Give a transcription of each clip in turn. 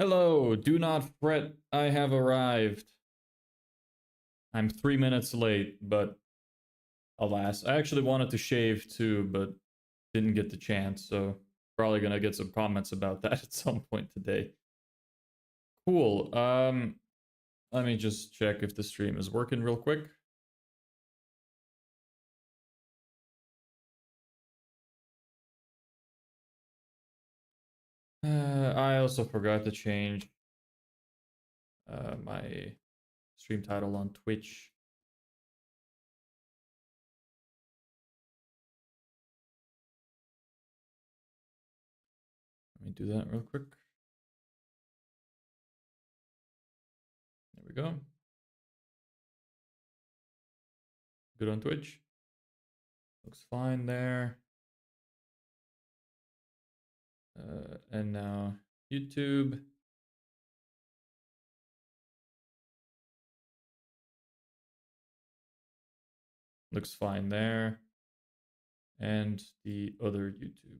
Hello, do not fret, I have arrived. I'm 3 minutes late, but alas. I actually wanted to shave too, but didn't get the chance, so probably gonna get some comments about that at some point today. Cool, let me just check if the stream is working real quick. I also forgot to change my stream title on Twitch. Let me do that real quick. There we go. Good on Twitch. Looks fine there. And now YouTube. Looks fine there. And the other YouTube.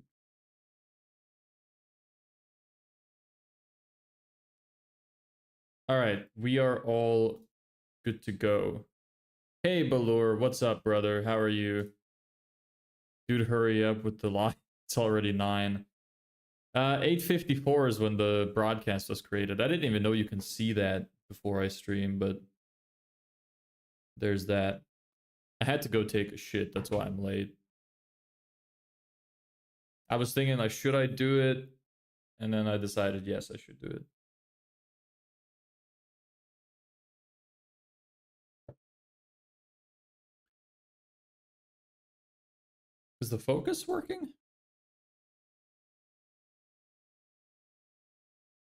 All right, we are all good to go. Hey, Balur, what's up, brother? How are you? Dude, hurry up with the line. It's already 9. 8:54 is when the broadcast was created. I didn't even know you can see that before I stream, but there's that. I had to go take a shit. That's why I'm late. I was thinking, like, should I do it? And then I decided, yes, I should do it. Is the focus working?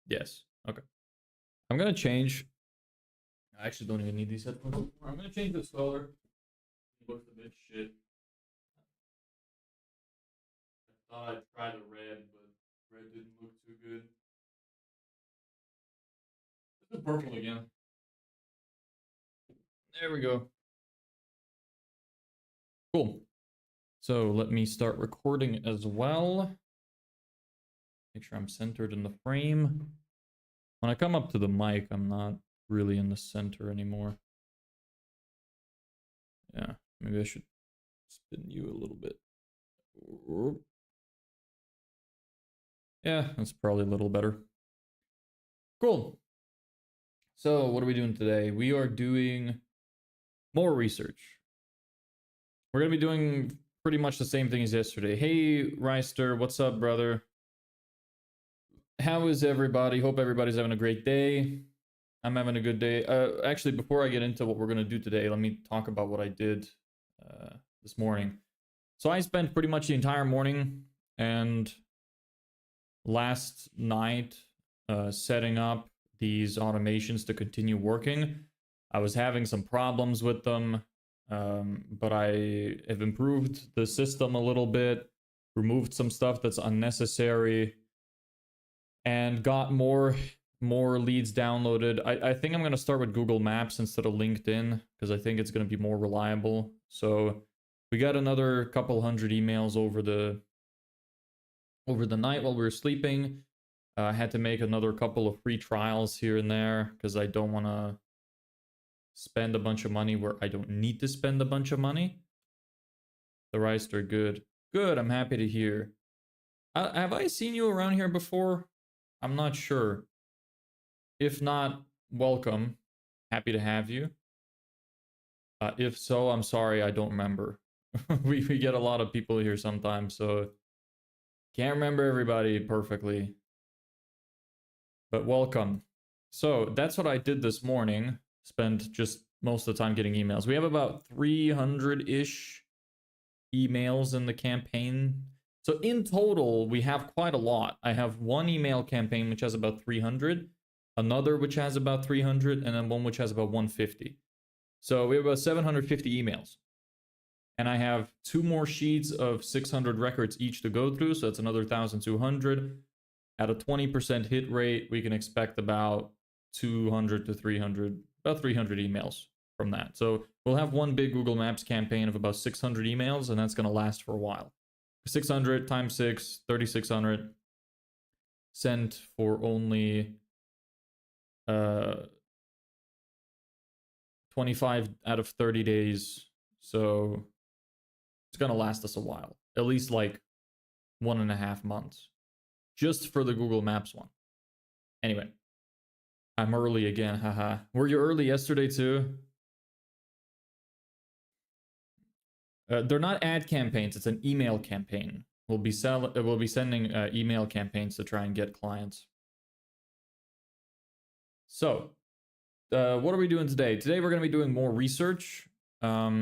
Yes. Okay. I'm gonna change. I actually don't even need these headphones anymore. I'm gonna change this color. It looks a bit shit. I thought I'd try the red, but red didn't look too good. Let's do purple again. There we go. Cool. So let me start recording as well. Make sure I'm centered in the frame. When I come up to the mic, I'm not really in the center anymore. Yeah, maybe I should spin you a little bit. Yeah, that's probably a little better. Cool. So what are we doing today? We are doing more research. We're going to be doing pretty much the same thing as yesterday. Hey, Reister, what's up, brother? How is everybody? Hope everybody's having a great day. I'm having a good day. Actually, before I get into what we're going to do today, let me talk about what I did this morning. So I spent pretty much the entire morning and last night setting up these automations to continue working. I was having some problems with them, but I have improved the system a little bit, removed some stuff that's unnecessary, and got more leads downloaded. I think I'm going to start with Google Maps instead of LinkedIn because I think it's going to be more reliable. So we got another couple hundred emails over the night while we were sleeping. I had to make another couple of free trials here and there because I don't want to spend a bunch of money where I don't need to spend a bunch of money. The rice are good. Good, I'm happy to hear. Have I seen you around here before? I'm not sure. If not, welcome. Happy to have you. If so, I'm sorry, I don't remember. we get a lot of people here sometimes, so can't remember everybody perfectly. But welcome. So that's what I did this morning. Spent just most of the time getting emails. We have about 300-ish emails in the campaign. So in total, we have quite a lot. I have one email campaign which has about 300, another which has about 300, and then one which has about 150. So we have about 750 emails. And I have 2 more sheets of 600 records each to go through, so that's another 1,200. At a 20% hit rate, we can expect about 200 to 300, about 300 emails from that. So we'll have one big Google Maps campaign of about 600 emails, and that's going to last for a while. 600 times 6, 3,600. Sent for only uh 25 out of 30 days. So it's gonna last us a while, at least like 1.5 months, just for the Google Maps one. Anyway, I'm early again, haha. Were you early yesterday too? They're not ad campaigns, it's an email campaign. We'll be sending email campaigns to try and get clients. So, what are we doing today? Today we're going to be doing more research,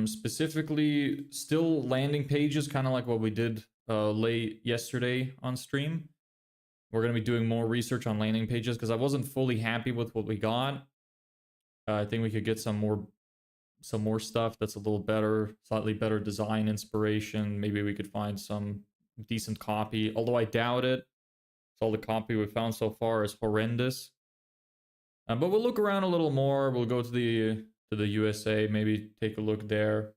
specifically still landing pages, kind of like what we did late yesterday on stream. We're going to be doing more research on landing pages because I wasn't fully happy with what we got. I think we could get some more stuff that's a little better, slightly better design inspiration. Maybe we could find some decent copy, although I doubt it. All the copy we found so far is horrendous. But we'll look around a little more. We'll go to the USA, maybe take a look there.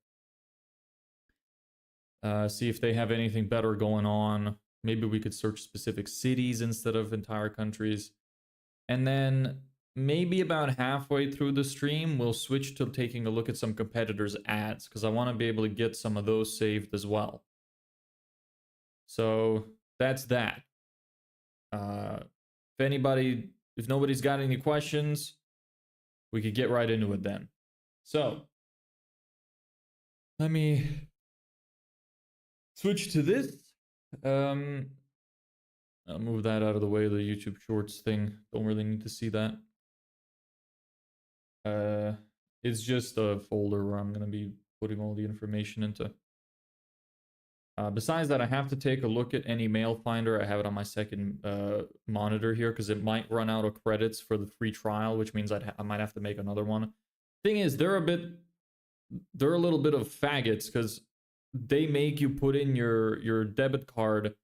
See if they have anything better going on. Maybe we could search specific cities instead of entire countries. And then maybe about halfway through the stream, we'll switch to taking a look at some competitors' ads, because I want to be able to get some of those saved as well. So that's that. If nobody's got any questions, we could get right into it then. So let me switch to this. I'll move that out of the way, the YouTube Shorts thing. Don't really need to see that. It's just a folder where I'm going to be putting all the information into. Besides that, I have to take a look at any mail finder. I have it on my second monitor here because it might run out of credits for the free trial, which means I might have to make another one. Thing is, they're a little bit of faggots because they make you put in your debit card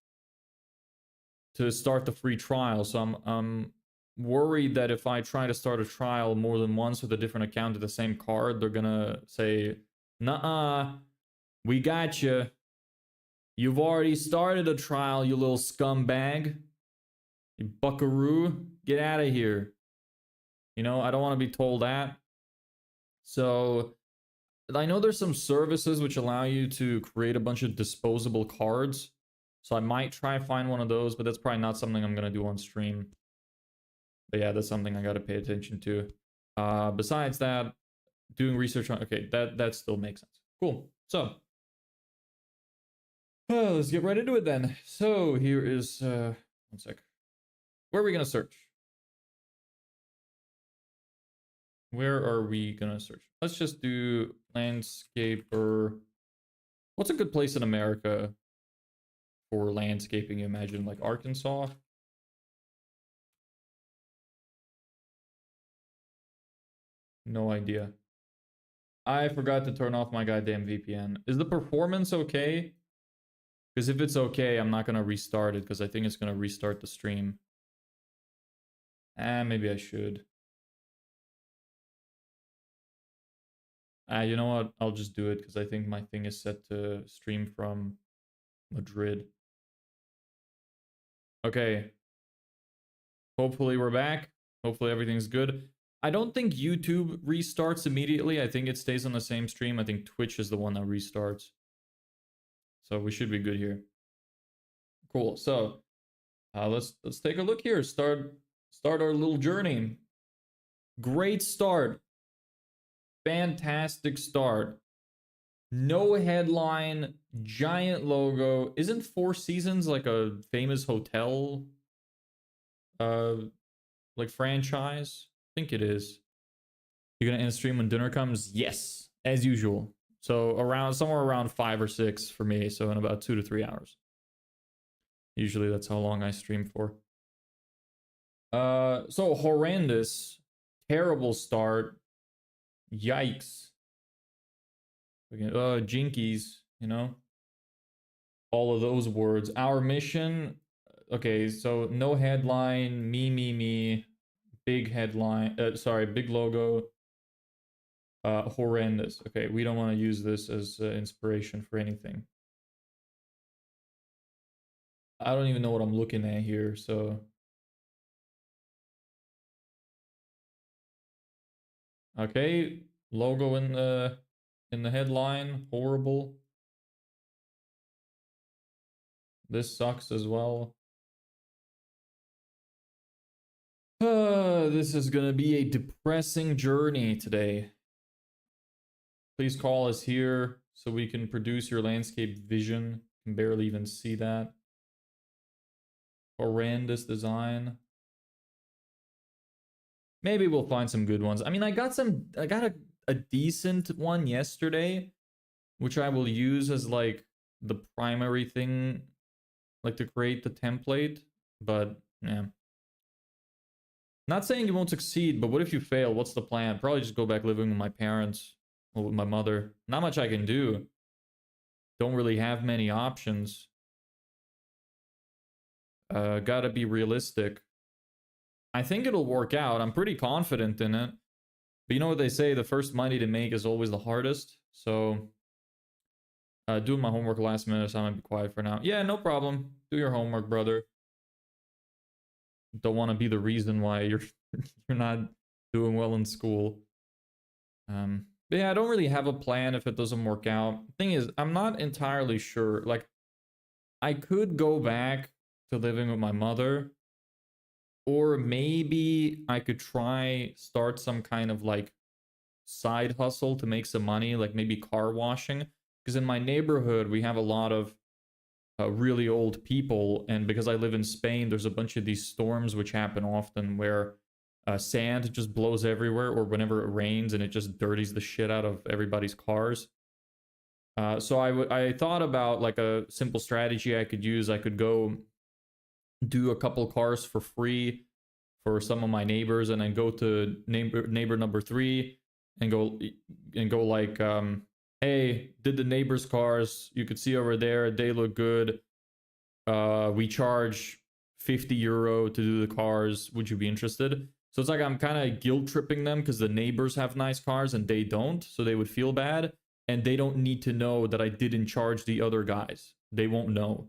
to start the free trial. So I'm worried that if I try to start a trial more than once with a different account to the same card, they're gonna say, "Nuh-uh, we got you. You've already started a trial, you little scumbag. You buckaroo. Get out of here." You know, I don't want to be told that. So I know there's some services which allow you to create a bunch of disposable cards. So I might try and find one of those, but that's probably not something I'm going to do on stream. But yeah, that's something I got to pay attention to. Besides that, doing research on... Okay, that still makes sense. Cool. So... let's get right into it then. So here is... one sec. Where are we going to search? Where are we going to search? Let's just do landscaper. What's a good place in America for landscaping? You imagine like Arkansas? No idea. I forgot to turn off my goddamn VPN. Is the performance okay? Because if it's okay, I'm not going to restart it because I think it's going to restart the stream. Maybe I should. You know what? I'll just do it because I think my thing is set to stream from Madrid. Okay. Hopefully we're back. Hopefully everything's good. I don't think YouTube restarts immediately. I think it stays on the same stream. I think Twitch is the one that restarts. So we should be good here. Cool. So let's take a look here. Start our little journey. Great start. Fantastic start. No headline, giant logo. Isn't Four Seasons like a famous hotel like franchise? I think it is. You're gonna end stream when dinner comes? Yes, as usual. So somewhere around 5 or 6 for me. So in about 2 to 3 hours. Usually that's how long I stream for. So horrendous, terrible start. Yikes. Jinkies, you know? All of those words. Our mission. Okay, so no headline, me. Big headline, big logo. Horrendous. Okay, we don't want to use this as inspiration for anything. I don't even know what I'm looking at here, so... Okay, logo in the headline, horrible. This sucks as well. This is gonna be a depressing journey today. Please call us here so we can produce your landscape vision. Can barely even see that. Horrendous design. Maybe we'll find some good ones. I mean, I got a decent one yesterday, which I will use as like the primary thing, like to create the template. But yeah. Not saying you won't succeed, but what if you fail? What's the plan? Probably just go back living with my parents or with my mother. Not much I can do. Don't really have many options. Gotta be realistic. I think it'll work out. I'm pretty confident in it. But you know what they say, the first money to make is always the hardest. So, doing my homework last minute, so I'm gonna be quiet for now. Yeah, no problem. Do your homework, brother. Don't want to be the reason why you're you're not doing well in school. But yeah, I don't really have a plan if it doesn't work out. Thing is, I'm not entirely sure. Like, I could go back to living with my mother, or maybe I could try start some kind of like side hustle to make some money, like maybe car washing. Because in my neighborhood, we have a lot of really old people, and because I live in Spain, there's a bunch of these storms which happen often where sand just blows everywhere, or whenever it rains and it just dirties the shit out of everybody's cars. So I thought about like a simple strategy I could use. I could go do a couple cars for free for some of my neighbors, and then go to neighbor number 3 and go like, hey, did the neighbor's cars? You could see over there, they look good. We charge €50 to do the cars. Would you be interested? So it's like I'm kind of guilt tripping them because the neighbors have nice cars and they don't, so they would feel bad, and they don't need to know that I didn't charge the other guys. They won't know.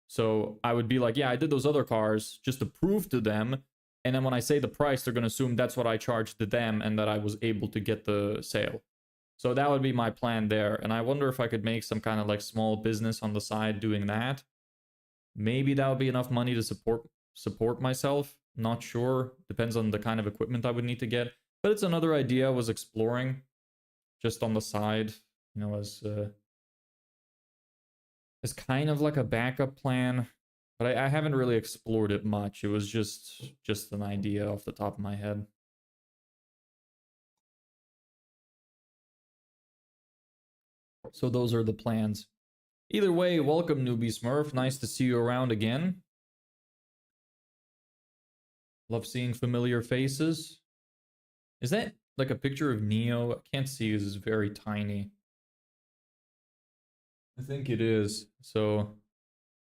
So I would be like, yeah, I did those other cars just to prove to them. And then when I say the price, they're going to assume that's what I charged to them and that I was able to get the sale. So that would be my plan there. And I wonder if I could make some kind of like small business on the side doing that. Maybe that would be enough money to support myself. Not sure. Depends on the kind of equipment I would need to get. But it's another idea I was exploring just on the side, you know, as kind of like a backup plan. But I haven't really explored it much. It was just an idea off the top of my head. So those are the plans. Either way, welcome, newbie Smurf. Nice to see you around again. Love seeing familiar faces. Is that like a picture of Neo? I can't see, this is very tiny. I think it is. So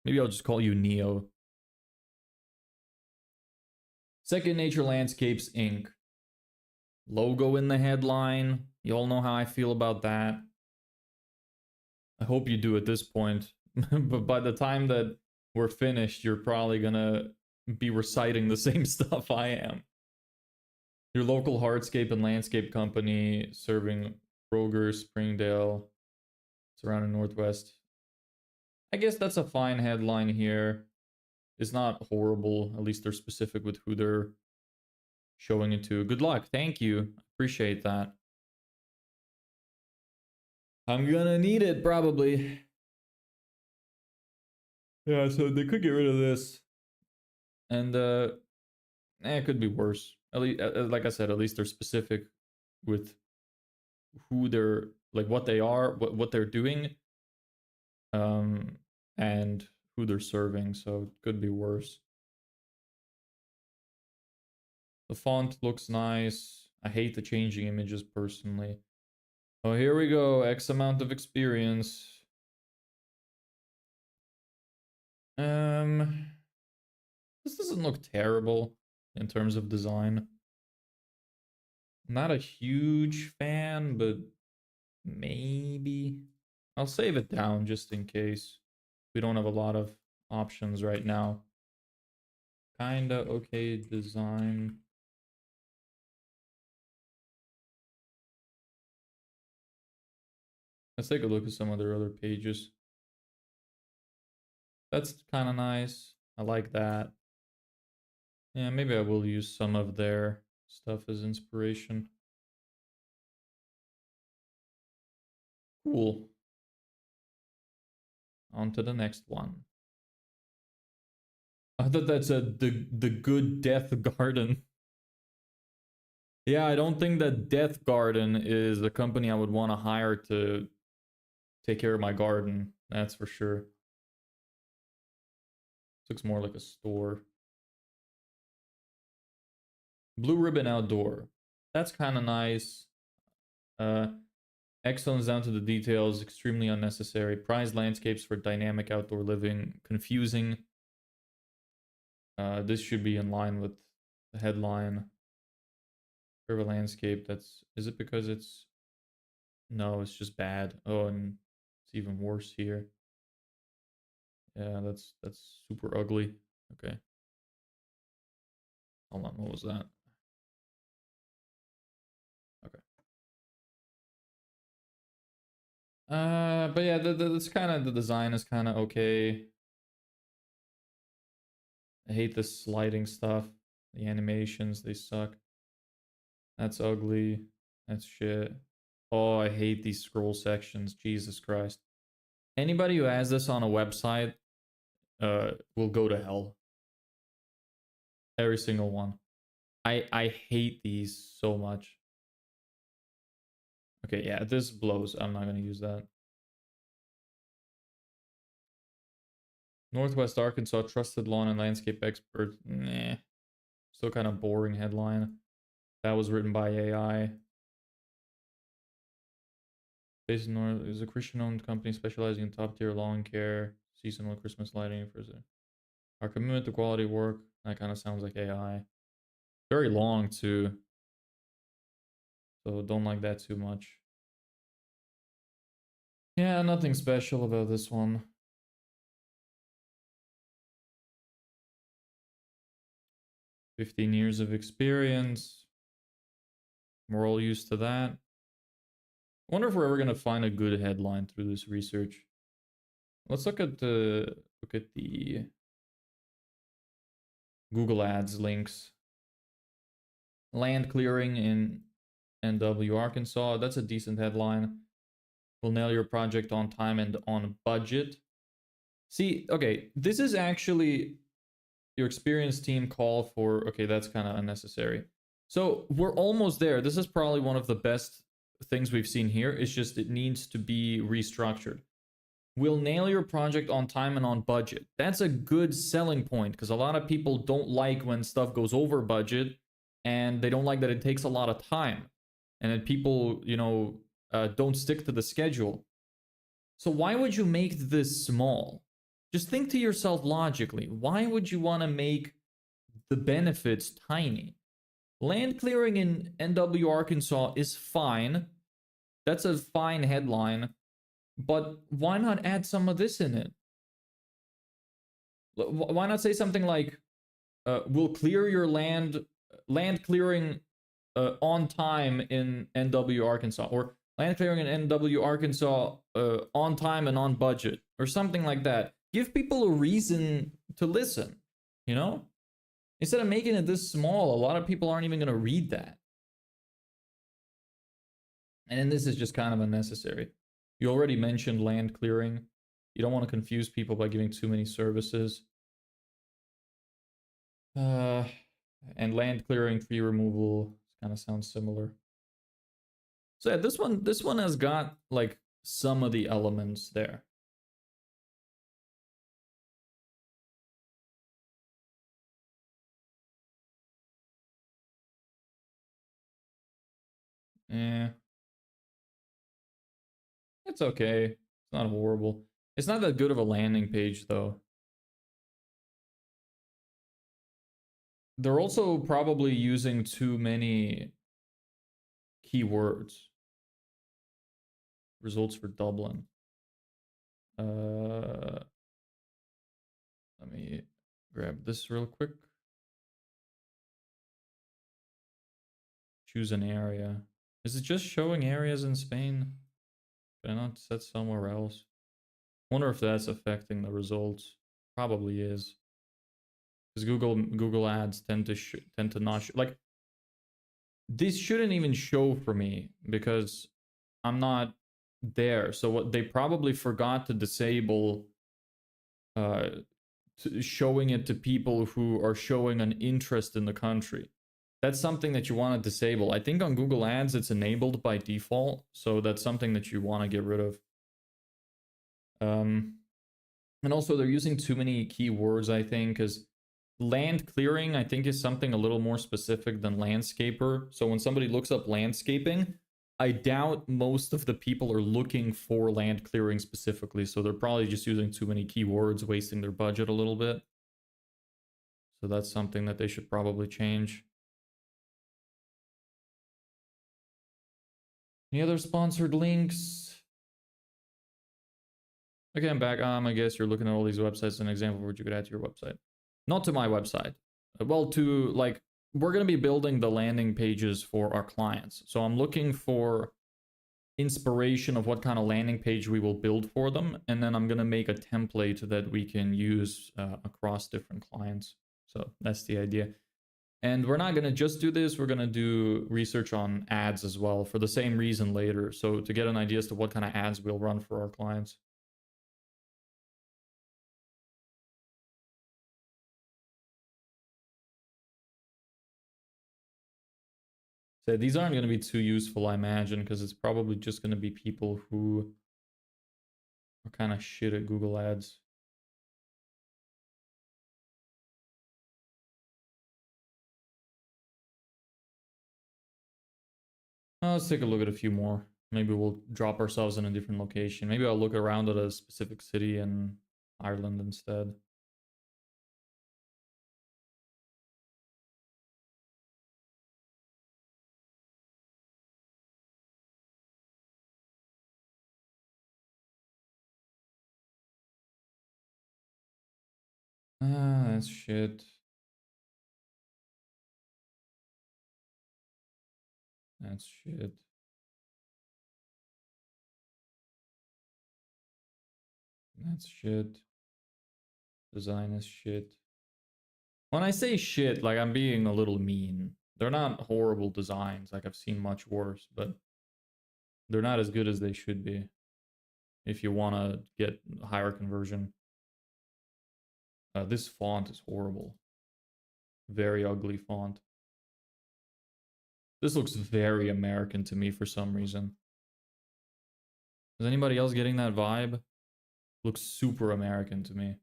maybe I'll just call you Neo. Second Nature Landscapes Inc. Logo in the headline. You all know how I feel about that. I hope you do at this point. But by the time that we're finished, you're probably gonna be reciting the same stuff I am. Your local hardscape and landscape company serving Kroger, Springdale, surrounding Northwest. I guess that's a fine headline here. It's not horrible. At least they're specific with who they're showing it to. Good luck. Thank you. Appreciate that. I'm gonna need it, probably. Yeah, so they could get rid of this. And, it could be worse. At least, like I said, at least they're specific with who they're, like what they are, what they're doing, and who they're serving. So it could be worse. The font looks nice. I hate the changing images personally. Oh, here we go. X amount of experience. This doesn't look terrible in terms of design. Not a huge fan, but maybe. I'll save it down just in case. We don't have a lot of options right now. Kinda okay design. Let's take a look at some of their other pages. That's kind of nice. I like that. Yeah, maybe I will use some of their stuff as inspiration. Cool. On to the next one. I thought that's the good Death Garden. Yeah, I don't think that Death Garden is a company I would want to hire to take care of my garden. That's for sure. Looks more like a store. Blue Ribbon Outdoor. That's kind of nice. Excellence down to the details. Extremely unnecessary. Prized landscapes for dynamic outdoor living. Confusing. This should be in line with the headline. Curve landscape. That's. Is it because it's. No, it's just bad. Oh, and it's even worse here. Yeah, that's super ugly. Okay. Hold on, what was that? Okay. But yeah, that's kind of the design is kind of okay. I hate the sliding stuff. The animations, they suck. That's ugly. That's shit. Oh, I hate these scroll sections. Jesus Christ. Anybody who has this on a website will go to hell. Every single one. I hate these so much. Okay, yeah, this blows. I'm not gonna use that. Northwest Arkansas trusted lawn and landscape expert. Nah. Still kind of boring headline. That was written by AI. Based in North is a Christian-owned company specializing in top-tier lawn care, seasonal Christmas lighting. For our commitment to quality work. That kind of sounds like AI. Very long too, so don't like that too much. Yeah, nothing special about this one. "15 years of experience. We're all used to that." I wonder if we're ever gonna find a good headline through this research. Let's look at the Google Ads links. Land clearing in NW, Arkansas. That's a decent headline. "Will nail your project on time and on budget." See, okay, this is actually your experienced team call for. Okay, that's kind of unnecessary. So we're almost there. This is probably one of the best things we've seen here. It's just it needs to be restructured. "Will nail your project on time and on budget." That's a good selling point because a lot of people don't like when stuff goes over budget and they don't like that it takes a lot of time and that people, don't stick to the schedule. So why would you make this small? Just think to yourself logically. Why would you want to make the benefits tiny? Land clearing in NW, Arkansas is fine. That's a fine headline. But why not add some of this in it? Why not say something like, "We'll clear your land clearing on time in NW, Arkansas," or "land clearing in NW, Arkansas on time and on budget," or something like that. Give people a reason to listen, you know? Instead of making it this small, a lot of people aren't even going to read that. And this is just kind of unnecessary. You already mentioned land clearing. You don't want to confuse people by giving too many services. And land clearing, tree removal kind of sounds similar. So yeah, this one has got like some of the elements there. Yeah. It's okay. It's not horrible. It's not that good of a landing page though. They're also probably using too many keywords. Results for Dublin. Let me grab this real quick. Choose an area. Is it just showing areas in Spain? Can I not set somewhere else? Wonder if that's affecting the results. Probably is. Because Google ads tend to not like this shouldn't even show for me because I'm not there. So what they probably forgot to disable showing it to people who are showing an interest in the country. That's something that you want to disable. I think on Google Ads it's enabled by default, so that's something that you want to get rid of. And also they're using too many keywords, I think, because land clearing, I think, is something a little more specific than landscaper. So when somebody looks up landscaping, I doubt most of the people are looking for land clearing specifically. So they're probably just using too many keywords, wasting their budget a little bit. So that's something that they should probably change. Any other sponsored links? Okay, I'm back. I guess you're looking at all these websites. An example of what you could add to your website. Not to my website. Well, to like, we're going to be building the landing pages for our clients. So I'm looking for inspiration of what kind of landing page we will build for them. And then I'm going to make a template that we can use across different clients. So that's the idea. And we're not going to just do this. We're going to do research on ads as well for the same reason later. So to get an idea as to what kind of ads we'll run for our clients. So these aren't going to be too useful, I imagine, because it's probably just going to be people who are kind of shit at Google Ads. Let's take a look at a few more. Maybe we'll drop ourselves in a different location. Maybe I'll look around at a specific city in Ireland instead. That's shit. That's shit. That's shit. Design is shit. When I say shit, like, I'm being a little mean. They're not horrible designs. Like, I've seen much worse, but they're not as good as they should be if you want to get higher conversion. This font is horrible. Very ugly font. This looks very American to me for some reason. Is anybody else getting that vibe? Looks super American to me.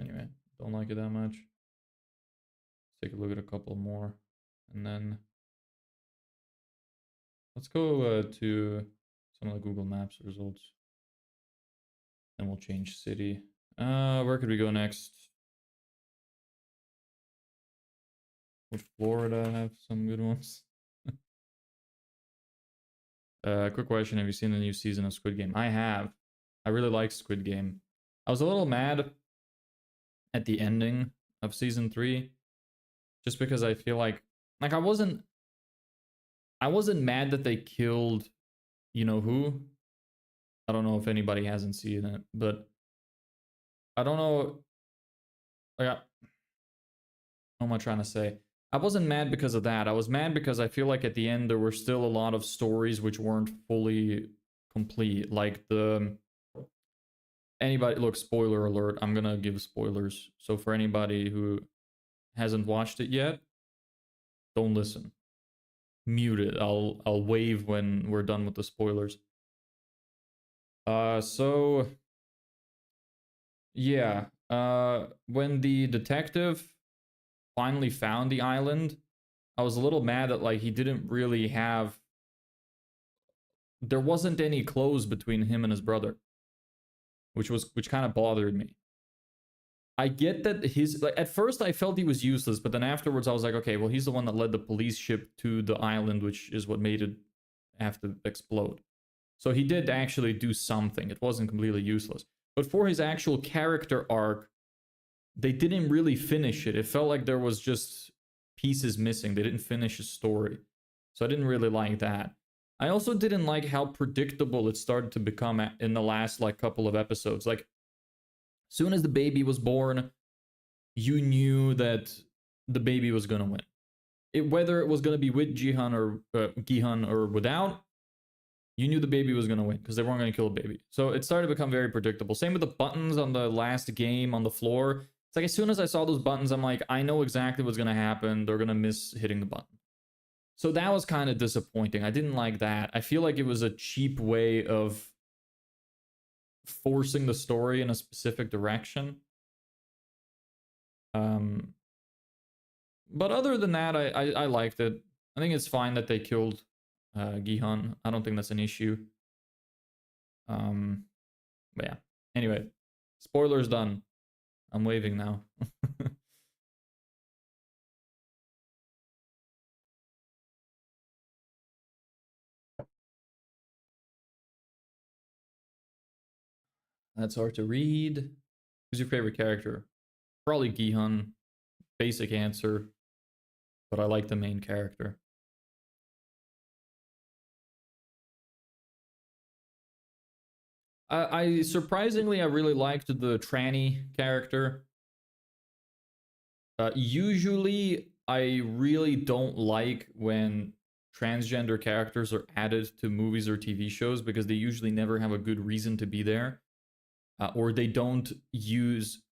Anyway, don't like it that much. Let's take a look at a couple more. And then let's go to some of the Google Maps results. Then we'll change city. Where could we go next? Would Florida have some good ones? Quick question. Have you seen the new season of Squid Game? I have. I really like Squid Game. I was a little mad at the ending of season 3. Just because I feel like I wasn't mad that they killed you know who. I don't know if anybody hasn't seen it, but I don't know. Like, what am I trying to say? I wasn't mad because of that. I was mad because I feel like at the end there were still a lot of stories which weren't fully complete. Like anybody, look, spoiler alert, I'm gonna give spoilers. So for anybody who hasn't watched it yet, don't listen. Mute it. I'll wave when we're done with the spoilers. So yeah, when the detective finally found the island, I was a little mad that like he didn't really have, there wasn't any close between him and his brother, which kind of bothered me. I get that his, like, at first I felt he was useless, but then afterwards I was like, okay, well, he's the one that led the police ship to the island, which is what made it have to explode. So he did actually do something. It wasn't completely useless. But for his actual character arc, they didn't really finish it. It felt like there was just pieces missing. They didn't finish his story. So I didn't really like that. I also didn't like how predictable it started to become in the last like couple of episodes. Like, soon as the baby was born, you knew that the baby was gonna win. Whether it was gonna be with Gihan or without, you knew the baby was gonna win because they weren't gonna kill the baby. So it started to become very predictable. Same with the buttons on the last game on the floor. It's like as soon as I saw those buttons, I'm like, I know exactly what's gonna happen. They're gonna miss hitting the button. So that was kind of disappointing. I didn't like that. I feel like it was a cheap way of forcing the story in a specific direction. But other than that, I liked it. I think it's fine that they killed Gihan. I don't think that's an issue. But yeah. Anyway, spoilers done. I'm waving now. That's hard to read. Who's your favorite character? Probably Gihan. Basic answer. But I like the main character. I surprisingly, I really liked the tranny character. Usually, I really don't like when transgender characters are added to movies or TV shows because they usually never have a good reason to be there, or they don't use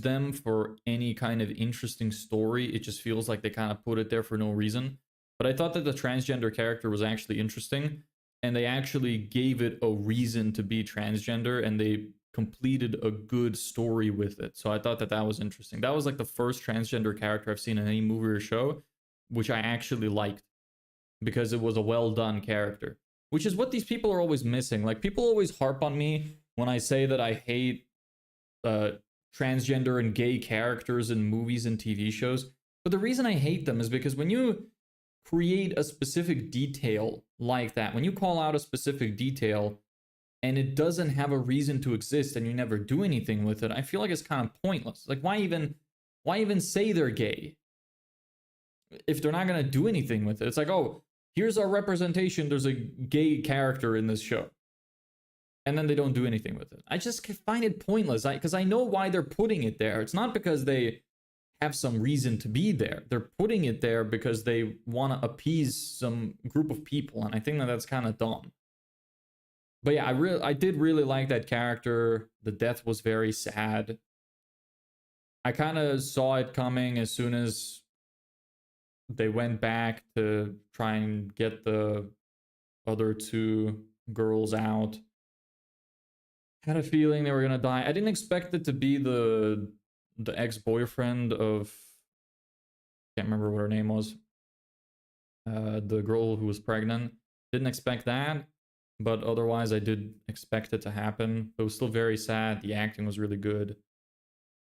them for any kind of interesting story. It just feels like they kind of put it there for no reason. But I thought that the transgender character was actually interesting, and they actually gave it a reason to be transgender, and they completed a good story with it. So I thought that that was interesting. That was like the first transgender character I've seen in any movie or show, which I actually liked because it was a well done character, which is what these people are always missing. Like, people always harp on me when I say that I hate transgender and gay characters in movies and TV shows. But the reason I hate them is because when you create a specific detail like that, when you call out a specific detail and it doesn't have a reason to exist and you never do anything with it, I feel like it's kind of pointless. Like, why even say they're gay if they're not going to do anything with it? It's like, oh, here's our representation. There's a gay character in this show. And then they don't do anything with it. I just find it pointless because I know why they're putting it there. It's not because they have some reason to be there. They're putting it there because they want to appease some group of people, and I think that that's kind of dumb. But yeah, I did really like that character. The death was very sad. I kind of saw it coming as soon as they went back to try and get the other two girls out. Had a feeling they were gonna die. I didn't expect it to be the ex-boyfriend of, can't remember what her name was. The girl who was pregnant. Didn't expect that, but otherwise I did expect it to happen. It was still very sad. The acting was really good.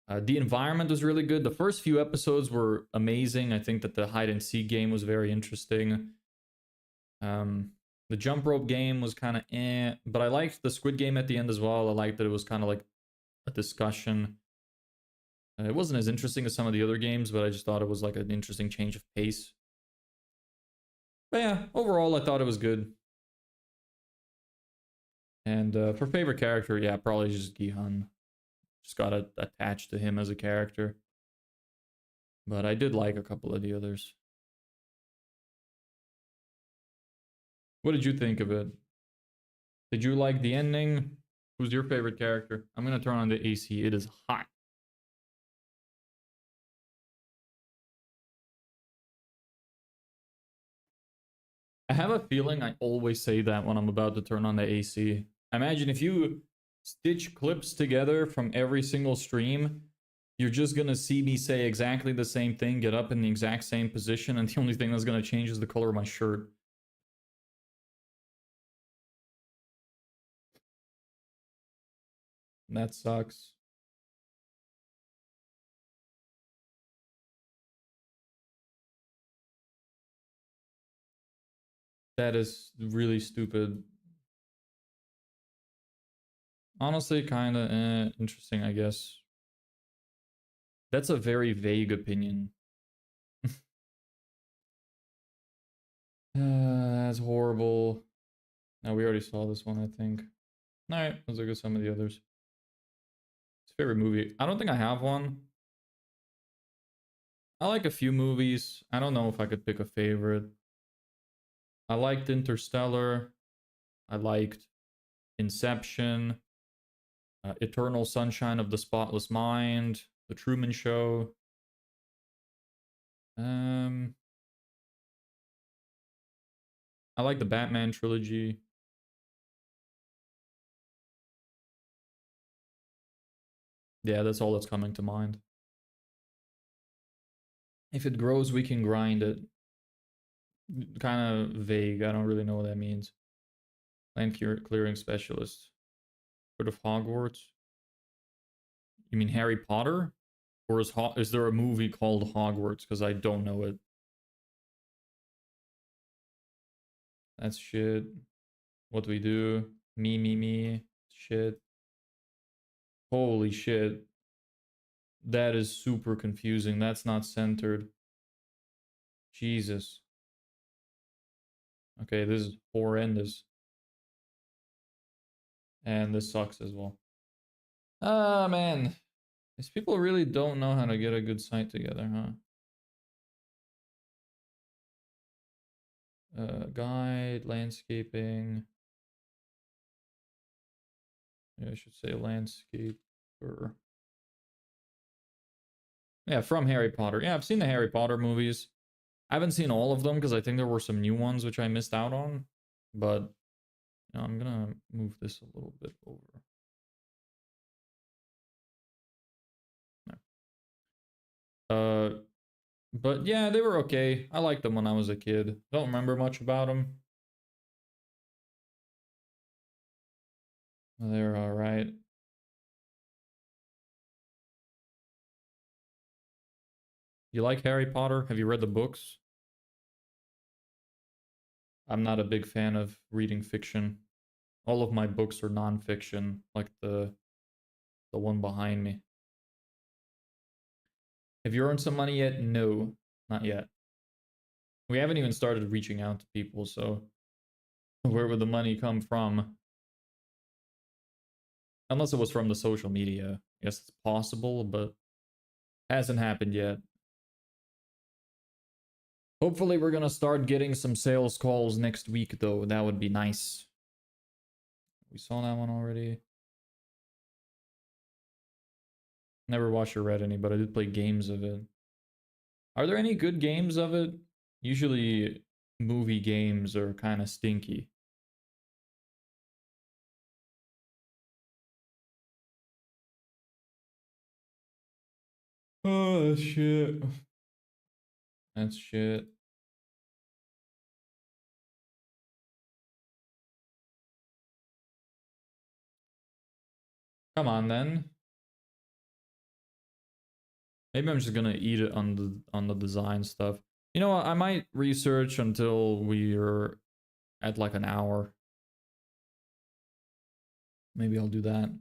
The environment was really good. The first few episodes were amazing. I think that the hide and seek game was very interesting. The jump rope game was kind of but I liked the squid game at the end as well. I liked that it was kind of like a discussion. It wasn't as interesting as some of the other games, but I just thought it was like an interesting change of pace. But yeah, overall, I thought it was good. And for favorite character, yeah, probably just Gihan. Just got attached to him as a character. But I did like a couple of the others. What did you think of it? Did you like the ending? Who's your favorite character? I'm going to turn on the AC. It is hot. I have a feeling I always say that when I'm about to turn on the AC. Imagine if you stitch clips together from every single stream, you're just going to see me say exactly the same thing, get up in the exact same position, and the only thing that's going to change is the color of my shirt. That sucks. That is really stupid. Honestly, kind of interesting, I guess. That's a very vague opinion. That's horrible. No, we already saw this one, I think. Alright, let's look at some of the others. Favorite movie. I don't think I have one. I like a few movies. I don't know if I could pick a favorite. I liked Interstellar. I liked Inception. Eternal Sunshine of the Spotless Mind. The Truman Show. I like the Batman trilogy. Yeah, that's all that's coming to mind. If it grows, we can grind it. Kind of vague. I don't really know what that means. Land clearing specialist. Heard of Hogwarts? You mean Harry Potter? Or is there a movie called Hogwarts? Because I don't know it. That's shit. What do we do? Me. Shit. Holy shit. That is super confusing. That's not centered. Jesus. Okay, this is horrendous. And this sucks as well. Ah, man. These people really don't know how to get a good site together, huh? Guide, landscaping. Yeah, I should say landscaper. Yeah, from Harry Potter. Yeah, I've seen the Harry Potter movies. I haven't seen all of them because I think there were some new ones which I missed out on. But you know, I'm gonna move this a little bit over. No. But yeah, they were okay. I liked them when I was a kid. Don't remember much about them. They're alright. You like Harry Potter? Have you read the books? I'm not a big fan of reading fiction. All of my books are non-fiction, like the one behind me. Have you earned some money yet? No, not yet. We haven't even started reaching out to people, so where would the money come from? Unless it was from the social media. I guess it's possible, but hasn't happened yet. Hopefully we're gonna start getting some sales calls next week, though. That would be nice. We saw that one already. Never watched or read any, but I did play games of it. Are there any good games of it? Usually movie games are kind of stinky. Oh, that's shit. That's shit. Come on then. Maybe I'm just gonna eat it on the design stuff. You know what? I might research until we're at like an hour. Maybe I'll do that.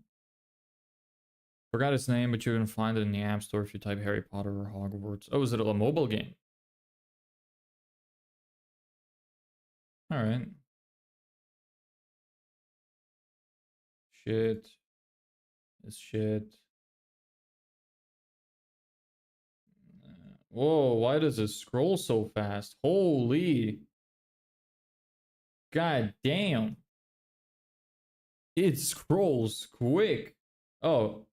Forgot its name, but you can find it in the App Store if you type Harry Potter or Hogwarts. Oh, is it a mobile game? Alright. Shit. It's shit. Whoa, why does it scroll so fast? Holy. God damn. It scrolls quick. Oh,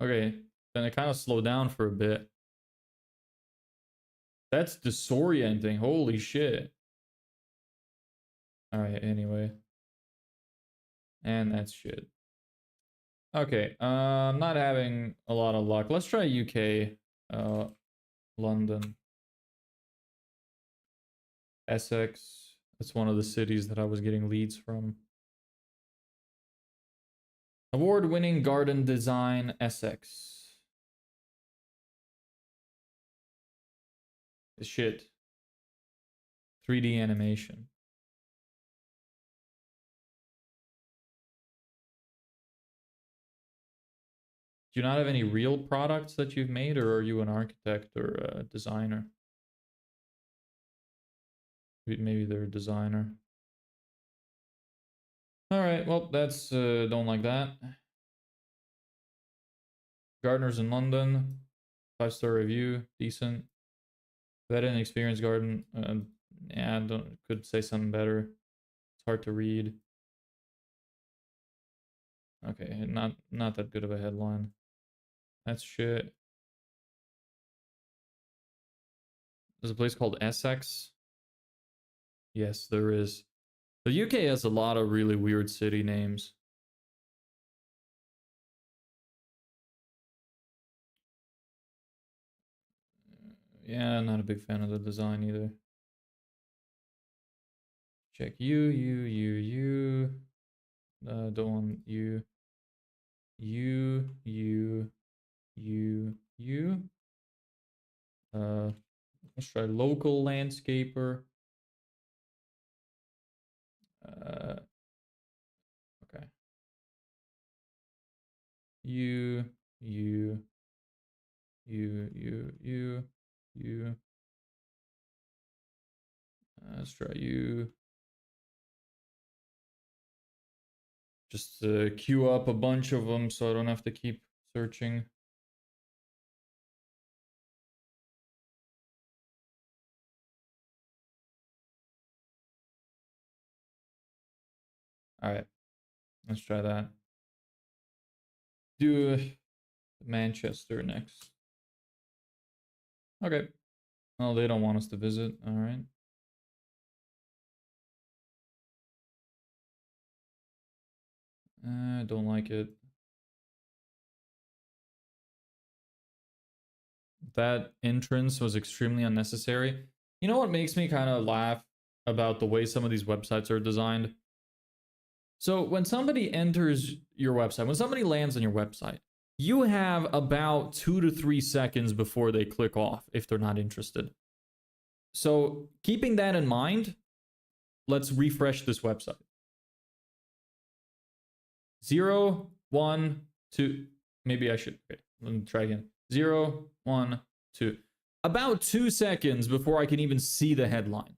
okay. Then it kind of slowed down for a bit. That's disorienting. Holy shit. Alright, anyway. And that's shit. Okay, I'm not having a lot of luck. Let's try UK. London. Essex. That's one of the cities that I was getting leads from. Award-winning garden design, Essex. Shit. 3D animation. Do you not have any real products that you've made, or are you an architect or a designer? Maybe they're a designer. All right, well, that's don't like that. Gardeners in London, 5-star review, decent. Vet and Experience Garden, yeah, could say something better. It's hard to read. Okay, not that good of a headline. That's shit. There's a place called Essex. Yes, there is. The UK has a lot of really weird city names. Yeah, not a big fan of the design either. Check you. Don't want you. You. Let's try local landscaper. Okay. You. Let's try you. Just queue up a bunch of them so I don't have to keep searching. All right, let's try that. Do Manchester next. Okay. Oh, they don't want us to visit. All right. I don't like it. That entrance was extremely unnecessary. You know what makes me kind of laugh about the way some of these websites are designed? So when somebody enters your website, when somebody lands on your website, you have about 2 to 3 seconds before they click off if they're not interested. So keeping that in mind, let's refresh this website. 0, 1, 2. Maybe I should. Okay, let me try again. 0, 1, 2. About 2 seconds before I can even see the headline.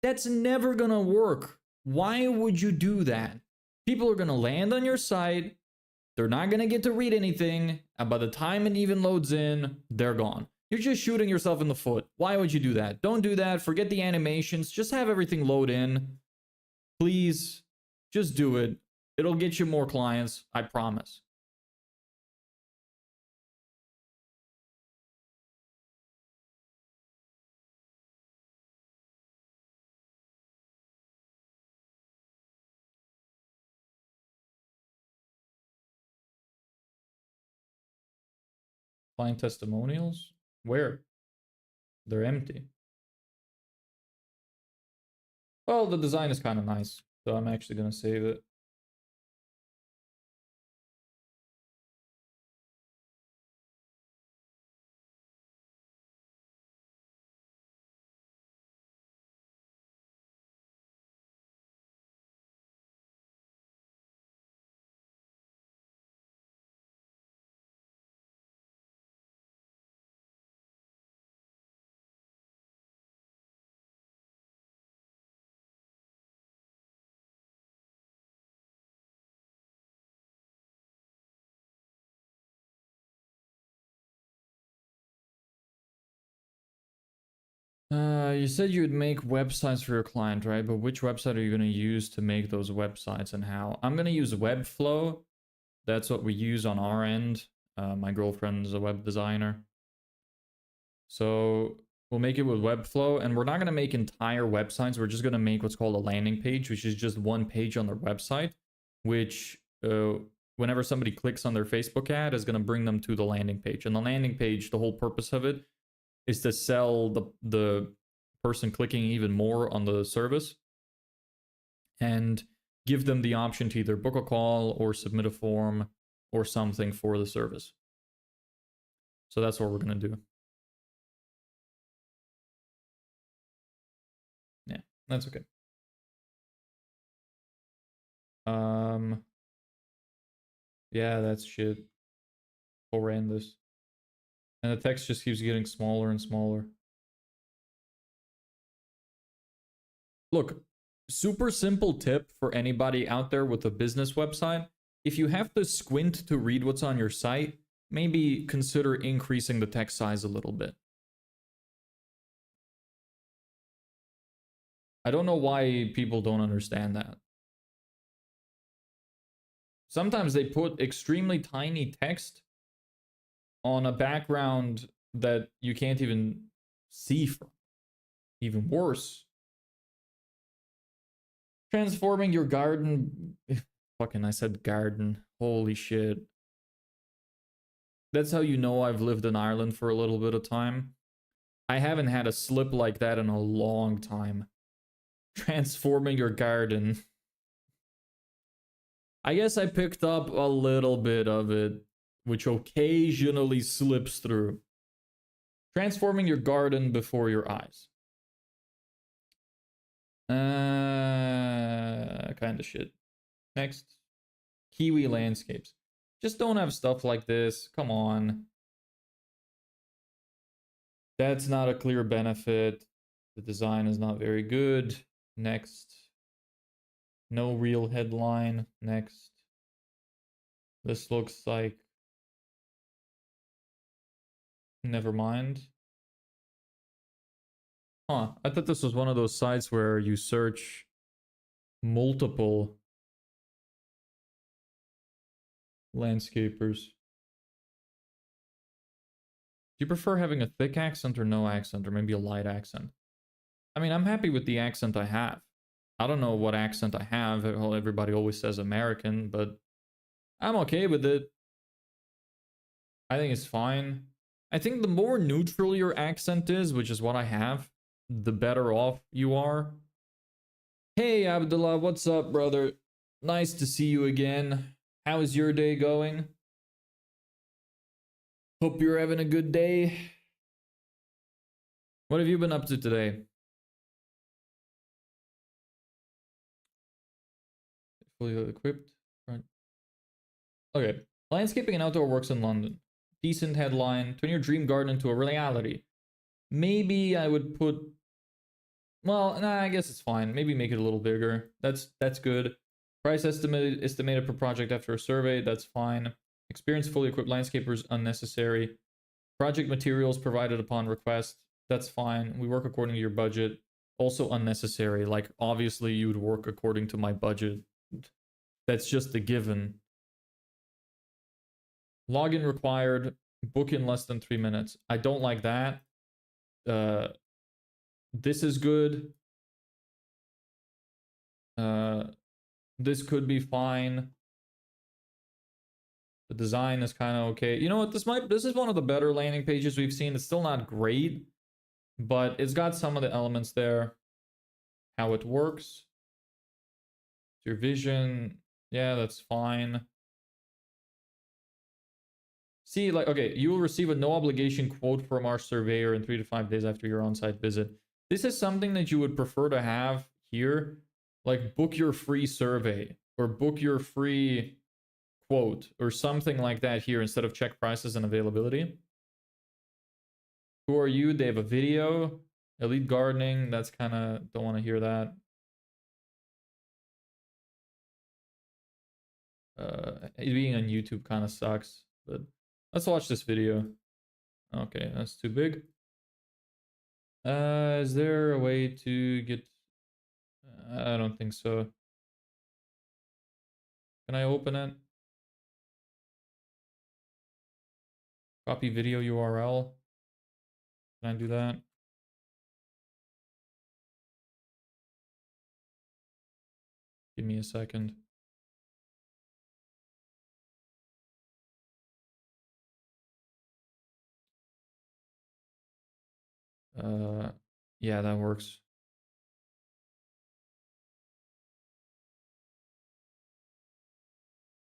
That's never gonna work. Why would you do that? People are gonna land on your site. They're not gonna get to read anything. And by the time it even loads in, they're gone. You're just shooting yourself in the foot. Why would you do that? Don't do that. Forget the animations. Just have everything load in. Please, just do it. It'll get you more clients. I promise. Client testimonials? Where? They're empty. Well, the design is kind of nice, so I'm actually going to save it. You said you would make websites for your client, right? But which website are you going to use to make those websites and how? I'm going to use Webflow. That's what we use on our end. My girlfriend's a web designer. So we'll make it with Webflow, and we're not going to make entire websites. We're just going to make what's called a landing page, which is just one page on their website, which whenever somebody clicks on their Facebook ad is going to bring them to the landing page. And the landing page, the whole purpose of it is to sell the person clicking even more on the service and give them the option to either book a call or submit a form or something for the service. So that's what we're going to do. Yeah, that's okay. Yeah, that's shit. Horrendous. And the text just keeps getting smaller and smaller. Look, super simple tip for anybody out there with a business website. If you have to squint to read what's on your site, maybe consider increasing the text size a little bit. I don't know why people don't understand that. Sometimes they put extremely tiny text on a background that you can't even see from. Even worse. Transforming your garden. Fucking, I said garden. Holy shit. That's how you know I've lived in Ireland for a little bit of time. I haven't had a slip like that in a long time. Transforming your garden. I guess I picked up a little bit of it, which occasionally slips through. Transforming your garden before your eyes. Kind of shit. Next. Kiwi landscapes. Just don't have stuff like this. Come on. That's not a clear benefit. The design is not very good. Next. No real headline. Next. This looks like... Never mind. Huh. I thought this was one of those sites where you search multiple landscapers. Do you prefer having a thick accent or no accent, or maybe a light accent? I mean, I'm happy with the accent I have. I don't know what accent I have. Well, everybody always says American, but I'm okay with it. I think it's fine. I think the more neutral your accent is, which is what I have, the better off you are. Hey, Abdullah, what's up, brother? Nice to see you again. How is your day going? Hope you're having a good day. What have you been up to today? Fully equipped. Right. Okay. Landscaping and outdoor works in London. Decent headline. Turn your dream garden into a reality. Maybe I would put... Well, nah, I guess it's fine. Maybe make it a little bigger. That's good. Price estimated per project after a survey. That's fine. Experienced fully equipped landscapers unnecessary. Project materials provided upon request. That's fine. We work according to your budget. Also unnecessary. Like, obviously you would work according to my budget. That's just a given. Login required. Book in less than 3 minutes. I don't like that. This is good. This could be fine. The design is kind of okay. You know what? This is one of the better landing pages we've seen. It's still not great, but it's got some of the elements there. How it works. Your vision. Yeah, that's fine. See, like, okay, you will receive a no obligation quote from our surveyor in 3 to 5 days after your on-site visit. This is something that you would prefer to have here. Like, book your free survey or book your free quote or something like that here instead of check prices and availability. Who are you? They have a video. Elite gardening. That's kind of, don't want to hear that. Being on YouTube kind of sucks, but let's watch this video. Okay, that's too big. Is there a way to get... I don't think so. Can I open it? Copy video URL. Can I do that? Give me a second. Yeah, that works.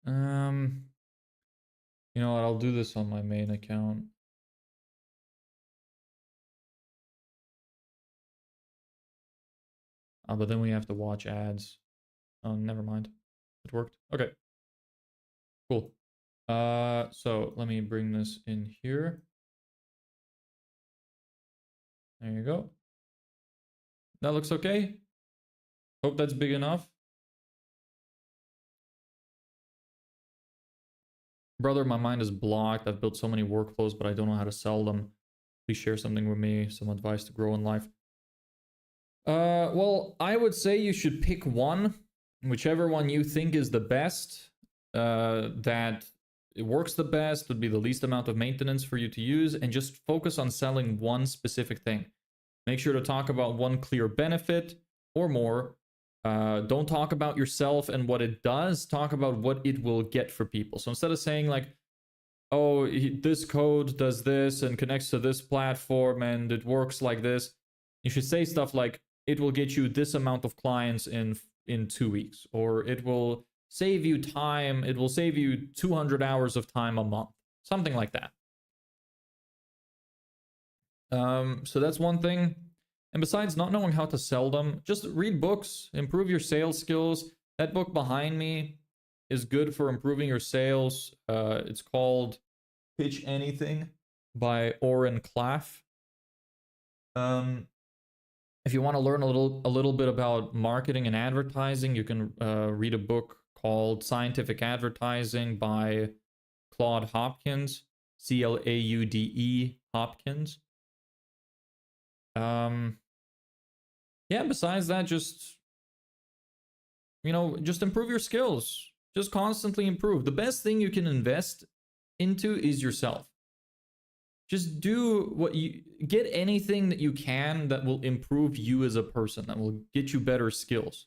You know what? I'll do this on my main account. But then we have to watch ads. Oh, never mind. It worked. Okay. Cool. So let me bring this in here. There you go. That looks okay. Hope that's big enough. Brother, my mind is blocked. I've built so many workflows, but I don't know how to sell them. Please share something with me, some advice to grow in life. Well, I would say you should pick one, whichever one you think is the best, that it works the best, would be the least amount of maintenance for you to use, and just focus on selling one specific thing. Make sure to talk about one clear benefit or more. Don't talk about yourself and what it does, talk about what it will get for people. So instead of saying like, oh, this code does this and connects to this platform and it works like this, you should say stuff like, it will get you this amount of clients in 2 weeks, or it will save you time, it will save you 200 hours of time a month, something like that. So that's one thing. And besides not knowing how to sell them, just read books, improve your sales skills. That book behind me is good for improving your sales. It's called Pitch Anything by Oren Klaff. If you want to learn a little bit about marketing and advertising, you can read a book called Scientific Advertising by Claude Hopkins, Claude Hopkins. Yeah, besides that, just, just improve your skills. Just constantly improve. The best thing you can invest into is yourself. Just do what you get, anything that you can that will improve you as a person, that will get you better skills.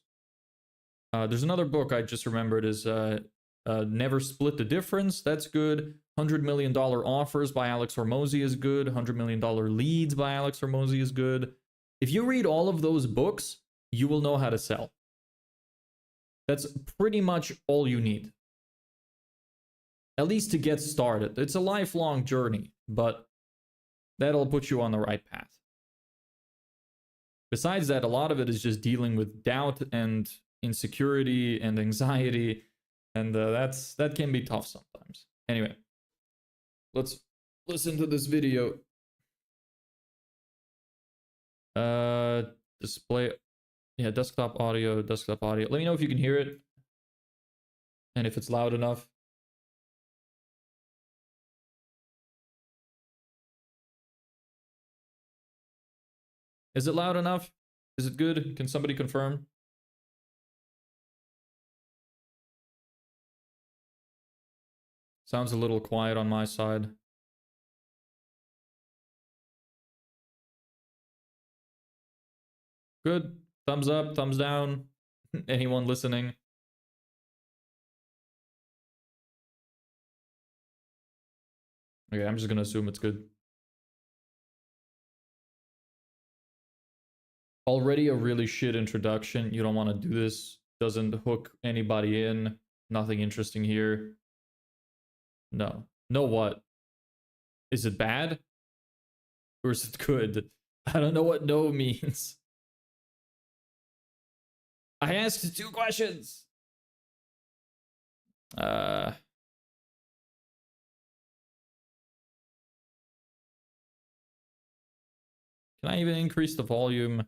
There's another book I just remembered is Never Split the Difference. That's good. $100 Million Offers by Alex Hormozi is good. $100 Million Leads by Alex Hormozi is good. If you read all of those books, you will know how to sell. That's pretty much all you need. At least to get started. It's a lifelong journey, but that'll put you on the right path. Besides that, a lot of it is just dealing with doubt and insecurity and anxiety, and that can be tough sometimes. Anyway, let's listen to this video. Display, yeah, desktop audio. Let me know if you can hear it and if it's loud enough. Is it loud enough? Is it good? Can somebody confirm? Sounds a little quiet on my side. Good. Thumbs up, thumbs down. Anyone listening? Okay, I'm just gonna assume it's good. Already a really shit introduction. You don't want to do this. Doesn't hook anybody in. Nothing interesting here. No. No what? Is it bad? Or is it good? I don't know what no means. I asked 2 questions. Can I even increase the volume? Give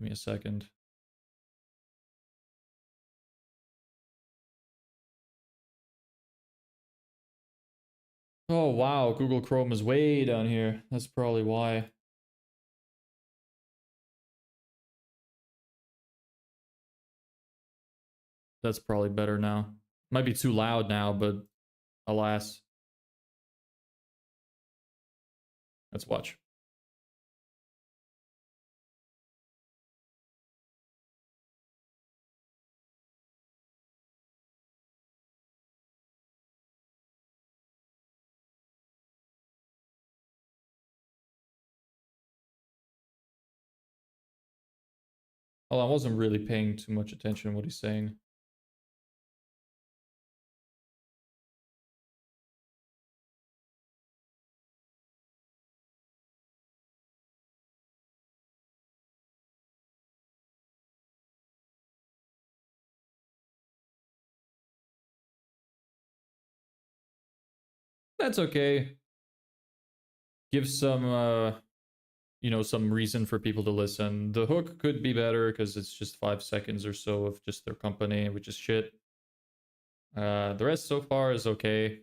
me a second. Oh, wow. Google Chrome is way down here. That's probably why. That's probably better now. Might be too loud now, but alas. Let's watch. Oh, I wasn't really paying too much attention to what he's saying. That's okay. Give some you know, some reason for people to listen. The hook could be better because it's just 5 seconds or so of just their company, which is shit. The rest so far is okay.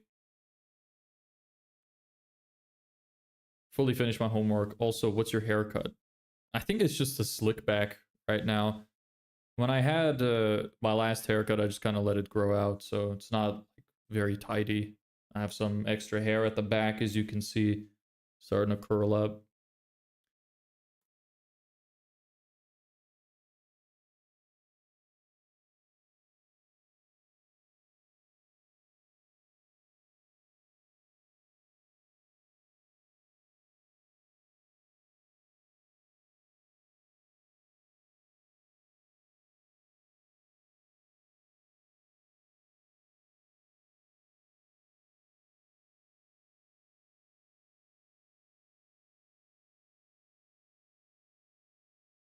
Fully finished my homework. Also, what's your haircut? I think it's just a slick back right now. When I had my last haircut, I just kind of let it grow out, so it's not like, very tidy. I have some extra hair at the back, as you can see, starting to curl up.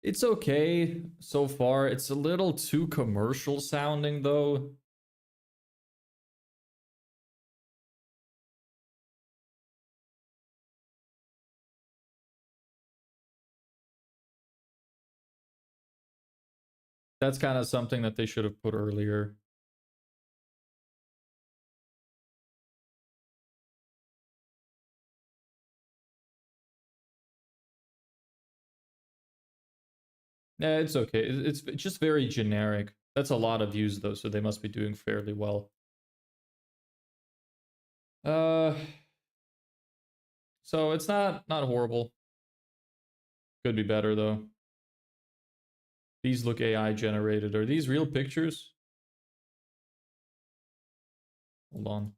It's okay so far. It's a little too commercial sounding, though. That's kind of something that they should have put earlier. Yeah, it's okay. It's just very generic. That's a lot of views though, so they must be doing fairly well. Uh, so it's not horrible. Could be better though. These look AI generated. Are these real pictures? Hold on.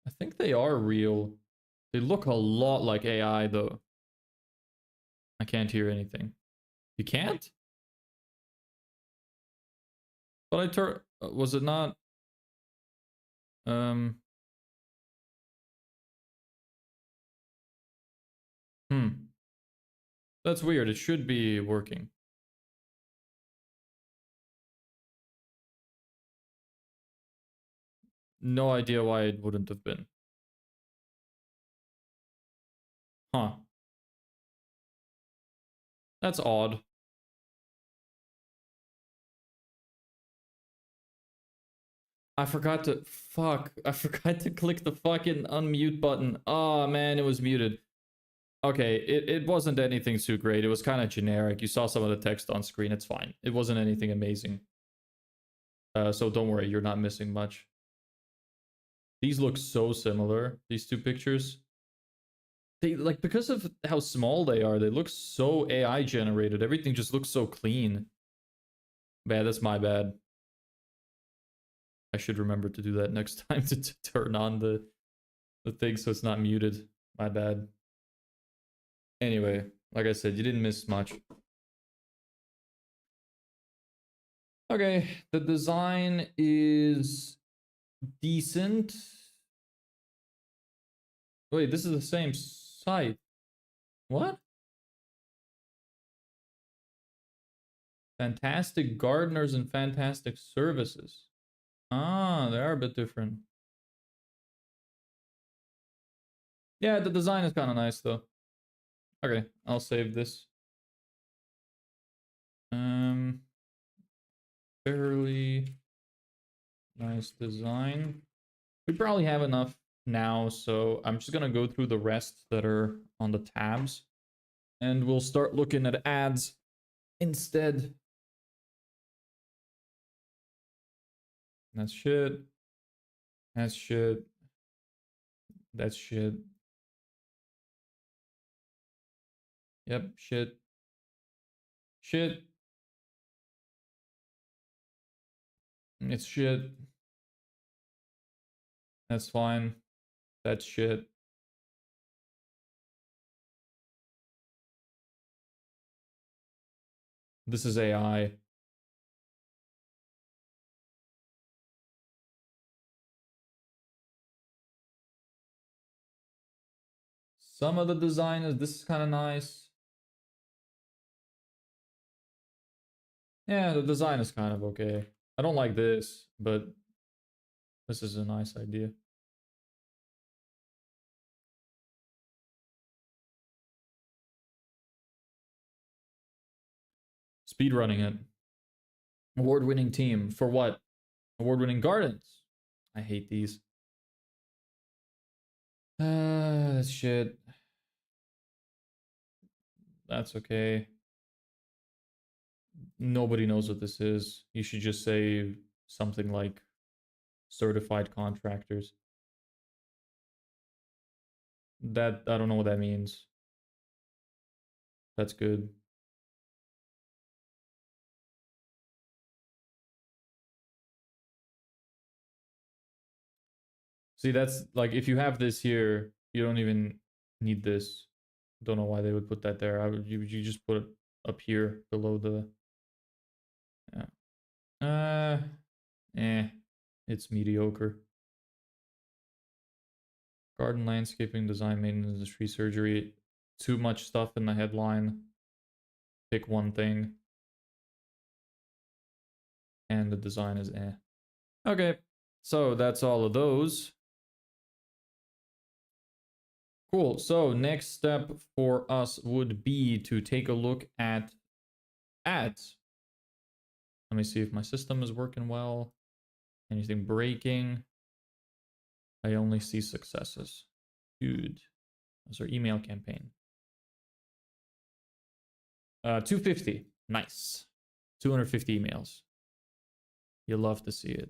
I think they are real. They look a lot like AI though. I can't hear anything. You can't? But I turned. Was it not? Um. Hmm. That's weird. It should be working. No idea why it wouldn't have been. Huh. That's odd. I forgot to fuck. I forgot to click the fucking unmute button. Oh man, it was muted. Okay, it wasn't anything too great. It was kind of generic. You saw some of the text on screen. It's fine. It wasn't anything amazing. So don't worry, you're not missing much. These look so similar, these two pictures. They like because of how small they are, they look so AI generated. Everything just looks so clean. Bad, that's my bad. I should remember to do that next time to turn on the thing so it's not muted. My bad. Anyway, like I said, you didn't miss much. Okay, the design is decent. Wait, this is the same site. What? Fantastic gardeners and fantastic services. Ah, they are a bit different. Yeah, the design is kind of nice though. Okay, I'll save this. Fairly nice design. We probably have enough now, so I'm just gonna go through the rest that are on the tabs, and we'll start looking at ads instead. That's shit. That's shit. That's shit. Yep, shit. Shit. It's shit. That's fine. That's shit. This is AI. Some of the design is this is kind of nice. Yeah, the design is kind of okay. I don't like this, but This is a nice idea. Speedrunning it. Award-winning team. For what? Award-winning gardens. I hate these. Shit. That's okay. Nobody knows what this is. You should just say something like certified contractors. That, I don't know what that means. That's good. See, that's like, if you have this here, you don't even need this. Don't know why they would put that there. You just put it up here below the, yeah. It's mediocre. Garden landscaping, design, maintenance, tree surgery. Too much stuff in the headline. Pick one thing. And the design is eh. Okay, so that's all of those. Cool, so next step for us would be to take a look at ads. Let me see if my system is working well. Anything breaking? I only see successes. Good. That's our email campaign. 250. Nice. 250 emails. You love to see it.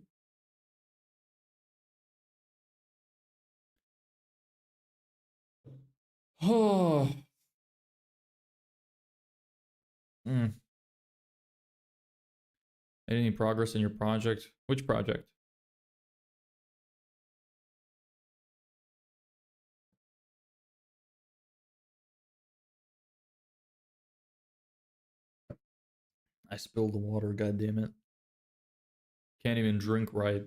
Oh. Any progress in your project? Which project? I spilled the water, goddammit. Can't even drink right.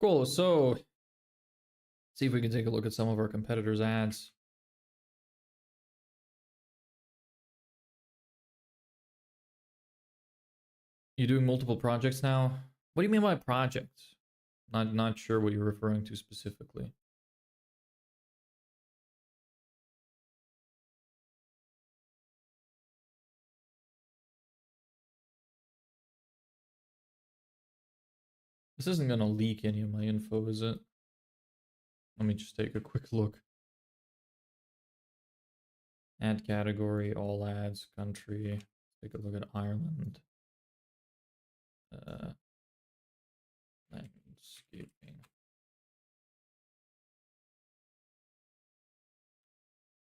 Cool, so see if we can take a look at some of our competitors' ads. You doing multiple projects now? What do you mean by projects? Not sure what you're referring to specifically. This isn't gonna leak any of my info, is it? Let me just take a quick look. Ad category, all ads, country. Take a look at Ireland. Landscaping.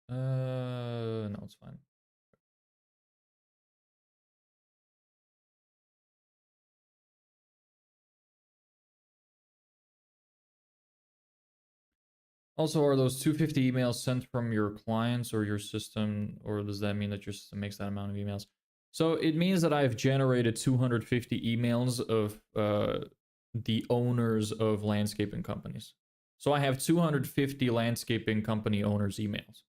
No, it's fine. Also, are those 250 emails sent from your clients or your system, or does that mean that your system makes that amount of emails? So it means that I've generated 250 emails of the owners of landscaping companies. So I have 250 landscaping company owners' emails.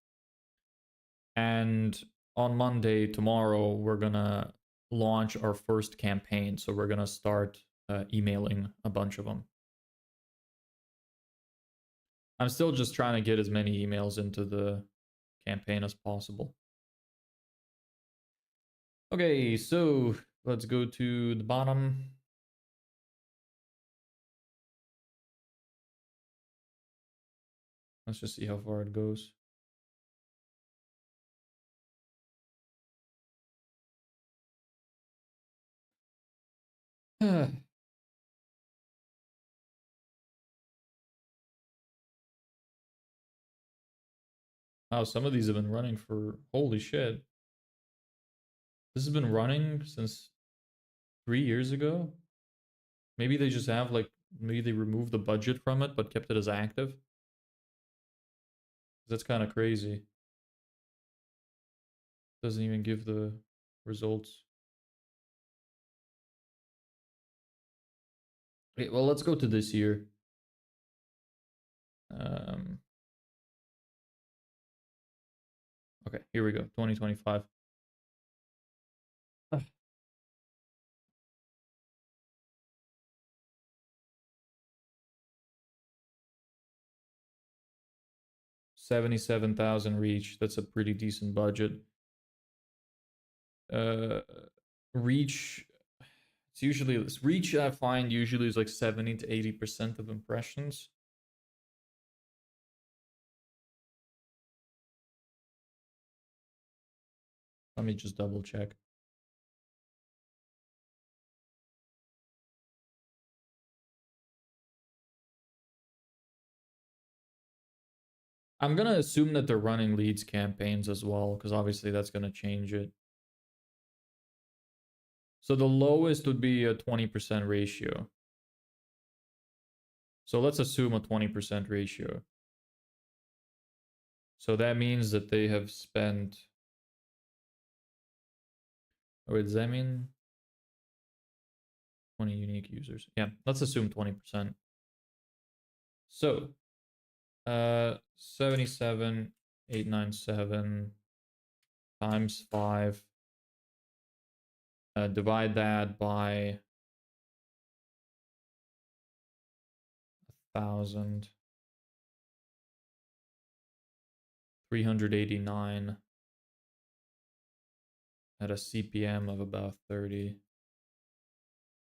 And on Monday, tomorrow, we're gonna launch our first campaign. So we're gonna start emailing a bunch of them. I'm still just trying to get as many emails into the campaign as possible. Okay, so let's go to the bottom. Let's just see how far it goes. Wow, some of these have been running for, holy shit. This has been running since 3 years ago. Maybe they just have like, maybe they removed the budget from it, but kept it as active. That's kind of crazy. Doesn't even give the results. Okay, well, let's go to this year. Okay, here we go. 2025. Ugh. 77,000 reach. That's a pretty decent budget. Uh, reach. It's usually reach. I find usually is like 70 to 80% of impressions. Let me just double check. I'm gonna assume that they're running leads campaigns as well, because obviously that's gonna change it. So the lowest would be a 20% ratio. So let's assume a 20% ratio. So that means that they have spent. Oh, wait, does that mean 20 unique users? Yeah, let's assume 20%. So 77,897 times 5. Divide that by 1,000. 389 at a CPM of about 30.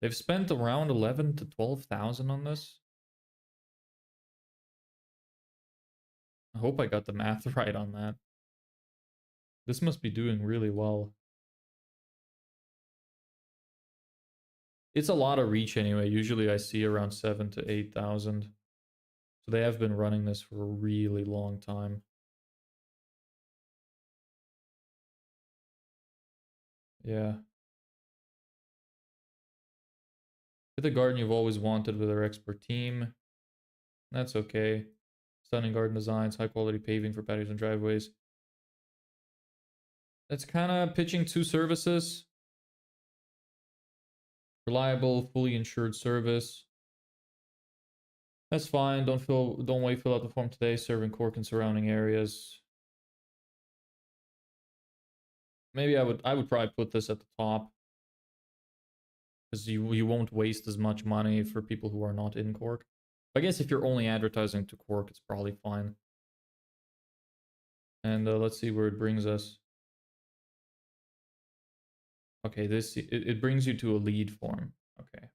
They've spent around 11 to 12,000 on this. I hope I got the math right on that. This must be doing really well. It's a lot of reach anyway. Usually I see around 7 to 8,000. So they have been running this for a really long time. Yeah. Get the garden you've always wanted with our expert team. That's okay. Stunning garden designs, high quality paving for patios and driveways. It's kind of pitching two services. Reliable, fully insured service. That's fine. Don't wait, fill out the form today. Serving Cork and surrounding areas. Maybe I would probably put this at the top. Because you won't waste as much money for people who are not in Cork. I guess if you're only advertising to Cork, it's probably fine. And let's see where it brings us. Okay, it brings you to a lead form. Okay.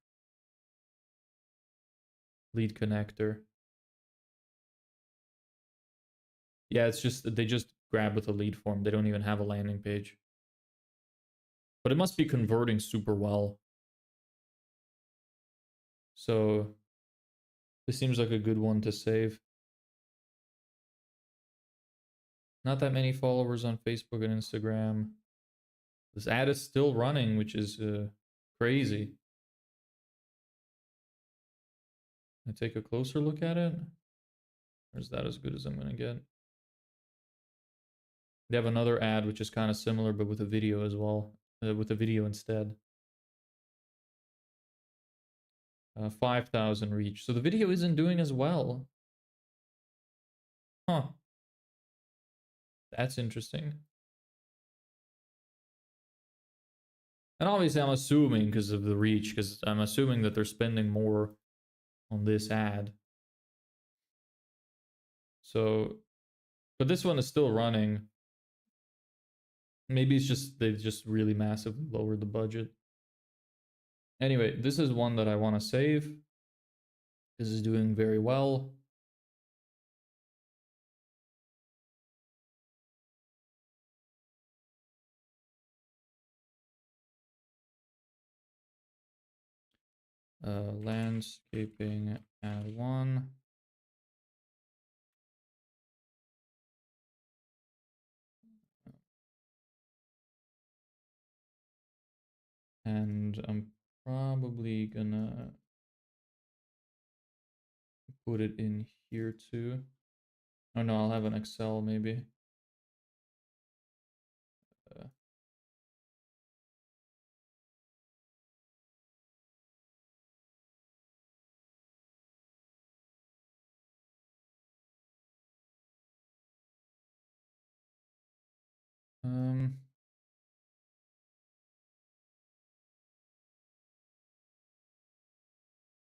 Lead connector. Yeah, it's just they just grab with a lead form. They don't even have a landing page. But it must be converting super well. So this seems like a good one to save. Not that many followers on Facebook and Instagram. This ad is still running, which is crazy. I take a closer look at it. Or is that as good as I'm going to get? They have another ad which is kind of similar, but with a video as well. With a video instead. 5,000 reach. So the video isn't doing as well. Huh. That's interesting. And obviously I'm assuming because of the reach, because I'm assuming that they're spending more on this ad. So, but this one is still running. Maybe it's just, they just really massively lowered the budget. Anyway, this is one that I want to save. This is doing very well. Landscaping ad 1. And I'm probably gonna put it in here too. Oh no, I'll have an Excel maybe. Uh,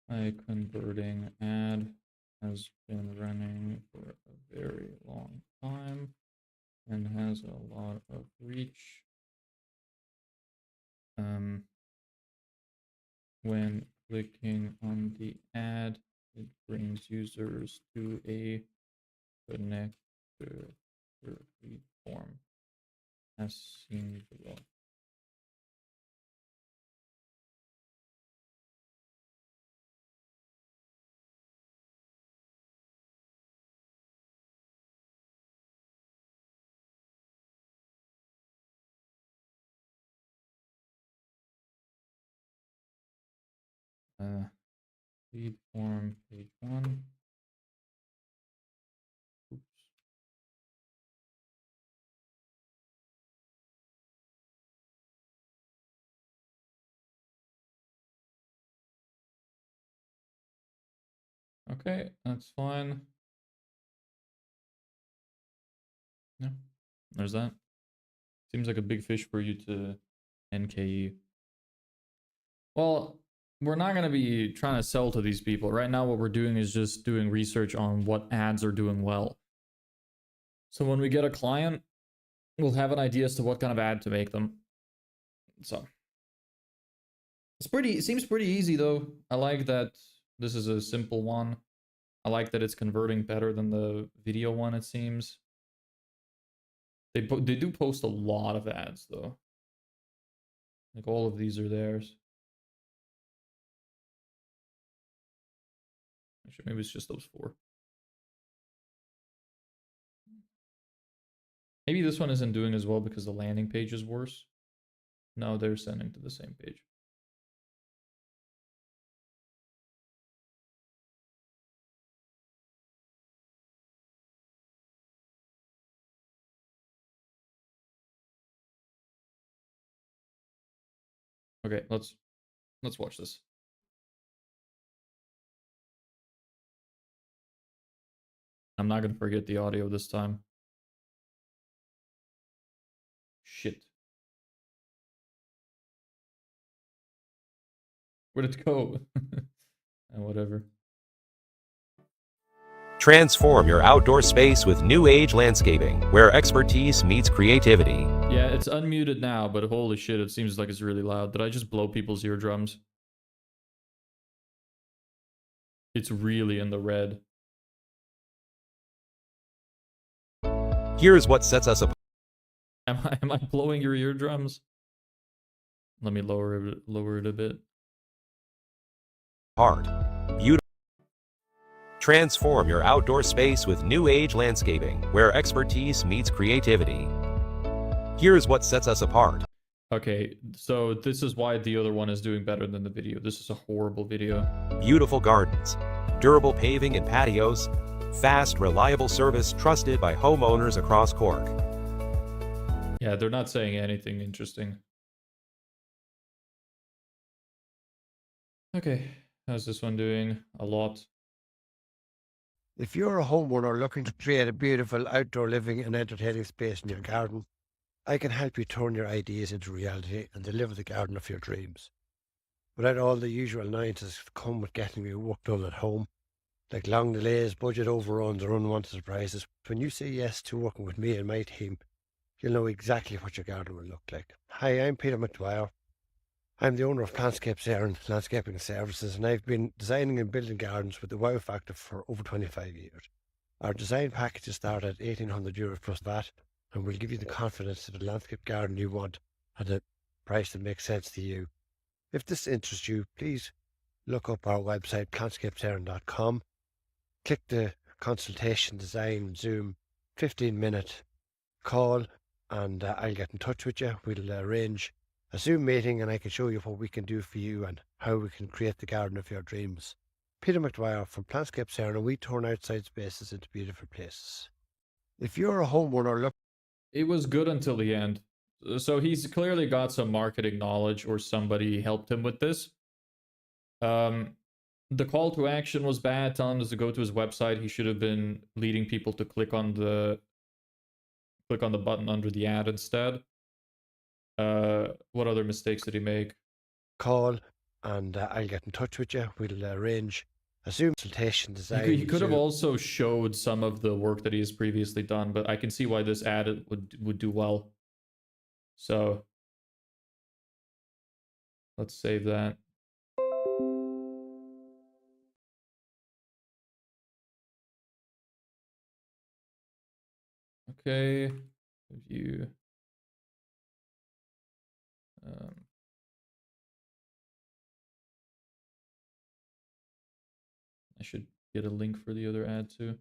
A converting ad has been running for a very long time and has a lot of reach. When clicking on the ad, it brings users to a connector lead form as seen below. Lead form page 1. Oops. Okay, that's fine. Yeah, there's that. Seems like a big fish for you to NKE. Well, we're not going to be trying to sell to these people. Right now, what we're doing is just doing research on what ads are doing well. So when we get a client, we'll have an idea as to what kind of ad to make them. So it seems pretty easy though. I like that this is a simple one. I like that it's converting better than the video one, it seems. They do post a lot of ads though. Like all of these are theirs. Actually, maybe it's just those 4. Maybe this one isn't doing as well because the landing page is worse. No, they're sending to the same page. Okay, let's watch this. I'm not gonna forget the audio this time. Shit. Where'd it go? Whatever. Transform your outdoor space with new age landscaping, where expertise meets creativity. Yeah, it's unmuted now, but holy shit, it seems like it's really loud. Did I just blow people's eardrums? It's really in the red. Here's what sets us apart. Am I blowing your eardrums? Let me lower it a bit. Beautiful. Transform your outdoor space with new age landscaping, where expertise meets creativity. Here's what sets us apart. Okay, so this is why the other one is doing better than the video. This is a horrible video. Beautiful gardens, durable paving and patios, fast, reliable service trusted by homeowners across Cork. Yeah, they're not saying anything interesting. Okay, how's this one doing? A lot. If you're a homeowner looking to create a beautiful outdoor living and entertaining space in your garden, I can help you turn your ideas into reality and deliver the garden of your dreams. Without all the usual annoyances that come with getting your work done at home, like long delays, budget overruns, or unwanted surprises, when you say yes to working with me and my team, you'll know exactly what your garden will look like. Hi, I'm Peter McDwyer. I'm the owner of Plantscapes Erin Landscaping Services, and I've been designing and building gardens with the wow factor for over 25 years. Our design packages start at €1,800 plus VAT, and will give you the confidence of the landscape garden you want at a price that makes sense to you. If this interests you, please look up our website, plantscapeserin.com. Click the consultation design Zoom 15-minute call, and I'll get in touch with you. We'll arrange a Zoom meeting, and I can show you what we can do for you and how we can create the garden of your dreams. Peter McDwyer from Plantscapes Erin, and we turn outside spaces into beautiful places. If you're a homeowner, It was good until the end. So he's clearly got some marketing knowledge, or somebody helped him with this. The call to action was bad, telling us to go to his website. He should have been leading people to click on the button under the ad instead. What other mistakes did he make? call, and I'll get in touch with you. We'll arrange a Zoom consultation design. He could have also showed some of the work that he has previously done, but I can see why this ad would do well. So let's save that. Okay, review. I should get a link for the other ad too.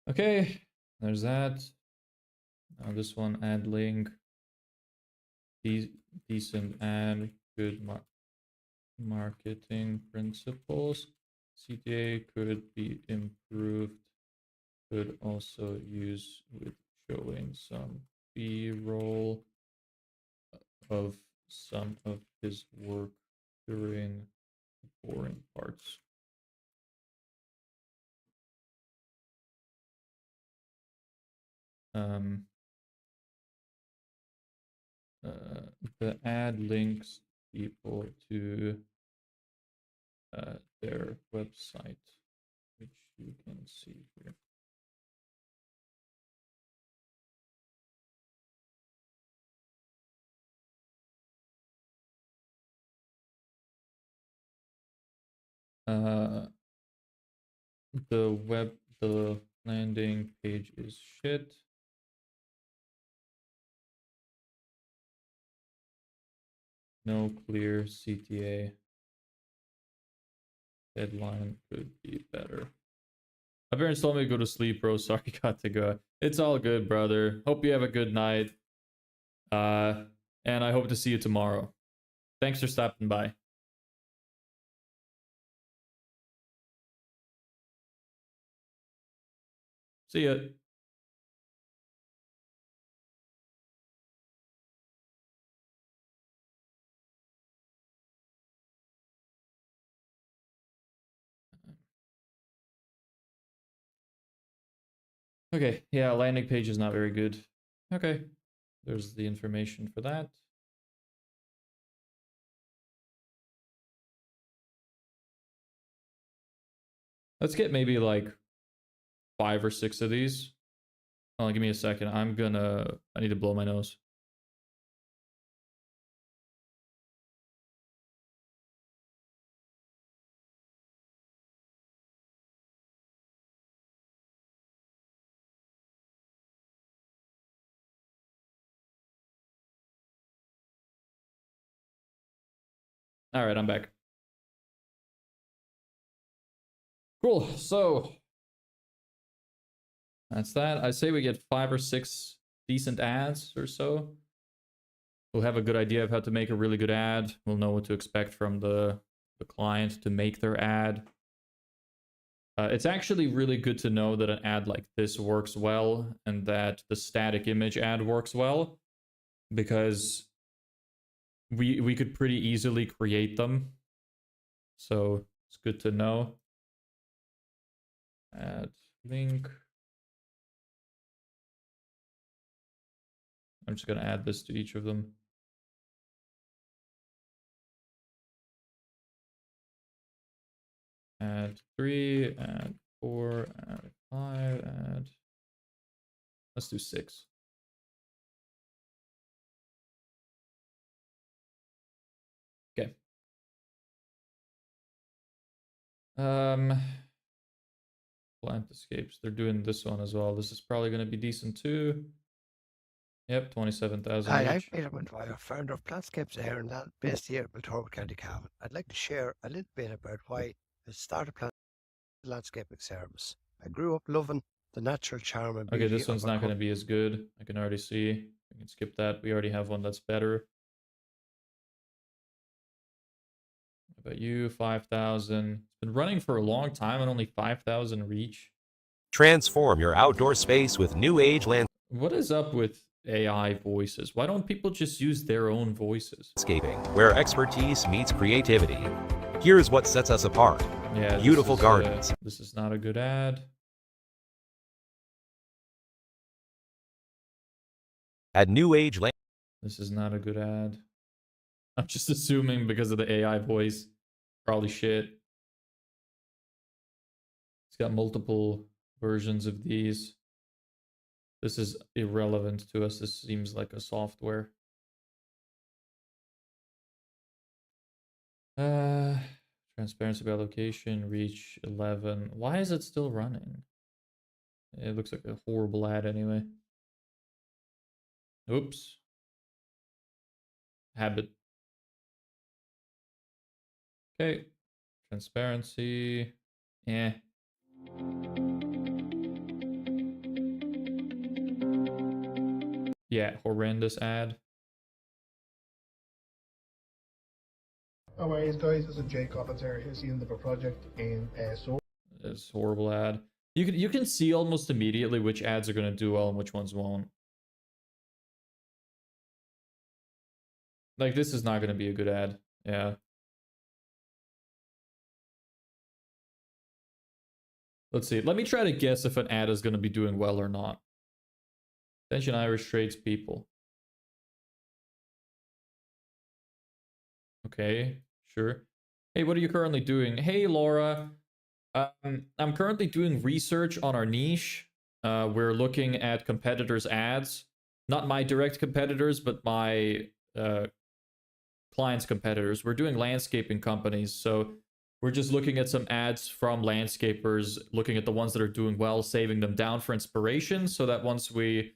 Okay, there's that. Now this one, ad link. Decent ad, good marketing principles. CTA could be improved. Could also use with showing some B-roll of some of his work during the boring parts. The ad links people to their website, which you can see here. The landing page is shit. No clear CTA. Deadline could be better. My parents told me to go to sleep, bro. Sorry, got to go. It's all good, brother. Hope you have a good night. And I hope to see you tomorrow. Thanks for stopping by. See ya. Okay, yeah, landing page is not very good. Okay, there's the information for that. Let's get maybe like 5 or 6 of these. Oh, give me a second. I need to blow my nose. All right, I'm back. Cool. So that's that. I say we get 5 or 6 decent ads or so. We'll have a good idea of how to make a really good ad. We'll know what to expect from the client to make their ad. It's actually really good to know that an ad like this works well and that the static image ad works well, because we could pretty easily create them. So it's good to know. Add link. I'm just going to add this to each of them. Add 3, add 4, add 5, add. Let's do 6. Okay. Plant escapes. They're doing this one as well. This is probably going to be decent too. Yep, 27,000. Hi, I'm Peter Montoya, founder of Plantscapes Ireland, based here in Torwood, County Cavan. I'd like to share a little bit about why I started landscaping service. I grew up loving the natural charm and beauty. Okay, this one's not going to be as good. I can already see. We can skip that. We already have one that's better. How about you? 5,000. It's been running for a long time and only 5,000 reach. Transform your outdoor space with new age land. What is up with AI voices? Why don't people just use their own voices? Landscaping, where expertise meets creativity. Here's what sets us apart. Yeah, Beautiful gardens. This is not a good ad. At New Age land. This is not a good ad. I'm just assuming because of the AI voice. Probably shit. It's got multiple versions of these. This is irrelevant to us. This seems like a software. Transparency by location, reach 11. Why is it still running? It looks like a horrible ad anyway. Oops. Habit. Okay. Transparency. Yeah. Yeah, horrendous ad. No worries, guys. This is Jay Coppins here. Here's the end of a project in Seoul. It's a horrible ad. You can see almost immediately which ads are gonna do well and which ones won't. Like, this is not gonna be a good ad. Yeah. Let's see. Let me try to guess if an ad is gonna be doing well or not. Attention Irish tradespeople. Okay, sure. Hey, what are you currently doing? Hey, Laura. I'm currently doing research on our niche. We're looking at competitors' ads. Not my direct competitors, but my clients' competitors. We're doing landscaping companies, so we're just looking at some ads from landscapers, looking at the ones that are doing well, saving them down for inspiration, so that once we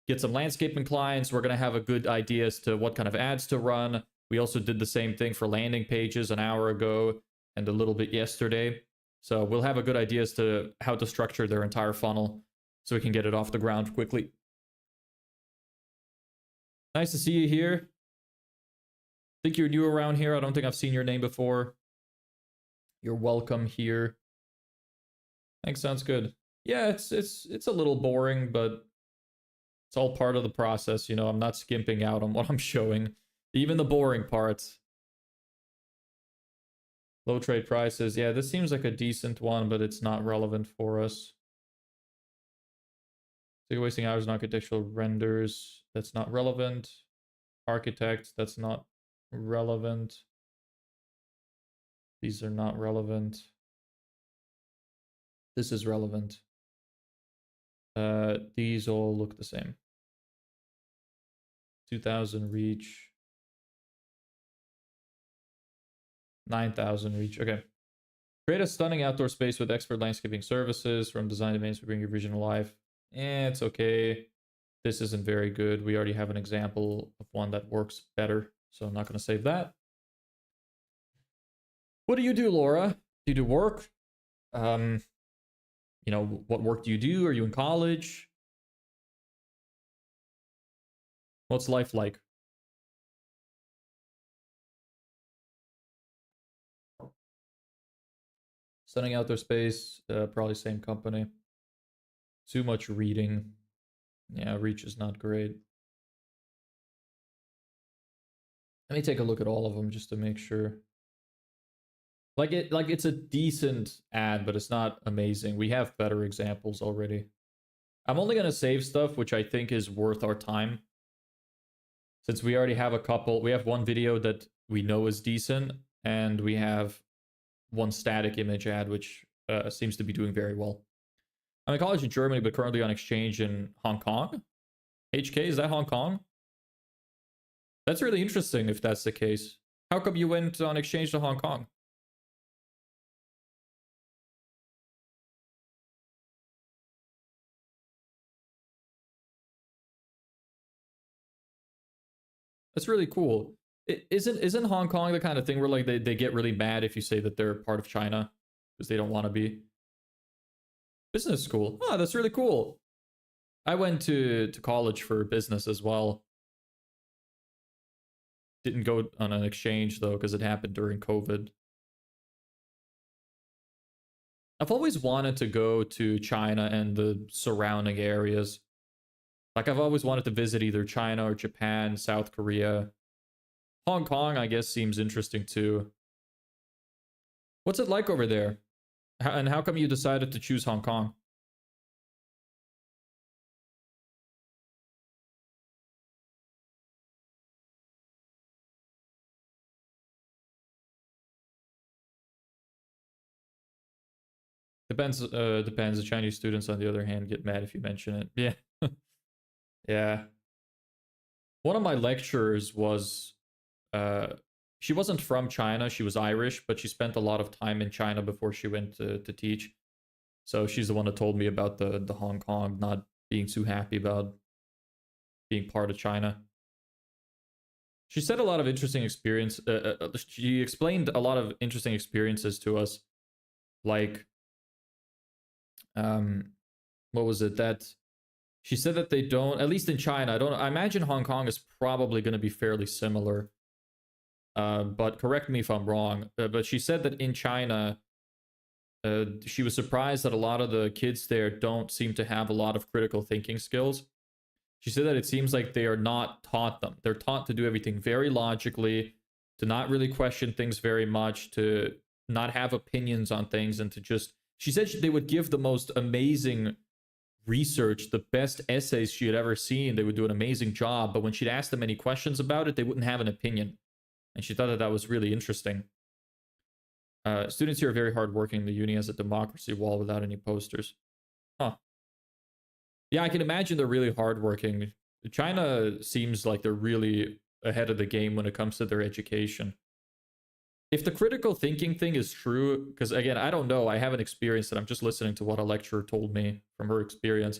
get some landscaping clients, we're going to have a good idea as to what kind of ads to run. We also did the same thing for landing pages an hour ago and a little bit yesterday. So we'll have a good idea as to how to structure their entire funnel so we can get it off the ground quickly. Nice to see you here. I think you're new around here. I don't think I've seen your name before. You're welcome here. Thanks, sounds good. Yeah, it's a little boring, but it's all part of the process. You know, I'm not skimping out on what I'm showing. Even the boring parts. Low trade prices. Yeah, this seems like a decent one, but it's not relevant for us. So you're wasting hours on architectural renders. That's not relevant. Architects. That's not relevant. These are not relevant. This is relevant. These all look the same. 2,000 reach. 9,000 reach. Okay. Create a stunning outdoor space with expert landscaping services from design to maintenance. We bring your vision alive. It's okay. This isn't very good. We already have an example of one that works better, so I'm not going to save that. What do you do, Laura? Do you do work? You know, what work do you do? Are you in college? What's life like? Stunning outdoor space, probably same company. Too much reading. Yeah, reach is not great. Let me take a look at all of them just to make sure. Like it's a decent ad, but it's not amazing. We have better examples already. I'm only gonna save stuff which I think is worth our time. Since we already have a couple, we have one video that we know is decent, and we have one static image ad which seems to be doing very well. I'm in college in Germany, but currently on exchange in Hong Kong. HK, is that Hong Kong? That's really interesting if that's the case. How come you went on exchange to Hong Kong? That's really cool. Isn't Hong Kong the kind of thing where like they get really mad if you say that they're part of China because they don't want to be? Business school. Oh, that's really cool. I went to college for business as well. Didn't go on an exchange though because it happened during COVID. I've always wanted to go to China and the surrounding areas. Like, I've always wanted to visit either China or Japan, South Korea. Hong Kong, I guess, seems interesting too. What's it like over there? And how come you decided to choose Hong Kong? Depends. Depends. The Chinese students, on the other hand, get mad if you mention it. Yeah. Yeah. One of my lecturers was, she wasn't from China. She was Irish, but she spent a lot of time in China before she went to teach. So she's the one that told me about the Hong Kong not being too happy about being part of China. She said a lot of interesting experience. She explained a lot of interesting experiences to us, like, what was it that she said that they don't, at least in China, I imagine Hong Kong is probably going to be fairly similar. But correct me if I'm wrong. But she said that in China, she was surprised that a lot of the kids there don't seem to have a lot of critical thinking skills. She said that it seems like they are not taught them. They're taught to do everything very logically, to not really question things very much, to not have opinions on things, and to just... She said they would give the most amazing research, the best essays she had ever seen. They would do an amazing job, but when she'd ask them any questions about it, they wouldn't have an opinion. And she thought that that was really interesting. Students here are very hardworking. The uni has a democracy wall without any posters. Huh. Yeah, I can imagine they're really hardworking. China seems like they're really ahead of the game when it comes to their education. If the critical thinking thing is true, because again, I don't know, I haven't experienced it. I'm just listening to what a lecturer told me from her experience.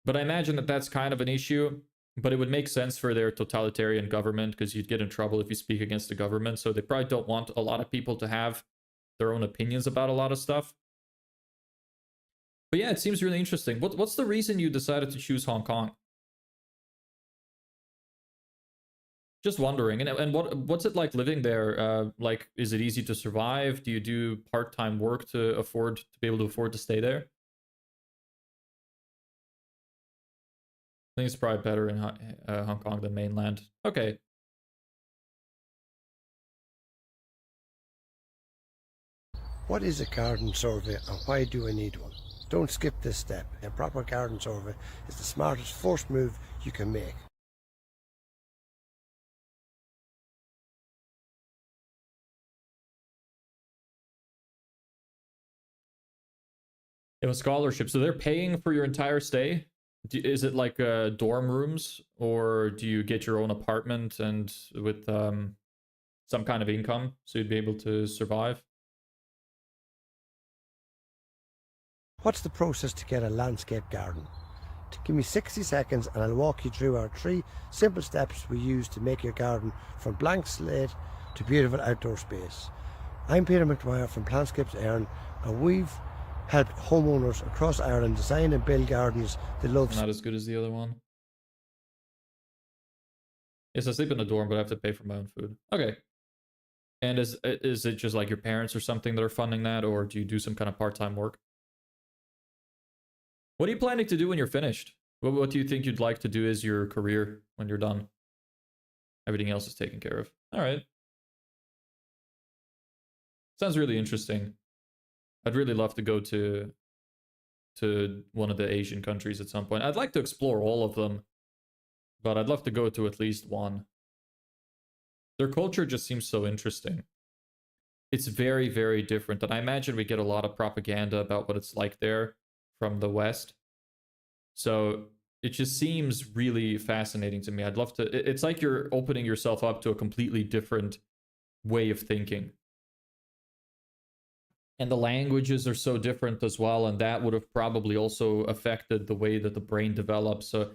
But I imagine that that's kind of an issue. But it would make sense for their totalitarian government, because you'd get in trouble if you speak against the government. So they probably don't want a lot of people to have their own opinions about a lot of stuff. But yeah, it seems really interesting. What's the reason you decided to choose Hong Kong? Just wondering. And what's it like living there? Like, is it easy to survive? Do you do part-time work to be able to afford to stay there? I think it's probably better in Hong Kong than mainland. Okay. What is a garden survey and why do I need one? Don't skip this step. A proper garden survey is the smartest first move you can make. You have a scholarship, so they're paying for your entire stay? Is it like dorm rooms, or do you get your own apartment and with some kind of income so you'd be able to survive? What's the process to get a landscape garden? Give me 60 seconds and I'll walk you through our 3 simple steps we use to make your garden from blank slate to beautiful outdoor space. I'm Peter McDwyer from Plantscapes Erin, and we've helped homeowners across Ireland design and build gardens they love. Not as good as the other one. Yes, I sleep in a dorm, but I have to pay for my own food. Okay. And is it just like your parents or something that are funding that, or do you do some kind of part-time work? What are you planning to do when you're finished? What do you think you'd like to do as your career when you're done? Everything else is taken care of. All right. Sounds really interesting. I'd really love to go to one of the Asian countries at some point. I'd like to explore all of them, but I'd love to go to at least one. Their culture just seems so interesting. It's very, very different. And I imagine we get a lot of propaganda about what it's like there from the West. So it just seems really fascinating to me. I'd love to... It's like you're opening yourself up to a completely different way of thinking. And the languages are so different as well, and that would have probably also affected the way that the brain develops. So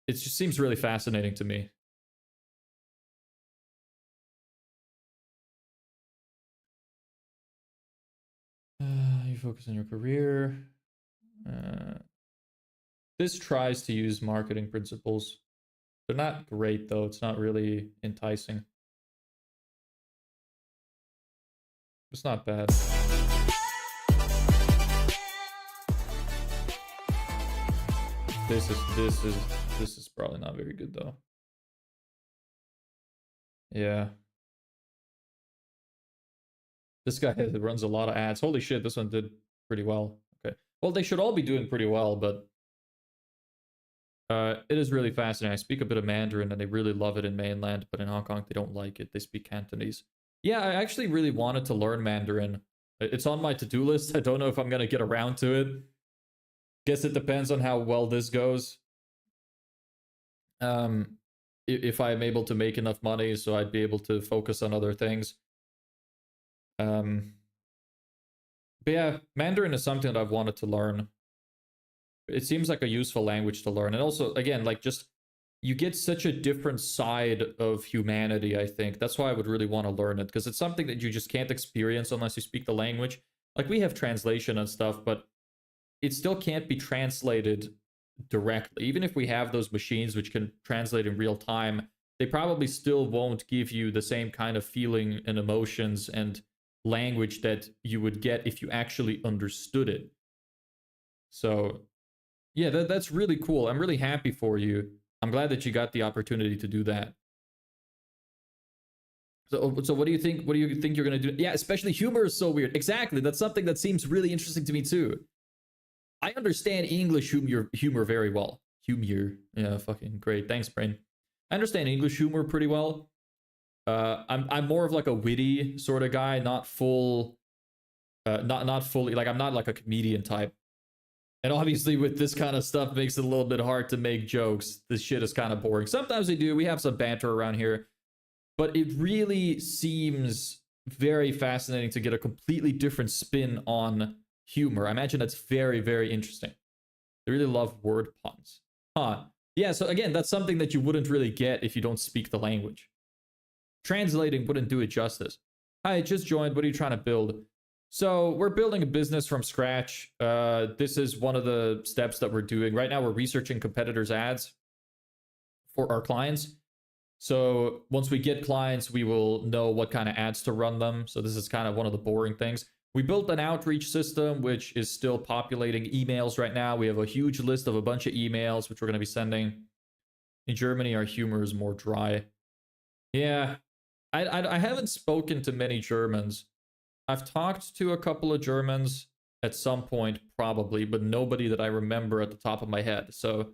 it just seems really fascinating to me. You focus on your career. This tries to use marketing principles. They're not great, though. It's not really enticing. It's not bad. This is This is probably not very good though. Yeah. This guy runs a lot of ads. Holy shit, this one did pretty well. Okay. Well, they should all be doing pretty well, but it is really fascinating. I speak a bit of Mandarin and they really love it in mainland, but in Hong Kong they don't like it. They speak Cantonese. Yeah, I actually really wanted to learn Mandarin. It's on my to-do list. I don't know if I'm going to get around to it. Guess it depends on how well this goes. If I'm able to make enough money so I'd be able to focus on other things. But yeah, Mandarin is something that I've wanted to learn. It seems like a useful language to learn. And also, again, like just, you get such a different side of humanity, I think. That's why I would really want to learn it, because it's something that you just can't experience unless you speak the language. Like, we have translation and stuff, but it still can't be translated directly. Even if we have those machines which can translate in real time, they probably still won't give you the same kind of feeling and emotions and language that you would get if you actually understood it. So yeah, that's really cool. I'm really happy for you. I'm glad that you got the opportunity to do that. So what do you think? What do you think you're gonna do? Yeah, especially humor is so weird. Exactly. That's something that seems really interesting to me too. I understand English humor very well. Humor. Yeah, fucking great. Thanks, Brain. I understand English humor pretty well. I'm more of like a witty sort of guy, not full, not fully, like I'm not like a comedian type. And obviously with this kind of stuff makes it a little bit hard to make jokes. This shit is kind of boring. Sometimes we do. We have some banter around here. But it really seems very fascinating to get a completely different spin on humor. I imagine that's very, very interesting. They really love word puns. Huh. Yeah, so again, that's something that you wouldn't really get if you don't speak the language. Translating wouldn't do it justice. Hi, just joined. What are you trying to build? So we're building a business from scratch. This is one of the steps that we're doing. Right now, we're researching competitors' ads for our clients. So once we get clients, we will know what kind of ads to run them. So this is kind of one of the boring things. We built an outreach system, which is still populating emails right now. We have a huge list of a bunch of emails, which we're going to be sending. In Germany, our humor is more dry. Yeah, I haven't spoken to many Germans. I've talked to a couple of Germans at some point, probably, but nobody that I remember at the top of my head. So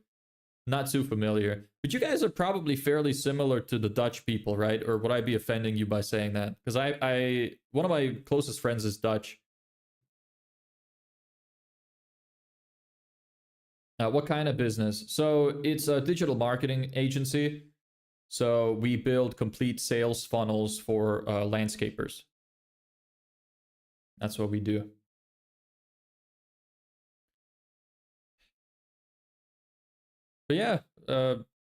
not too familiar. But you guys are probably fairly similar to the Dutch people, right? Or would I be offending you by saying that? Because one of my closest friends is Dutch. What kind of business? So it's a digital marketing agency. So we build complete sales funnels for landscapers. That's what we do. But yeah,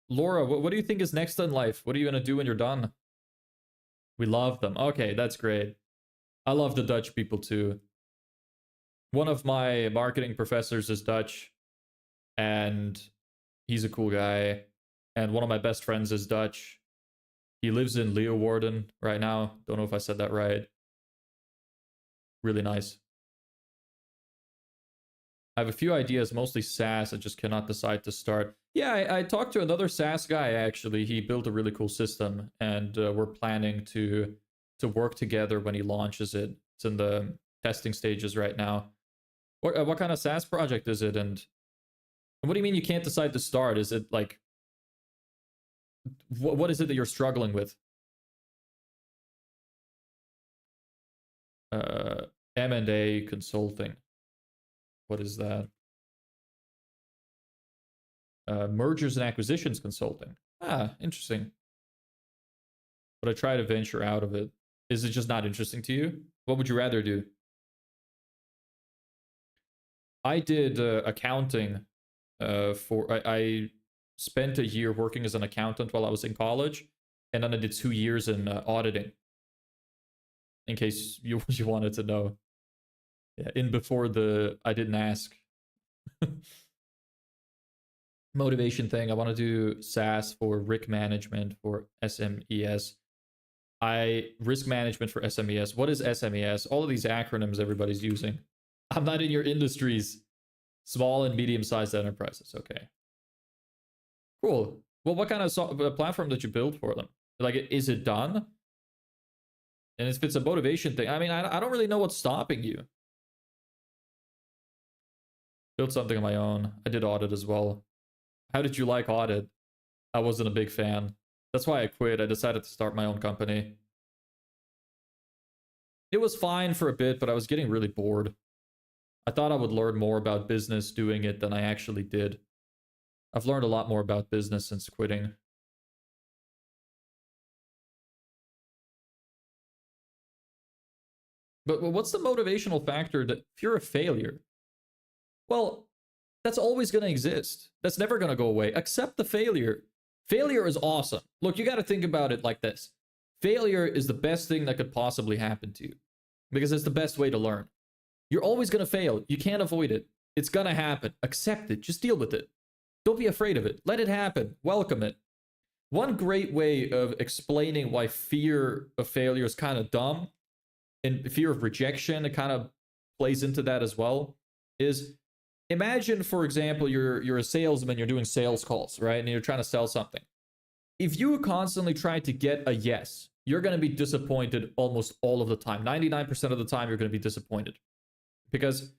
Laura, what do you think is next in life? What are you going to do when you're done? We love them. Okay, that's great. I love the Dutch people too. One of my marketing professors is Dutch, and he's a cool guy. And one of my best friends is Dutch. He lives in Leeuwarden right now. Don't know if I said that right. Really nice. I have a few ideas, mostly SaaS. I just cannot decide to start. Yeah, I talked to another SaaS guy, actually. He built a really cool system, and we're planning to work together when he launches it. It's in the testing stages right now. What kind of SaaS project is it? And what do you mean you can't decide to start? Is it like, what is it that you're struggling with? M&A consulting. What is that? Mergers and acquisitions consulting. Ah, interesting. But I try to venture out of it. Is it just not interesting to you? What would you rather do? I did accounting I spent a year working as an accountant while I was in college, and then I did 2 years in auditing. In case you wanted to know. Yeah, in before I didn't ask. Motivation thing. I want to do SaaS for risk management for SMES. Risk management for SMES. What is SMES? All of these acronyms everybody's using. I'm not in your industries. Small and medium-sized enterprises. Okay. Cool. Well, what kind of platform did you build for them? Like, is it done? And if it's a motivation thing, I mean, I don't really know what's stopping you. Built something on my own. I did audit as well. How did you like audit? I wasn't a big fan. That's why I quit. I decided to start my own company. It was fine for a bit, but I was getting really bored. I thought I would learn more about business doing it than I actually did. I've learned a lot more about business since quitting. But what's the motivational factor that if you're a failure? Well, that's always going to exist. That's never going to go away. Accept the failure. Failure is awesome. Look, you got to think about it like this. Failure is the best thing that could possibly happen to you because it's the best way to learn. You're always going to fail. You can't avoid it. It's going to happen. Accept it. Just deal with it. Don't be afraid of it. Let it happen. Welcome it. One great way of explaining why fear of failure is kind of dumb, and fear of rejection, it kind of plays into that as well, is imagine, for example, you're a salesman, you're doing sales calls, right? And you're trying to sell something. If you constantly try to get a yes, you're going to be disappointed almost all of the time. 99% of the time, you're going to be disappointed because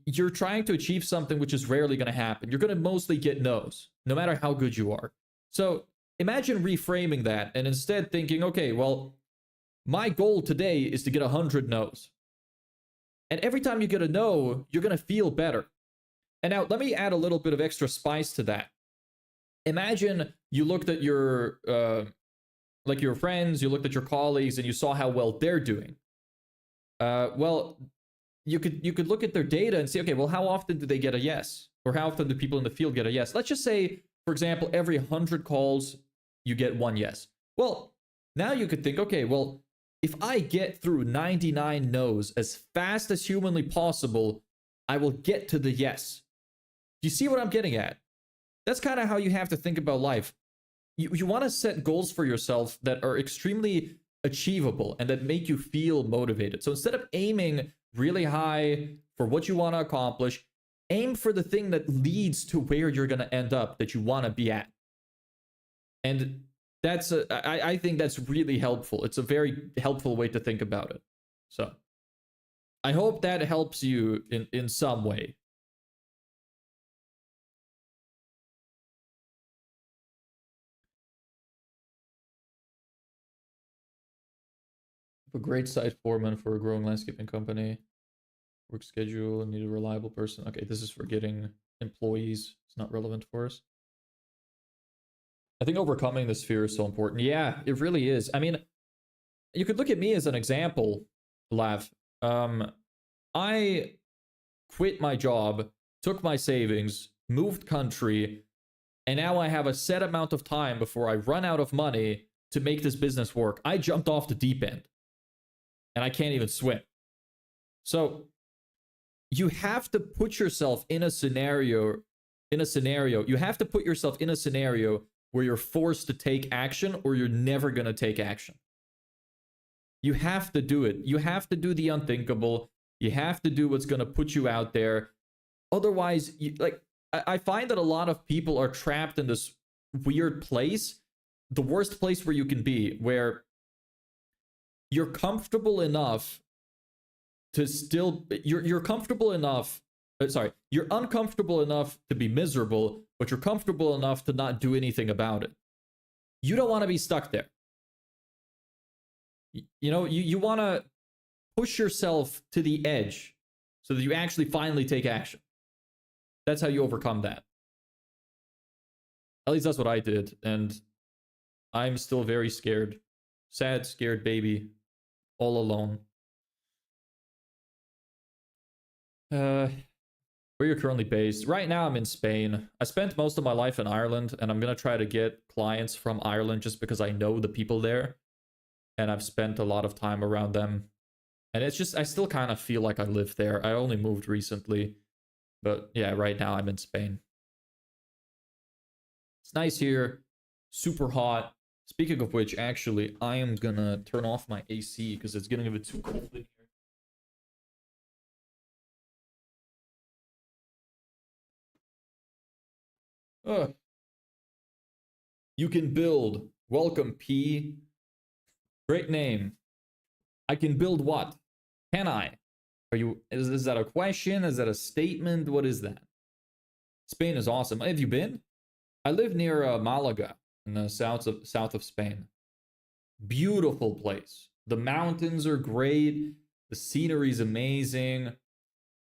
you're trying to achieve something which is rarely going to happen. You're going to mostly get no's, no matter how good you are. So imagine reframing that and instead thinking, okay, well, my goal today is to get 100 no's. And every time you get a no, you're going to feel better. And now let me add a little bit of extra spice to that. Imagine you looked at your friends, you looked at your colleagues, and you saw how well they're doing. Well, you could look at their data and say, okay, well, how often do they get a yes? Or how often do people in the field get a yes? Let's just say, for example, every 100 calls, you get one yes. Well, now you could think, okay, well, if I get through 99 no's as fast as humanly possible, I will get to the yes. Do you see what I'm getting at? That's kind of how you have to think about life. You want to set goals for yourself that are extremely achievable and that make you feel motivated. So instead of aiming really high for what you want to accomplish, aim for the thing that leads to where you're going to end up, that you want to be at. And I think that's really helpful. It's a very helpful way to think about it. So I hope that helps you in some way. A great site foreman for a growing landscaping company. Work schedule, need a reliable person. Okay, this is for getting employees. It's not relevant for us. I think overcoming this fear is so important. Yeah, it really is. I mean, you could look at me as an example, Lav. I quit my job, took my savings, moved country, and now I have a set amount of time before I run out of money to make this business work. I jumped off the deep end, and I can't even swim. So you have to put yourself in a scenario. You have to put yourself in a scenario where you're forced to take action or you're never going to take action. You have to do it. You have to do the unthinkable. You have to do what's going to put you out there. Otherwise, I find that a lot of people are trapped in this weird place, the worst place where you can be, where you're comfortable enough to still, you're comfortable enough, you're uncomfortable enough to be miserable, but you're comfortable enough to not do anything about it. You don't want to be stuck there. You know, you want to push yourself to the edge so that you actually finally take action. That's how you overcome that. At least that's what I did, and I'm still very scared. Sad, scared baby, all alone. Where you're currently based? Right now I'm in Spain. I spent most of my life in Ireland, and I'm gonna try to get clients from Ireland just because I know the people there, and I've spent a lot of time around them. And it's just, I still kind of feel like I live there. I only moved recently, but yeah, right now I'm in Spain. It's nice here, super hot. Speaking of which, actually, I am gonna turn off my AC because it's getting a bit too cold in here. Ugh. You can build. Welcome, P. Great name. I can build what? Can I? Are you? Is that a question? Is that a statement? What is that? Spain is awesome. Have you been? I live near Malaga in the south of Spain. Beautiful place. The mountains are great. The scenery is amazing.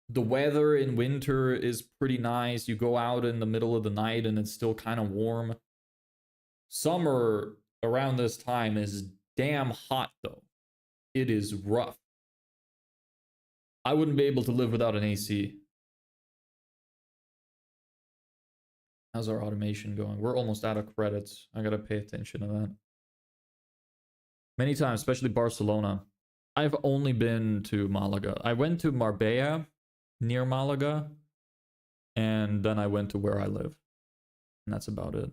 The weather in winter is pretty nice. You go out in the middle of the night and it's still kind of warm. Summer around this time is damn hot though. It is rough. I wouldn't be able to live without an AC. How's our automation going? We're almost out of credits. I gotta pay attention to that. Many times, especially Barcelona. I've only been to Malaga. I went to Marbella, near Malaga, and then I went to where I live. And that's about it.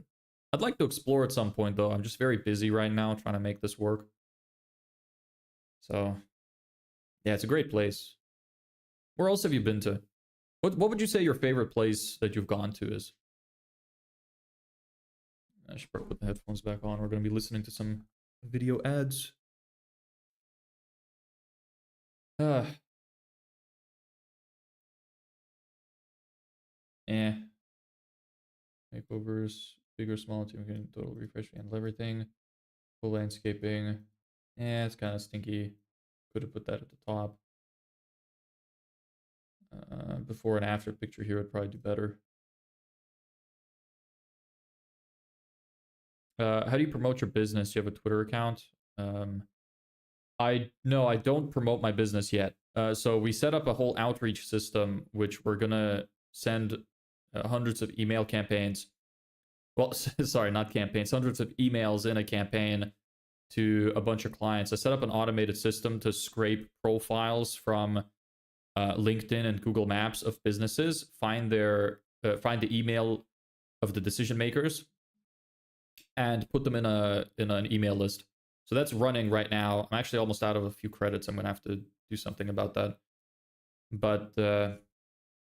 I'd like to explore at some point, though. I'm just very busy right now trying to make this work. So, yeah, it's a great place. Where else have you been to? What would you say your favorite place that you've gone to is? I should probably put the headphones back on. We're going to be listening to some video ads. Makeovers, big or small team, can total refresh, handle everything. Full landscaping. It's kind of stinky. Could have put that at the top. Before and after picture here would probably do better. How do you promote your business? Do you have a Twitter account? I don't promote my business yet. So we set up a whole outreach system, which we're gonna send hundreds of email campaigns. Well, sorry, not campaigns. Hundreds of emails in a campaign to a bunch of clients. I set up an automated system to scrape profiles from LinkedIn and Google Maps of businesses, find the email of the decision makers, and put them in an email list. So that's running right now. I'm actually almost out of a few credits. I'm gonna have to do something about that. But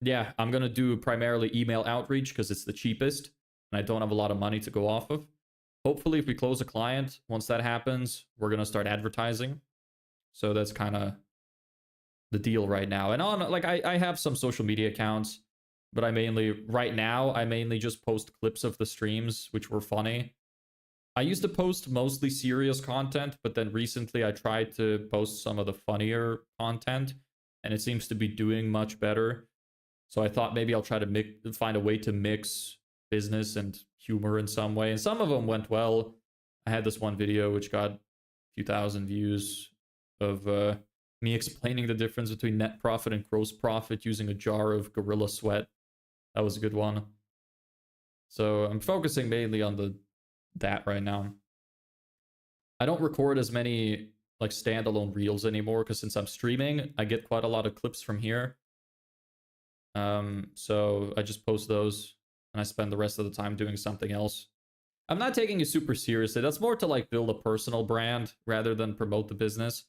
yeah, I'm gonna do primarily email outreach because it's the cheapest, and I don't have a lot of money to go off of. Hopefully, if we close a client, once that happens, we're gonna start advertising. So that's kind of the deal right now. And I have some social media accounts, but I mainly just post clips of the streams, which were funny. I used to post mostly serious content, but then recently I tried to post some of the funnier content, and it seems to be doing much better. So I thought maybe I'll try to find a way to mix business and humor in some way. And some of them went well. I had this one video which got a few thousand views of me explaining the difference between net profit and gross profit using a jar of Gorilla Sweat. That was a good one. So I'm focusing mainly on that right now. I don't record as many like standalone reels anymore because since I'm streaming, I get quite a lot of clips from here. So I just post those and I spend the rest of the time doing something else. I'm not taking it super seriously. That's more to like build a personal brand rather than promote the business.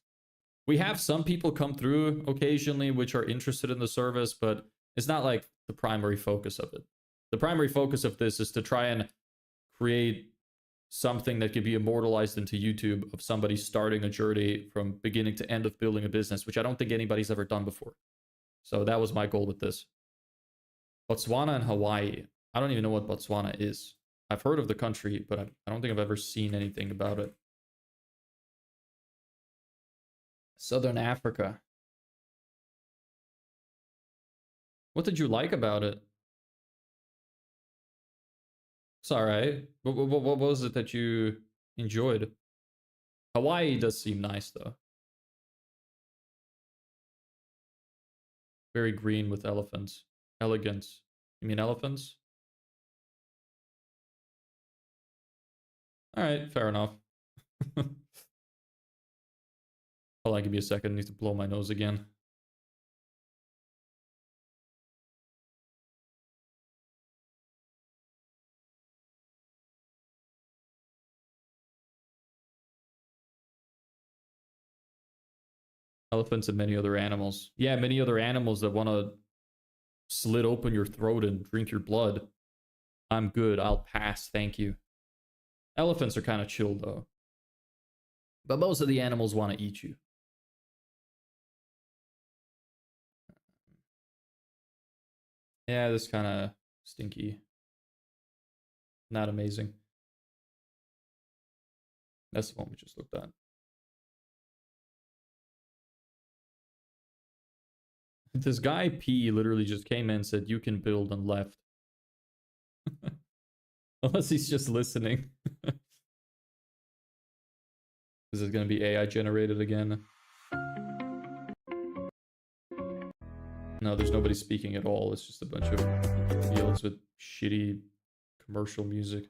We have some people come through occasionally which are interested in the service, but it's not like the primary focus of it. The primary focus of this is to try and create something that could be immortalized into YouTube of somebody starting a journey from beginning to end of building a business, which I don't think anybody's ever done before. So that was my goal with this. Botswana and Hawaii. I don't even know what Botswana is. I've heard of the country, but I don't think I've ever seen anything about it. Southern Africa. What did you like about it? It's alright. What was it that you enjoyed? Hawaii does seem nice, though. Very green with elephants. Elegance. You mean elephants? Alright, fair enough. Hold on, give me a second. I need to blow my nose again. Elephants and many other animals. Yeah, many other animals that want to slit open your throat and drink your blood. I'm good. I'll pass. Thank you. Elephants are kind of chill though. But most of the animals want to eat you. Yeah, this kind of stinky. Not amazing. That's the one we just looked at. This guy P literally just came in and said, you can build, and left. Unless he's just listening. Is it going to be AI generated again? No, there's nobody speaking at all. It's just a bunch of fields with shitty commercial music.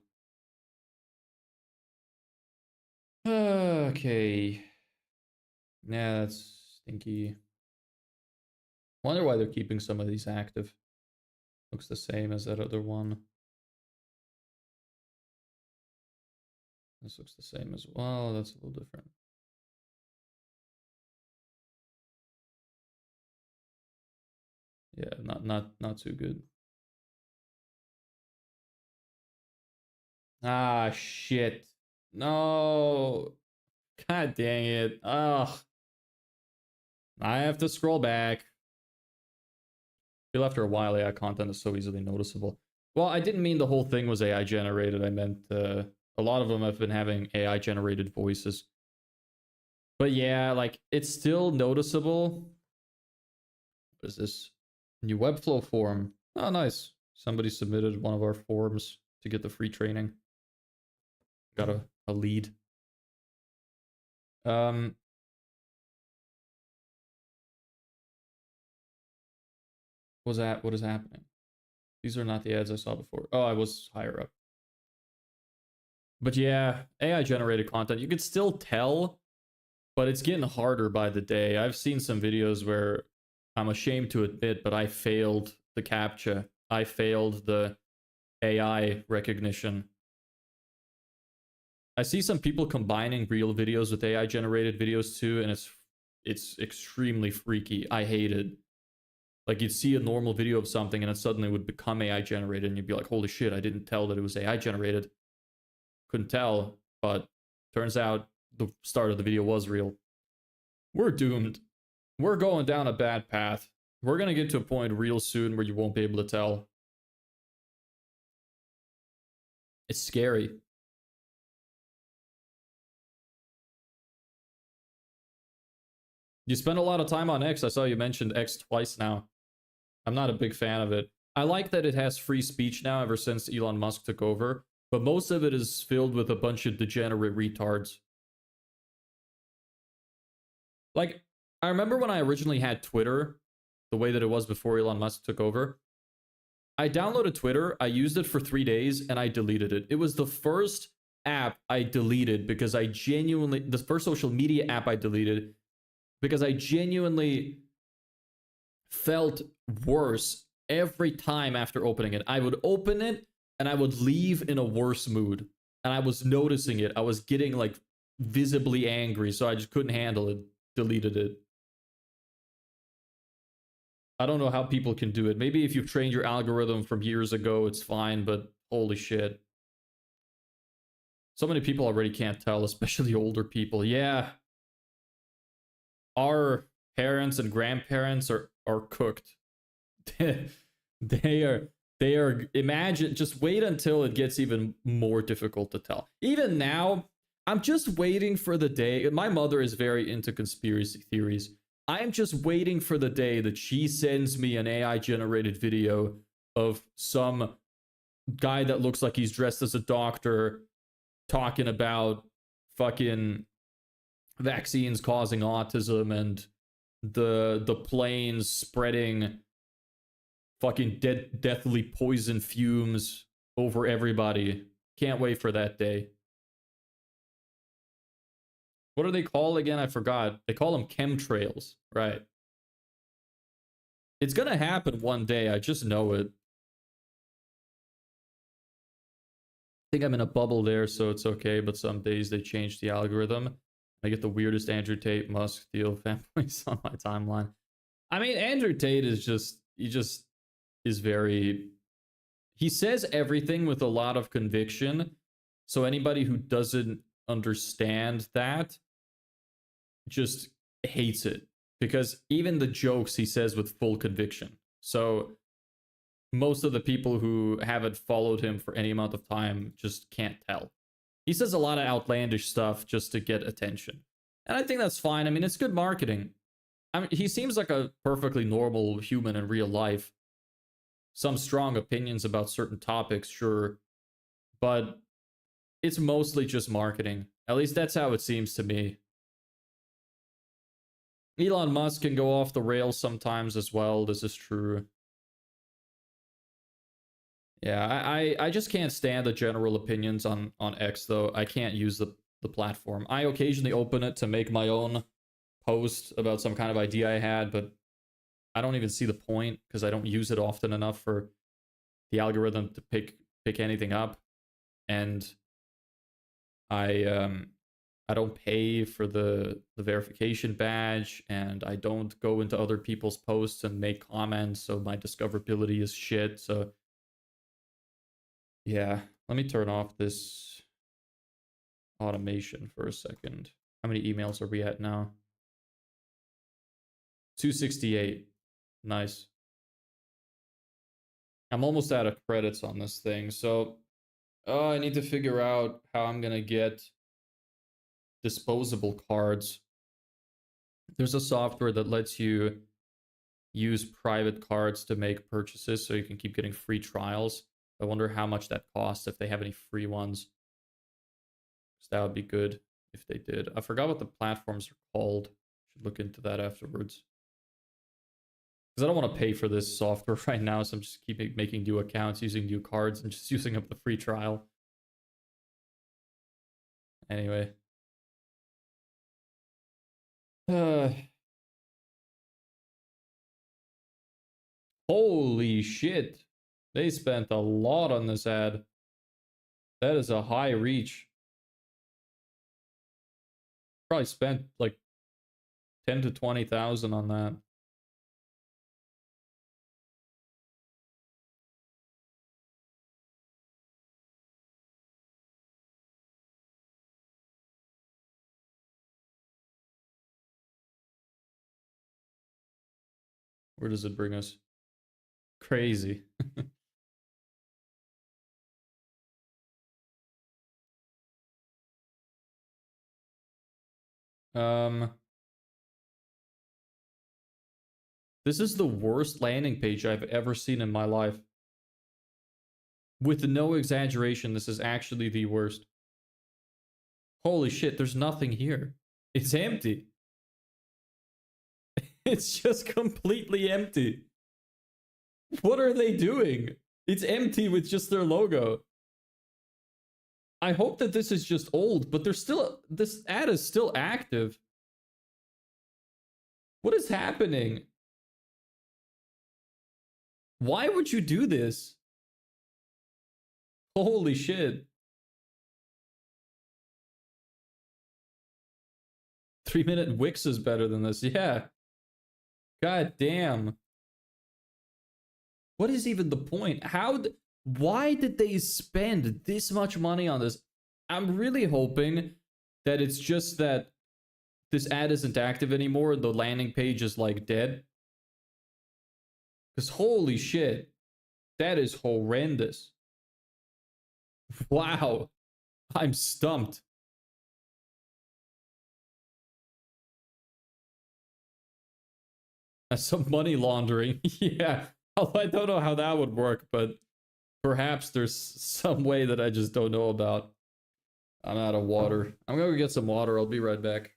Okay. Yeah, that's stinky. Wonder why they're keeping some of these active. Looks the same as that other one. This looks the same as well. That's a little different. Yeah, not too good. Ah, shit. No. God dang it. Ugh. I have to scroll back. I feel after a while AI content is so easily noticeable. Well, I didn't mean the whole thing was AI generated. I meant a lot of them have been having AI generated voices. But yeah, like it's still noticeable. What is this? New Webflow form. Oh, nice. Somebody submitted one of our forms to get the free training. Got a lead. What is happening? These are not the ads I saw before. Oh, I was higher up. But yeah, AI generated content, you could still tell, but it's getting harder by the day. I've seen some videos where I'm ashamed to admit, but I failed the CAPTCHA. I failed the AI recognition. I see some people combining real videos with AI generated videos too, and it's extremely freaky. I hate it. Like you'd see a normal video of something and it suddenly would become AI generated and you'd be like, holy shit, I didn't tell that it was AI generated. Couldn't tell, but turns out the start of the video was real. We're doomed. We're going down a bad path. We're going to get to a point real soon where you won't be able to tell. It's scary. You spend a lot of time on X. I saw you mentioned X twice now. I'm not a big fan of it. I like that it has free speech now ever since Elon Musk took over, but most of it is filled with a bunch of degenerate retards. Like, I remember when I originally had Twitter, the way that it was before Elon Musk took over. I downloaded Twitter, I used it for 3 days, and I deleted it. It was the first app I deleted because I genuinely, the first social media app I deleted because I genuinely felt worse every time after opening it. I would open it and I would leave in a worse mood. And I was noticing it. I was getting like visibly angry, so I just couldn't handle it. Deleted it. I don't know how people can do it. Maybe if you've trained your algorithm from years ago, it's fine, but holy shit. So many people already can't tell, especially older people. Yeah. Our parents and grandparents are cooked. they are imagine, just wait until it gets even more difficult to tell. Even now, I'm just waiting for the day. My mother is very into conspiracy theories. I'm just waiting for the day that she sends me an AI generated video of some guy that looks like he's dressed as a doctor talking about fucking vaccines causing autism and the planes spreading fucking deathly poison fumes over everybody. Can't wait for that day. What are they called again? I forgot. They call them chemtrails, right? It's gonna happen one day. I just know it. I think I'm in a bubble there, so it's okay. But some days they change the algorithm. I get the weirdest Andrew Tate, Musk, Thiel fanboys on my timeline. I mean, Andrew Tate is just, he just is very he says everything with a lot of conviction. So anybody who doesn't understand that just hates it, because even the jokes he says with full conviction. So most of the people who haven't followed him for any amount of time just can't tell. He says a lot of outlandish stuff just to get attention. And I think that's fine. I mean, it's good marketing. I mean, he seems like a perfectly normal human in real life. Some strong opinions about certain topics, sure. But it's mostly just marketing. At least that's how it seems to me. Elon Musk can go off the rails sometimes as well. This is true. Yeah, I just can't stand the general opinions on X, though. I can't use the platform. I occasionally open it to make my own post about some kind of idea I had, but I don't even see the point because I don't use it often enough for the algorithm to pick anything up. And I don't pay for the verification badge, and I don't go into other people's posts and make comments, so my discoverability is shit. So yeah, let me turn off this automation for a second. How many emails are we at now? 268. Nice. I'm almost out of credits on this thing, so I need to figure out how I'm gonna get disposable cards. There's a software that lets you use private cards to make purchases so you can keep getting free trials. I wonder how much that costs, if they have any free ones. So that would be good if they did. I forgot what the platforms are called. Should look into that afterwards. Because I don't want to pay for this software right now, so I'm just keeping making new accounts, using new cards, and just using up the free trial. Anyway. Holy shit. They spent a lot on this ad. That is a high reach. Probably spent like 10 to 20,000 on that. Where does it bring us? Crazy. This is the worst landing page I've ever seen in my life. With no exaggeration, this is actually the worst. Holy shit, there's nothing here. It's empty. It's just completely empty. What are they doing? It's empty with just their logo. I hope that this is just old, but there's still, this ad is still active. What is happening? Why would you do this? Holy shit. 3-minute Wix is better than this. Yeah. God damn. What is even the point? Why did they spend this much money on this? I'm really hoping that it's just that this ad isn't active anymore and the landing page is like dead. Because holy shit, that is horrendous. Wow, I'm stumped. That's some money laundering. Yeah, I don't know how that would work, but perhaps there's some way that I just don't know about. I'm out of water. I'm gonna go get some water. I'll be right back.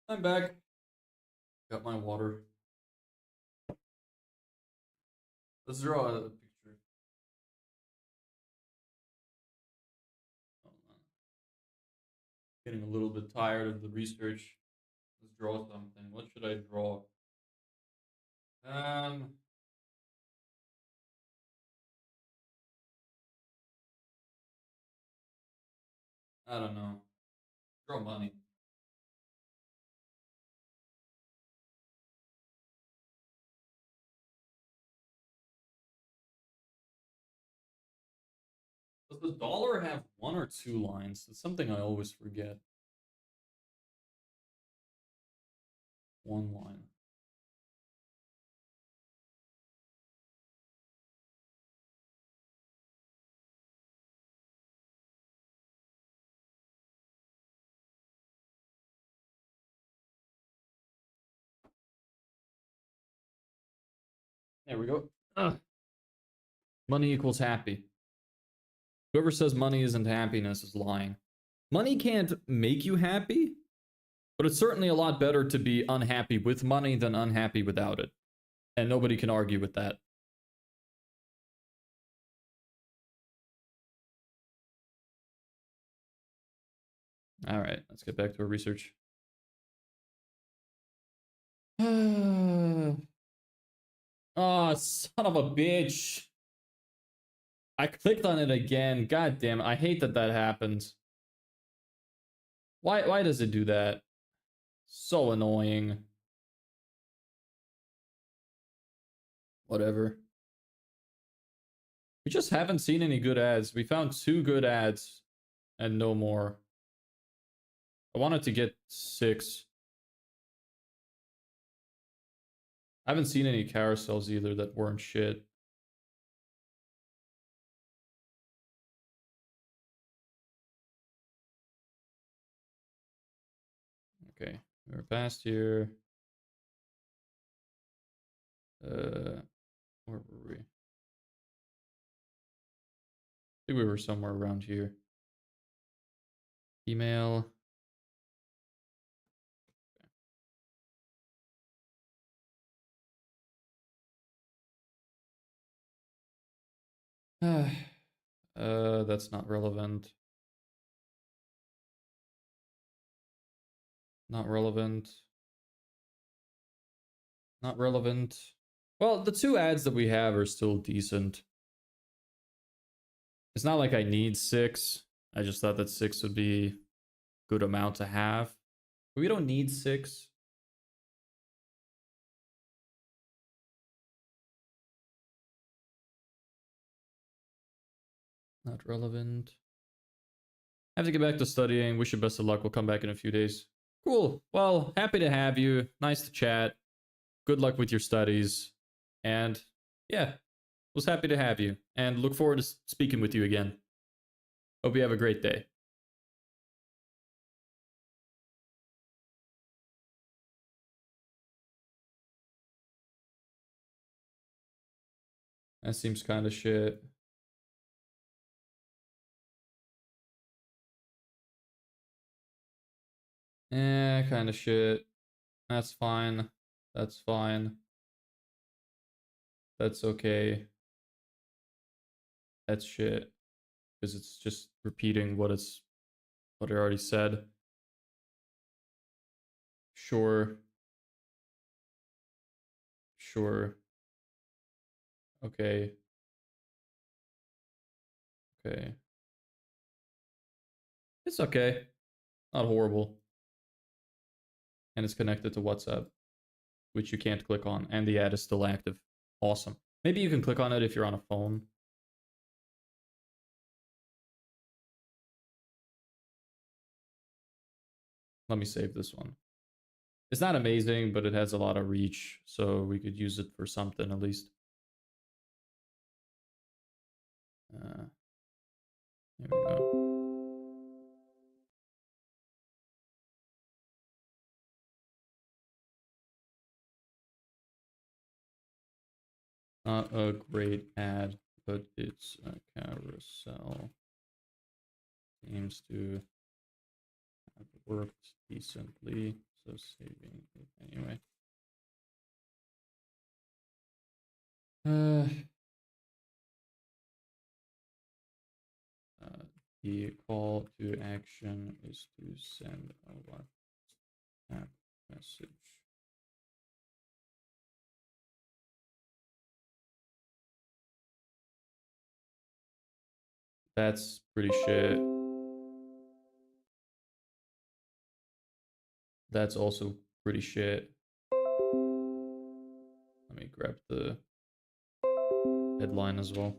I'm back. Got my water. Let's draw a picture. Hold on. Getting a little bit tired of the research. Let's draw something. What should I draw? I don't know. Draw money. Does the dollar have 1 or 2 lines? It's something I always forget. 1 line. There we go. Ugh. Money equals happy. Whoever says money isn't happiness is lying. Money can't make you happy, but it's certainly a lot better to be unhappy with money than unhappy without it. And nobody can argue with that. All right, let's get back to our research. Oh, son of a bitch. I clicked on it again. God damn it. I hate that that happens. Why does it do that? So annoying. Whatever. We just haven't seen any good ads. We found 2 good ads and no more. I wanted to get 6. I haven't seen any carousels either that weren't shit. Okay, we're past here. Where were we? I think we were somewhere around here. Email. That's not relevant. Not relevant. Not relevant. Well, the 2 ads that we have are still decent. It's not like I need 6. I just thought that 6 would be a good amount to have. But we don't need 6. Not relevant. I have to get back to studying. Wish you best of luck. We'll come back in a few days. Cool. Well, happy to have you. Nice to chat. Good luck with your studies. And yeah, was happy to have you. And look forward to speaking with you again. Hope you have a great day. That seems kind of shit. Kind of shit. That's fine. That's fine. That's okay. That's shit. Because it's just repeating what I already said. Sure. Sure. Okay. Okay. It's okay. Not horrible. And it's connected to WhatsApp, which you can't click on, and the ad is still active. Awesome. Maybe you can click on it if you're on a phone. Let me save this one. It's not amazing, but it has a lot of reach, so we could use it for something at least. There we go. Not a great ad, but it's a carousel. Seems to have worked decently, so saving it anyway. The call to action is to send a WhatsApp message. That's pretty shit. That's also pretty shit. Let me grab the headline as well.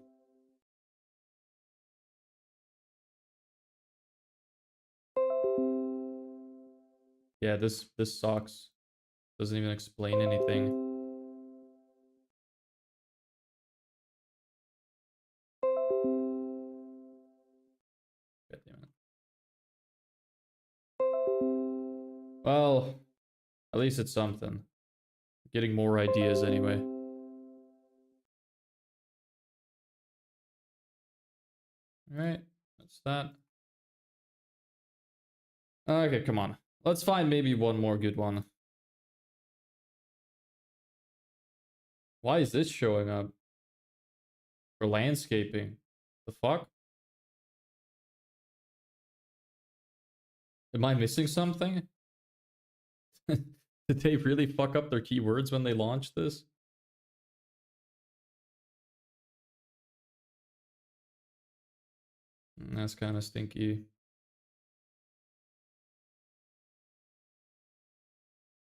Yeah, this sucks. Doesn't even explain anything. God damn it. Well, at least it's something. Getting more ideas anyway. Alright, that's that. Okay, come on. Let's find maybe one more good one. Why is this showing up? For landscaping. The fuck? Am I missing something? Did they really fuck up their keywords when they launched this? That's kind of stinky.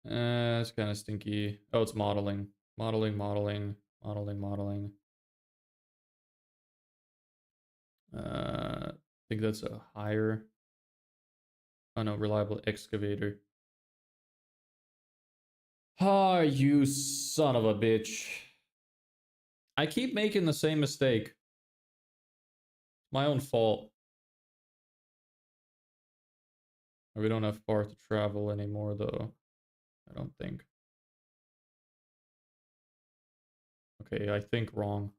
It's kind of stinky. Oh, it's modeling. Modeling. I think that's a higher. Oh no, reliable excavator. Ah, you son of a bitch. I keep making the same mistake. My own fault. We don't have far to travel anymore, though. I don't think. Okay, I think wrong.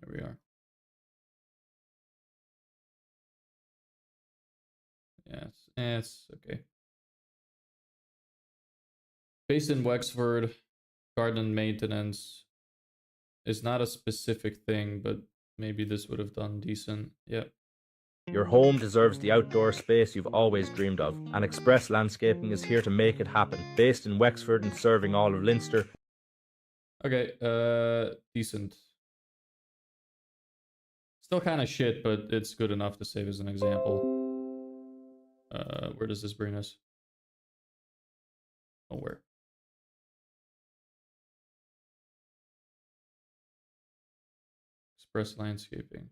There we are. Yes, it's okay. Based in Wexford, garden maintenance is not a specific thing, but maybe this would have done decent. Yep. Your home deserves the outdoor space you've always dreamed of, and Express Landscaping is here to make it happen. Based in Wexford and serving all of Leinster. Okay, decent. Still kind of shit, but it's good enough to save as an example. Where does this bring us? Nowhere. Express Landscaping.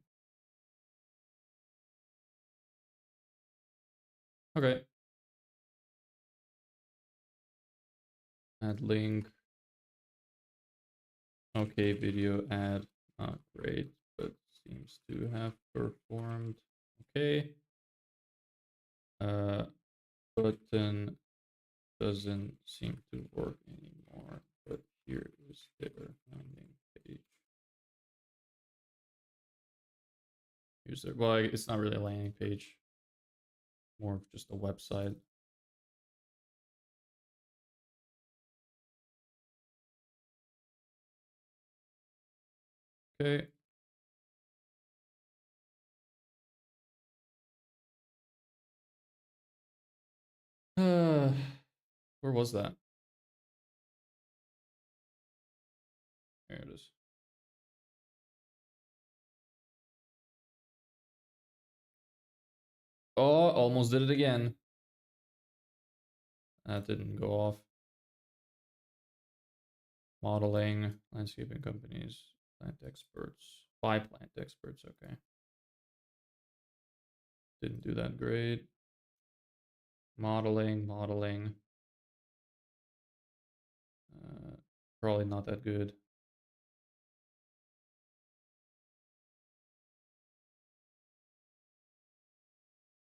Okay. Add link. Okay, video ad. Not great, but seems to have performed okay. Button doesn't seem to work anymore, but here is their landing page. Here's their, well, it's not really a landing page, more of just a website. Okay. Where was that? There it is. Oh, almost did it again. That didn't go off. Modeling, landscaping companies, plant experts, by plant experts, okay. Didn't do that great. Modeling. Probably not that good.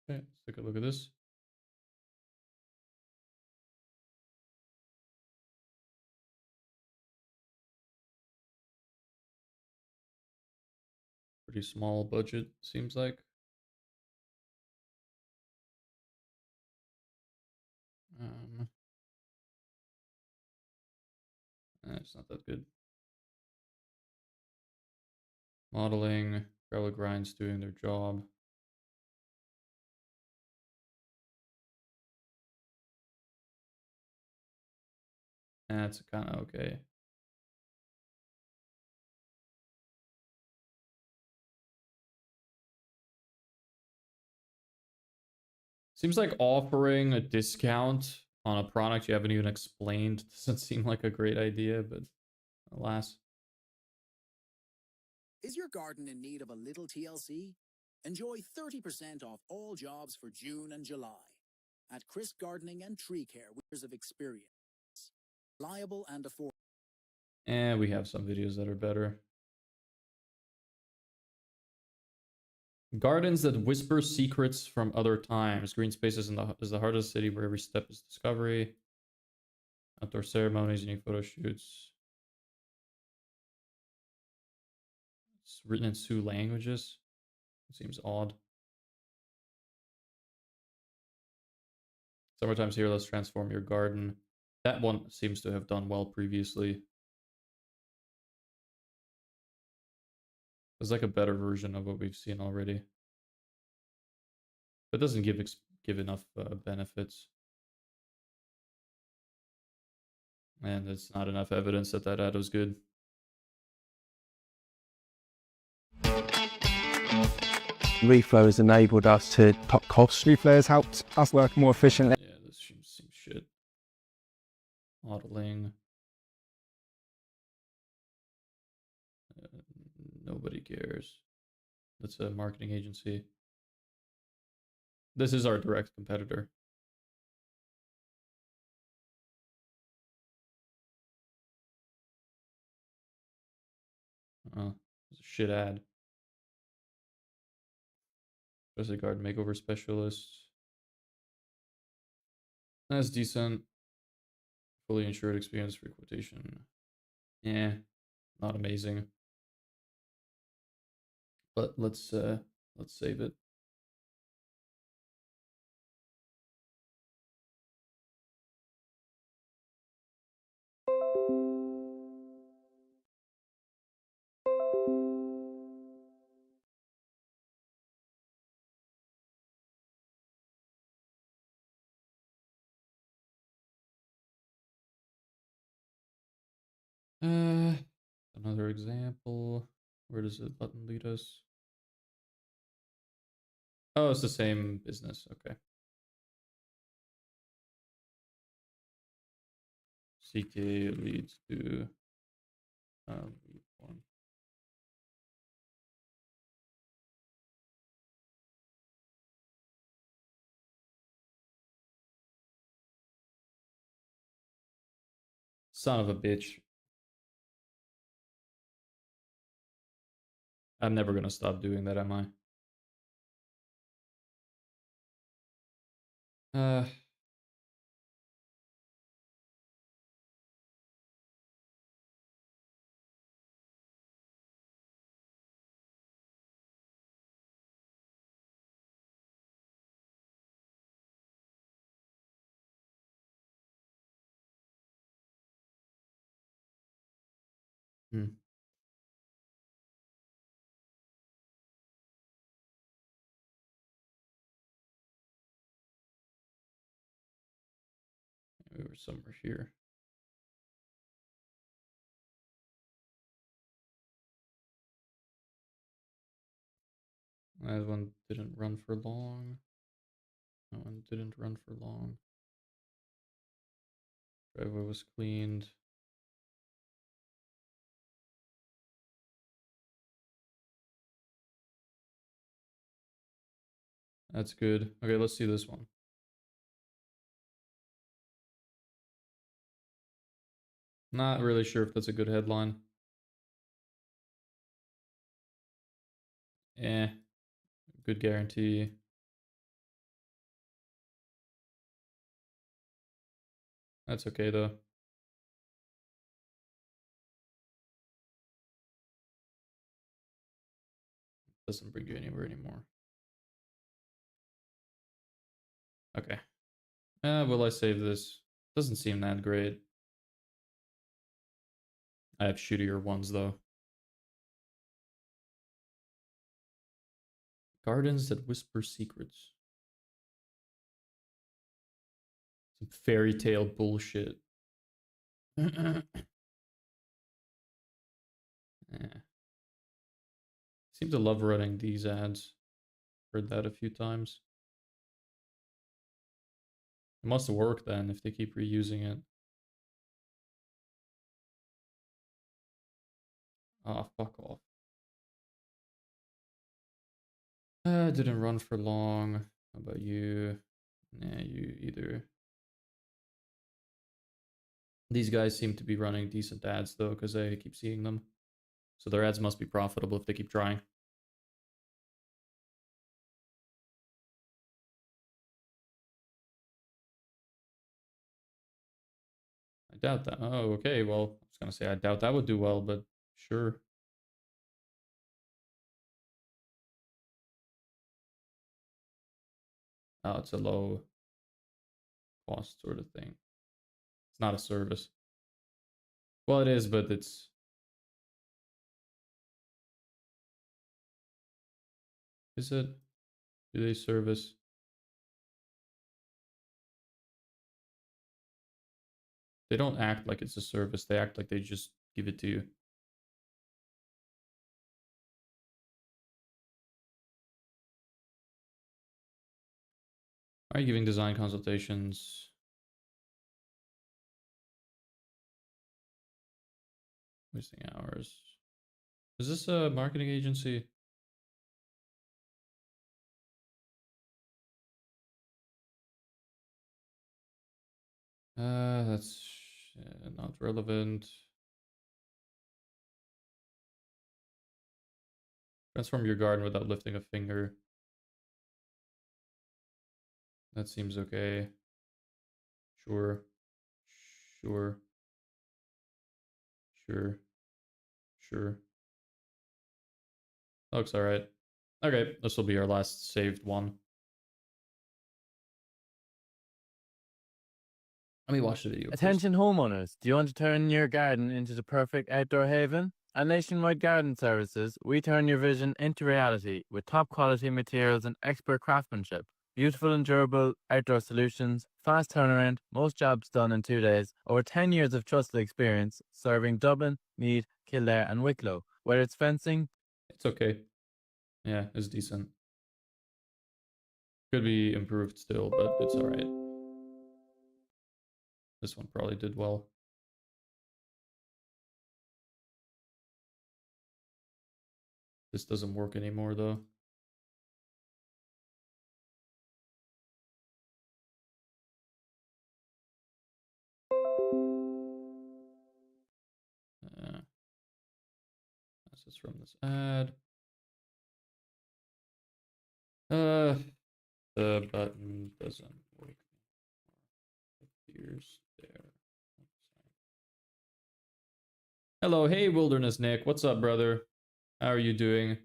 Okay, let's take a look at this. Pretty small budget, seems like. It's not that good. Modeling, gravel grinds doing their job. That's kind of okay. Seems like offering a discount on a product you haven't even explained doesn't seem like a great idea, but alas. Is your garden in need of a little TLC? Enjoy 30% off all jobs for June and July. At Crisp Gardening and Tree Care, years of experience. Reliable and affordable. And we have some videos that are better. Gardens that whisper secrets from other times. Green spaces is the heart of the city where every step is discovery. Outdoor ceremonies, unique photo shoots. It's written in Sioux languages. It seems odd. Summertime's here, let's transform your garden. That one seems to have done well previously. It's like a better version of what we've seen already. But it doesn't give enough benefits. And it's not enough evidence that that ad was good. Reflow has enabled us to cut costs. Reflow has helped us work more efficiently. Yeah, this seems shit. Modeling. Nobody cares. That's a marketing agency. This is our direct competitor. Oh, it's a shit ad. Especially garden makeover specialist. That's decent. Fully insured experience for quotation. Yeah, not amazing. But let's save it. Another example. Where does the button lead us? Oh, it's the same business. Okay. CK leads to one. Son of a bitch. I'm never gonna stop doing that, am I? Hmm. We were somewhere here. That one didn't run for long. That one didn't run for long. Driveway was cleaned. That's good. Okay, let's see this one. Not really sure if that's a good headline. Good guarantee. That's okay though. Doesn't bring you anywhere anymore. Okay. Will I save this? Doesn't seem that great. I have shittier ones though. Gardens that whisper secrets. Some fairy tale bullshit. Yeah. Seem to love running these ads. Heard that a few times. It must work then if they keep reusing it. Ah, fuck off. Didn't run for long. How about you? Nah, you either. These guys seem to be running decent ads though, because I keep seeing them. So their ads must be profitable if they keep trying. I doubt that. Oh, okay. Well, I was gonna say I doubt that would do well, but sure. Oh, it's a low cost sort of thing. It's not a service. Well, it is, but it's... Is it? Do they service? They don't act like it's a service. They act like they just give it to you. Are you giving design consultations? Wasting hours. Is this a marketing agency? That's not relevant. Transform your garden without lifting a finger. That seems okay. Sure. Sure. Sure. Sure. Looks alright. Okay, this will be our last saved one. Let me watch the video. Attention homeowners, do you want to turn your garden into the perfect outdoor haven? At Nationwide Garden Services, we turn your vision into reality with top quality materials and expert craftsmanship. Beautiful and durable outdoor solutions, fast turnaround, most jobs done in 2 days, over 10 years of trusted experience serving Dublin, Meath, Kildare and Wicklow. Whether it's fencing... It's okay. Yeah, it's decent. Could be improved still, but it's alright. This one probably did well. This doesn't work anymore though. This is from this ad. The button doesn't work. Appears there. Hello, hey Wilderness Nick. What's up, brother? How are you doing?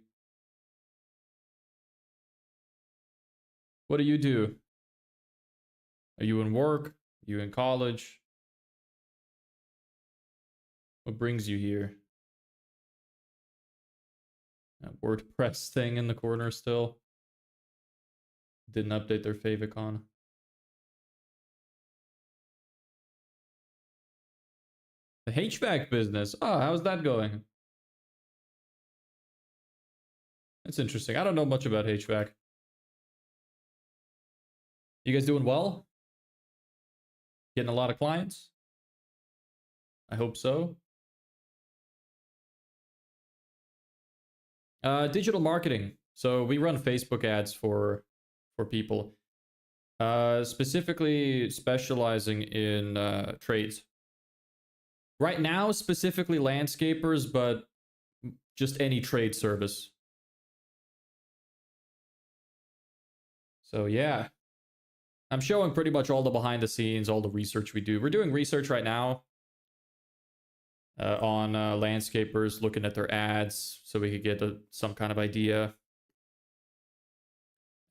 What do you do? Are you in work? Are you in college? What brings you here? That WordPress thing in the corner still. Didn't update their favicon. The HVAC business. Oh, how's that going? That's interesting. I don't know much about HVAC. You guys doing well? Getting a lot of clients? I hope so. Digital marketing. So we run Facebook ads for people. Specifically specializing in trades. Right now, specifically landscapers, but just any trade service. So yeah, I'm showing pretty much all the behind the scenes, all the research we do. We're doing research right now on landscapers, looking at their ads so we could get some kind of idea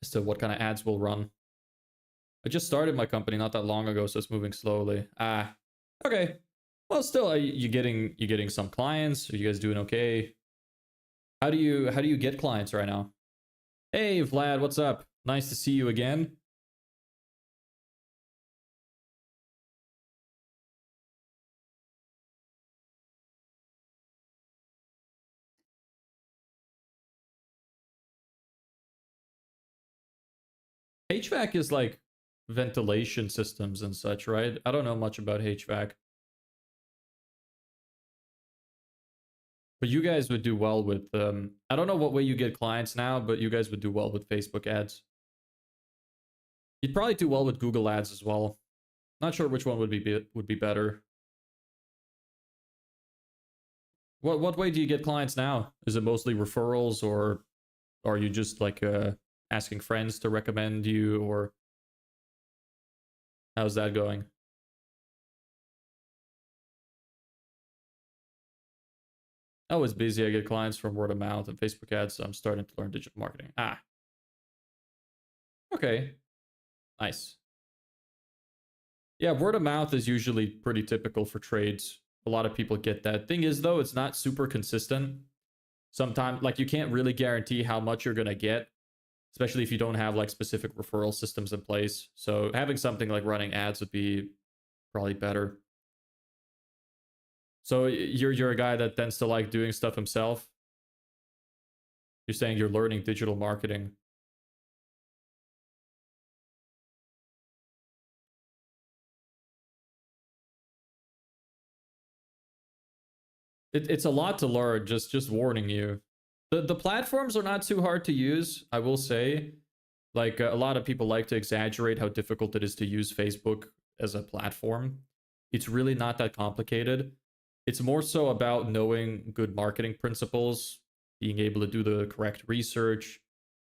as to what kind of ads we'll run. I just started my company not that long ago, so it's moving slowly. Okay. Well, still, you getting some clients? Are you guys doing okay? How do you get clients right now? Hey, Vlad, what's up? Nice to see you again. HVAC is like ventilation systems and such, right? I don't know much about HVAC. But you guys would do well with, I don't know what way you get clients now, but you guys would do well with Facebook ads. You'd probably do well with Google ads as well. Not sure which one would be better. What way do you get clients now? Is it mostly referrals, or are you just like asking friends to recommend you, or how's that going? I was busy. I get clients from word of mouth and Facebook ads, so I'm starting to learn digital marketing. Ah. Okay. Nice. Yeah, word of mouth is usually pretty typical for trades. A lot of people get that. Thing is, though, it's not super consistent. Sometimes, like, you can't really guarantee how much you're going to get, especially if you don't have, like, specific referral systems in place. So having something like running ads would be probably better. So you're a guy that tends to like doing stuff himself? You're saying you're learning digital marketing. It's a lot to learn, just warning you. The platforms are not too hard to use, I will say. Like, a lot of people like to exaggerate how difficult it is to use Facebook as a platform. It's really not that complicated. It's more so about knowing good marketing principles, being able to do the correct research,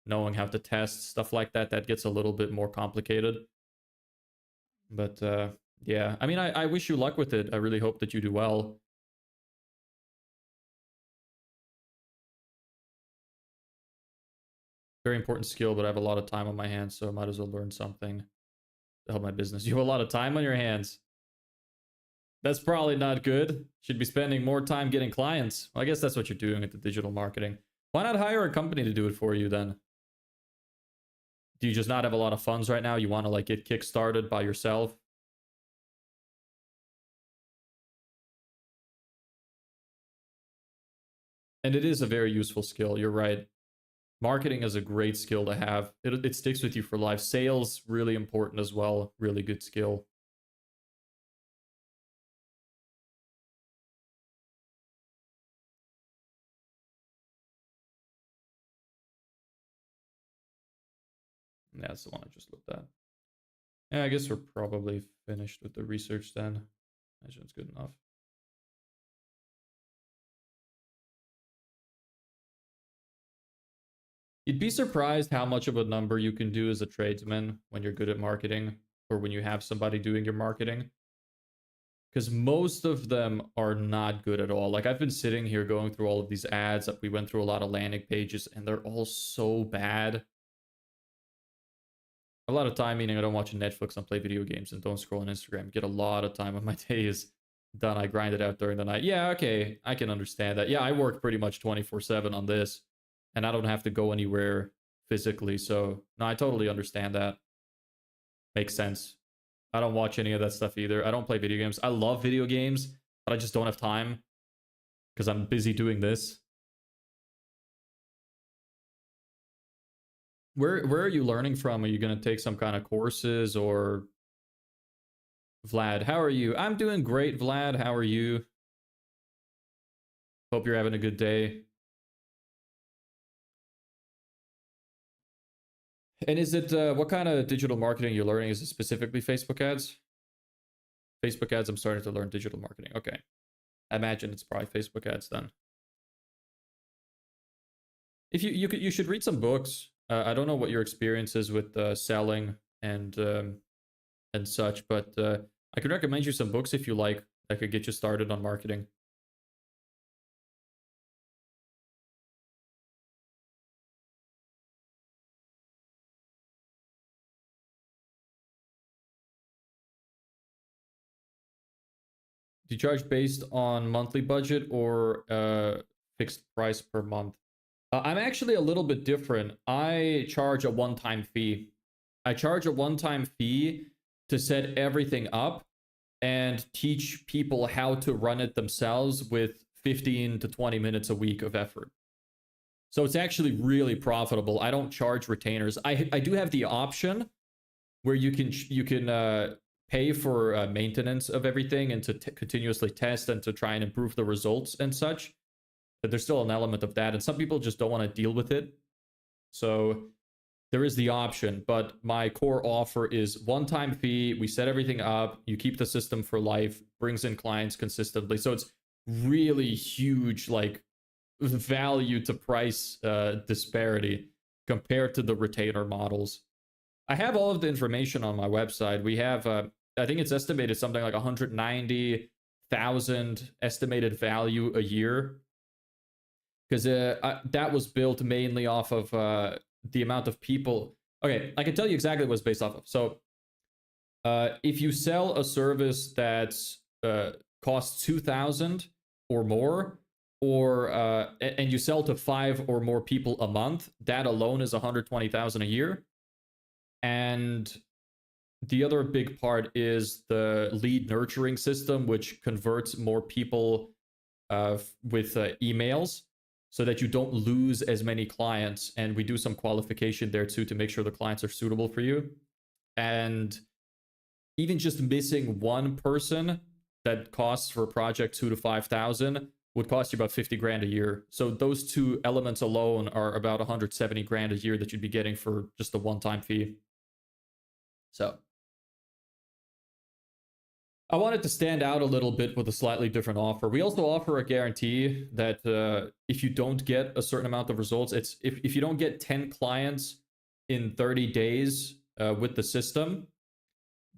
knowing how to test, stuff like that. That gets a little bit more complicated. But yeah, I mean, I wish you luck with it. I really hope that you do well. Very important skill, but I have a lot of time on my hands, so I might as well learn something to help my business. You have a lot of time on your hands. That's probably not good. Should be spending more time getting clients. Well, I guess that's what you're doing at the digital marketing. Why not hire a company to do it for you then? Do you just not have a lot of funds right now? You want to like get kick-started by yourself? And it is a very useful skill. You're right. Marketing is a great skill to have. It sticks with you for life. Sales, really important as well. Really good skill. Yeah, that's the one I just looked at. Yeah, I guess we're probably finished with the research then. Imagine it's good enough. You'd be surprised how much of a number you can do as a tradesman when you're good at marketing, or when you have somebody doing your marketing. Because most of them are not good at all. Like, I've been sitting here going through all of these ads. We went through a lot of landing pages, and they're all so bad. A lot of time, meaning I don't watch Netflix and play video games and don't scroll on Instagram. Get a lot of time of my day is done. I grind it out during the night. Yeah, okay, I can understand that. Yeah, I work pretty much 24/7 on this, and I don't have to go anywhere physically. So, no, I totally understand that. Makes sense. I don't watch any of that stuff either. I don't play video games. I love video games, but I just don't have time because I'm busy doing this. Where are you learning from? Are you going to take some kind of courses, or Vlad, how are you? I'm doing great, Vlad. How are you? Hope you're having a good day. And is it, what kind of digital marketing you're learning? Is it specifically Facebook ads? Facebook ads, I'm starting to learn digital marketing. Okay. I imagine it's probably Facebook ads then. If you should read some books. I don't know what your experience is with selling and such, but I could recommend you some books if you like that could get you started on marketing. Do you charge based on monthly budget or fixed price per month? I'm actually a little bit different. I charge a one-time fee. I charge a one-time fee to set everything up and teach people how to run it themselves with 15 to 20 minutes a week of effort. So it's actually really profitable. I don't charge retainers. I do have the option where you can pay for maintenance of everything and to continuously test and to try and improve the results and such. But there's still an element of that, and some people just don't want to deal with it. So there is the option, but my core offer is one-time fee. We set everything up. You keep the system for life, brings in clients consistently. So it's really huge, like value to price disparity compared to the retainer models. I have all of the information on my website. We have, I think it's estimated something like 190,000 estimated value a year. Because that was built mainly off of the amount of people. Okay, I can tell you exactly what it's based off of. So if you sell a service that costs 2,000 or more, or and you sell to 5 or more people a month, that alone is 120,000 a year. And the other big part is the lead nurturing system, which converts more people with emails so that you don't lose as many clients. And we do some qualification there too to make sure the clients are suitable for you. And even just missing one person that costs for a project 2 to 5,000 would cost you about 50 grand a year. So those two elements alone are about 170 grand a year that you'd be getting for just the one-time fee. So I wanted to stand out a little bit with a slightly different offer. We also offer a guarantee that if you don't get a certain amount of results, it's if you don't get 10 clients in 30 days with the system,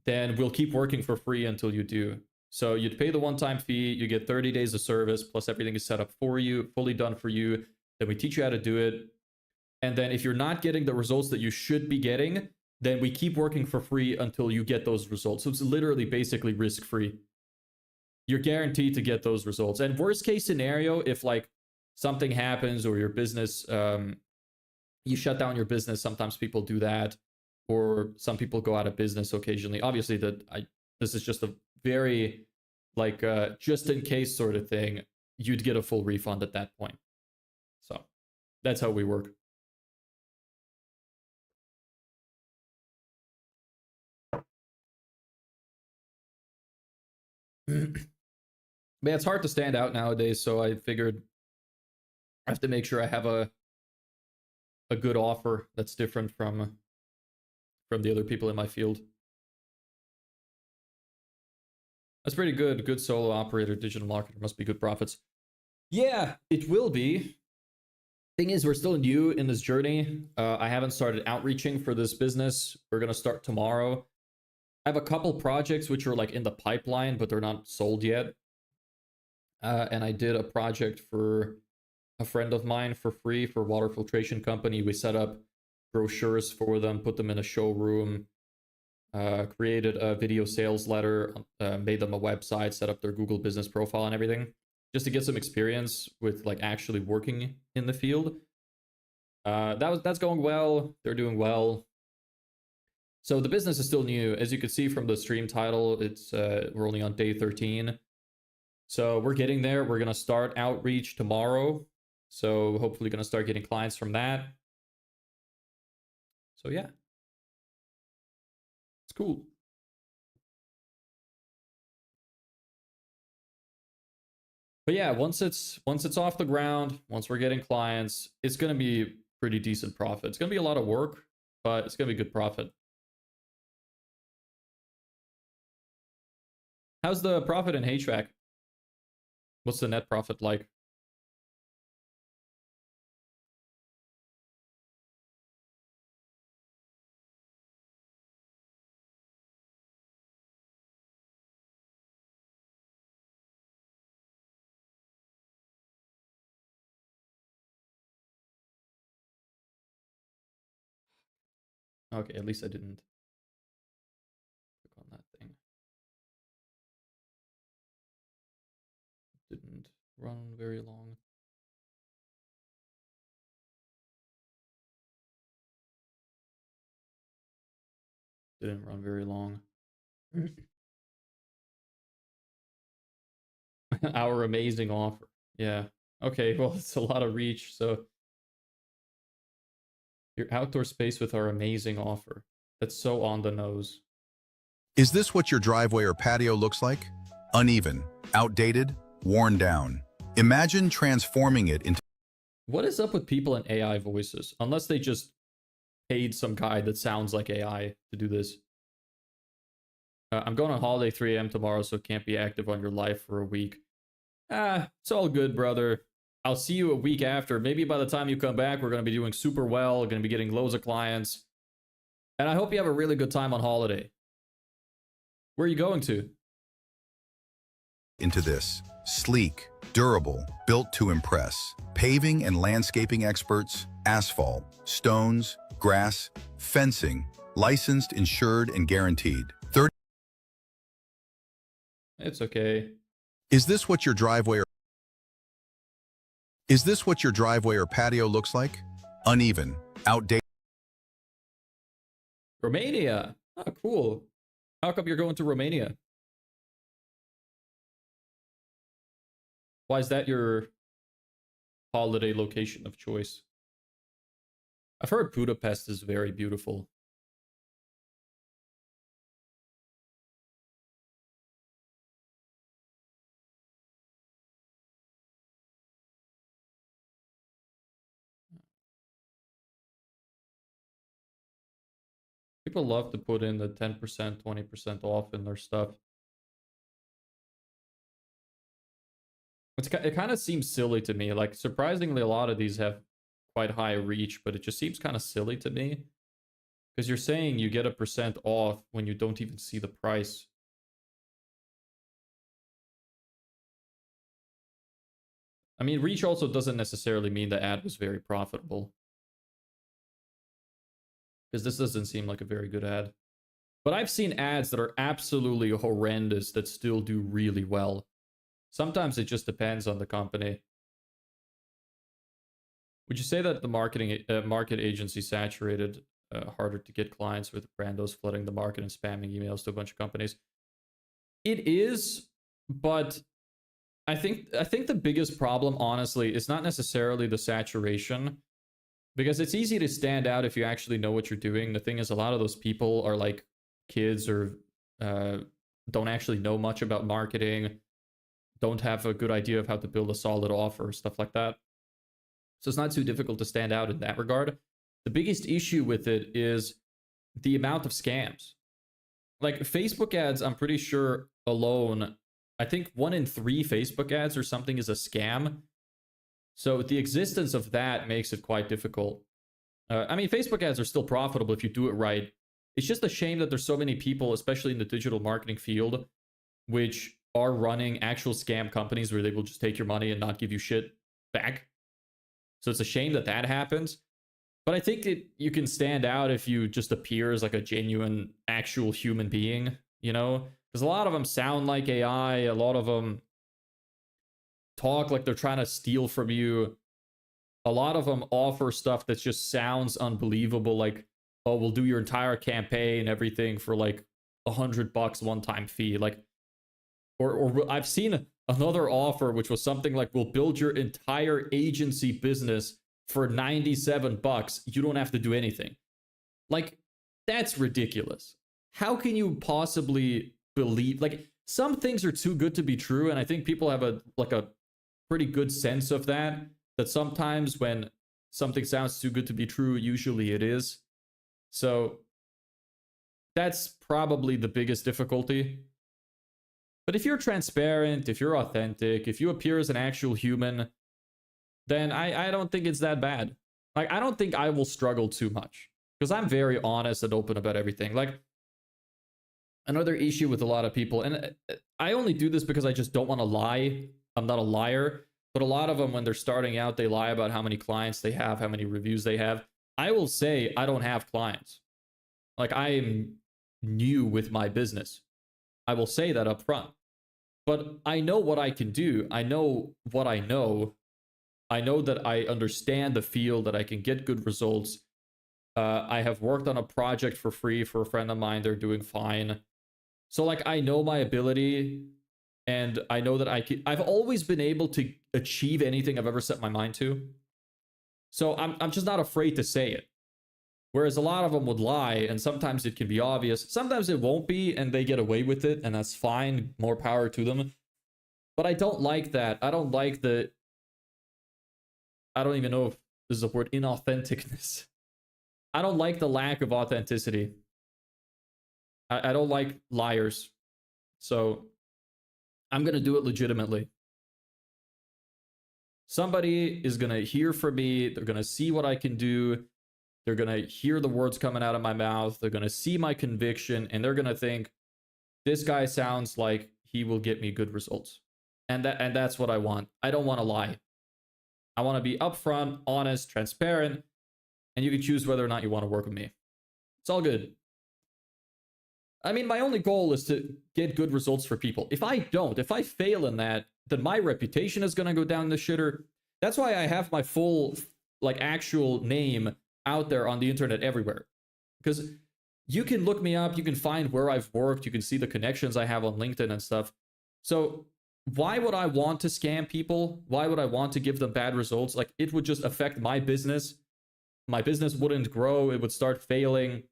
then we'll keep working for free until you do. So you'd pay the one-time fee, you get 30 days of service, plus everything is set up for you, fully done for you. Then we teach you how to do it. And then if you're not getting the results that you should be getting, then we keep working for free until you get those results. So it's literally basically risk-free. You're guaranteed to get those results. And worst case scenario, if like something happens or your business, you shut down your business, sometimes people do that, or some people go out of business occasionally. Obviously, this is just a very like just in case sort of thing. You'd get a full refund at that point. So that's how we work. But it's hard to stand out nowadays, so I figured I have to make sure I have a good offer that's different from the other people in my field. That's pretty good. Good solo operator, digital marketer, must be good profits. Yeah, it will be. Thing is, we're still new in this journey. I haven't started outreaching for this business. We're gonna start tomorrow. I have a couple projects which are like in the pipeline, but they're not sold yet. And I did a project for a friend of mine for free for water filtration company. We set up brochures for them, put them in a showroom, created a video sales letter, made them a website, set up their Google business profile and everything, just to get some experience with like actually working in the field. That's going well. They're doing well. So the business is still new. As you can see from the stream title, it's we're only on day 13. So we're getting there. We're gonna start outreach tomorrow. So hopefully gonna start getting clients from that. So yeah. It's cool. But yeah, once it's off the ground, once we're getting clients, it's gonna be pretty decent profit. It's gonna be a lot of work, but it's gonna be good profit. How's the profit in HVAC? What's the net profit like? Okay, at least I didn't click on that thing. Didn't run very long. Didn't run very long. Our amazing offer. Yeah. Okay, well, it's a lot of reach, so your outdoor space with our amazing offer. That's so on the nose. Is this what your driveway or patio looks like? Uneven, outdated, worn down. Imagine transforming it into... What is up with people in AI voices? Unless they just paid some guy that sounds like AI to do this. I'm going on holiday 3 a.m. tomorrow, so can't be active on your live for a week. It's all good, brother. I'll see you a week after. Maybe by the time you come back, we're going to be doing super well, going to be getting loads of clients. And I hope you have a really good time on holiday. Where are you going to? Into this. Sleek, durable, built to impress. Paving and landscaping experts, asphalt, stones, grass, fencing, licensed, insured, and guaranteed. It's okay. Is this what your driveway or patio looks like? Uneven, outdated. Romania. Oh, cool. How come you're going to Romania? Why is that your holiday location of choice? I've heard Budapest is very beautiful. People love to put in the 10%, 20% off in their stuff. It kind of seems silly to me. Like, surprisingly, a lot of these have quite high reach, but it just seems kind of silly to me. Because you're saying you get a % off when you don't even see the price. I mean, reach also doesn't necessarily mean the ad was very profitable. Because this doesn't seem like a very good ad. But I've seen ads that are absolutely horrendous that still do really well. Sometimes it just depends on the company. Would you say that the market agency saturated, harder to get clients with brandos flooding the market and spamming emails to a bunch of companies? It is, but I think the biggest problem, honestly, is not necessarily the saturation. Because it's easy to stand out if you actually know what you're doing. The thing is, a lot of those people are like kids or don't actually know much about marketing, don't have a good idea of how to build a solid offer, stuff like that. So it's not too difficult to stand out in that regard. The biggest issue with it is the amount of scams. Like Facebook ads, I'm pretty sure alone, I think 1 in 3 Facebook ads or something is a scam. So the existence of that makes it quite difficult. I mean, Facebook ads are still profitable if you do it right. It's just a shame that there's so many people, especially in the digital marketing field, which are running actual scam companies where they will just take your money and not give you shit back. So it's a shame that that happens. But I think you can stand out if you just appear as like a genuine, actual human being, you know? Because a lot of them sound like AI. A lot of them talk like they're trying to steal from you. A lot of them offer stuff that just sounds unbelievable, like, oh, we'll do your entire campaign, everything for like $100 one-time fee. Like, or I've seen another offer which was something like, we'll build your entire agency business for $97. You don't have to do anything. Like, that's ridiculous. How can you possibly believe? Like, some things are too good to be true, and I think people have a pretty good sense of that sometimes when something sounds too good to be true, usually it is. So that's probably the biggest difficulty. But if you're transparent, if you're authentic, if you appear as an actual human, then I don't think it's that bad. Like, I don't think I will struggle too much because I'm very honest and open about everything. Like, another issue with a lot of people, and I only do this because I just don't want to lie. I'm not a liar. But a lot of them, when they're starting out, they lie about how many clients they have, how many reviews they have. I will say I don't have clients. Like, I am new with my business. I will say that up front. But I know what I can do. I know what I know. I know that I understand the field, that I can get good results. I have worked on a project for free for a friend of mine. They're doing fine. So like I know my ability, and I know that I've always been able to achieve anything I've ever set my mind to. So I'm just not afraid to say it. Whereas a lot of them would lie, and sometimes it can be obvious. Sometimes it won't be, and they get away with it, and that's fine. More power to them. But I don't like that. I don't like the... I don't even know if this is a word, inauthenticness. I don't like the lack of authenticity. I don't like liars. So I'm going to do it legitimately. Somebody is going to hear from me. They're going to see what I can do. They're going to hear the words coming out of my mouth. They're going to see my conviction, and they're going to think, this guy sounds like he will get me good results. And that's what I want. I don't want to lie. I want to be upfront, honest, transparent, and you can choose whether or not you want to work with me. It's all good. I mean, my only goal is to get good results for people. If I fail in that, then my reputation is going to go down the shitter. That's why I have my full, like, actual name out there on the internet everywhere. Because you can look me up, you can find where I've worked, you can see the connections I have on LinkedIn and stuff. So why would I want to scam people? Why would I want to give them bad results? Like, it would just affect my business. My business wouldn't grow, it would start failing.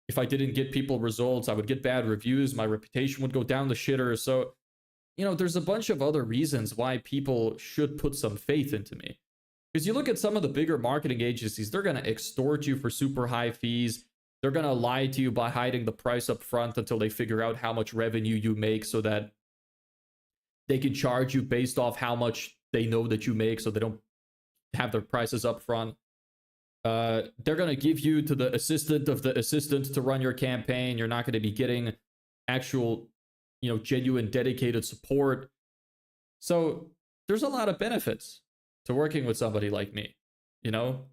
If I didn't get people results, I would get bad reviews, my reputation would go down the shitter. So, you know, there's a bunch of other reasons why people should put some faith into me. Because you look at some of the bigger marketing agencies, they're going to extort you for super high fees. They're going to lie to you by hiding the price up front until they figure out how much revenue you make so that they can charge you based off how much they know that you make, so they don't have their prices up front. They're going to give you to the assistant of the assistant to run your campaign. You're not going to be getting actual, you know, genuine, dedicated support. So there's a lot of benefits to working with somebody like me, you know?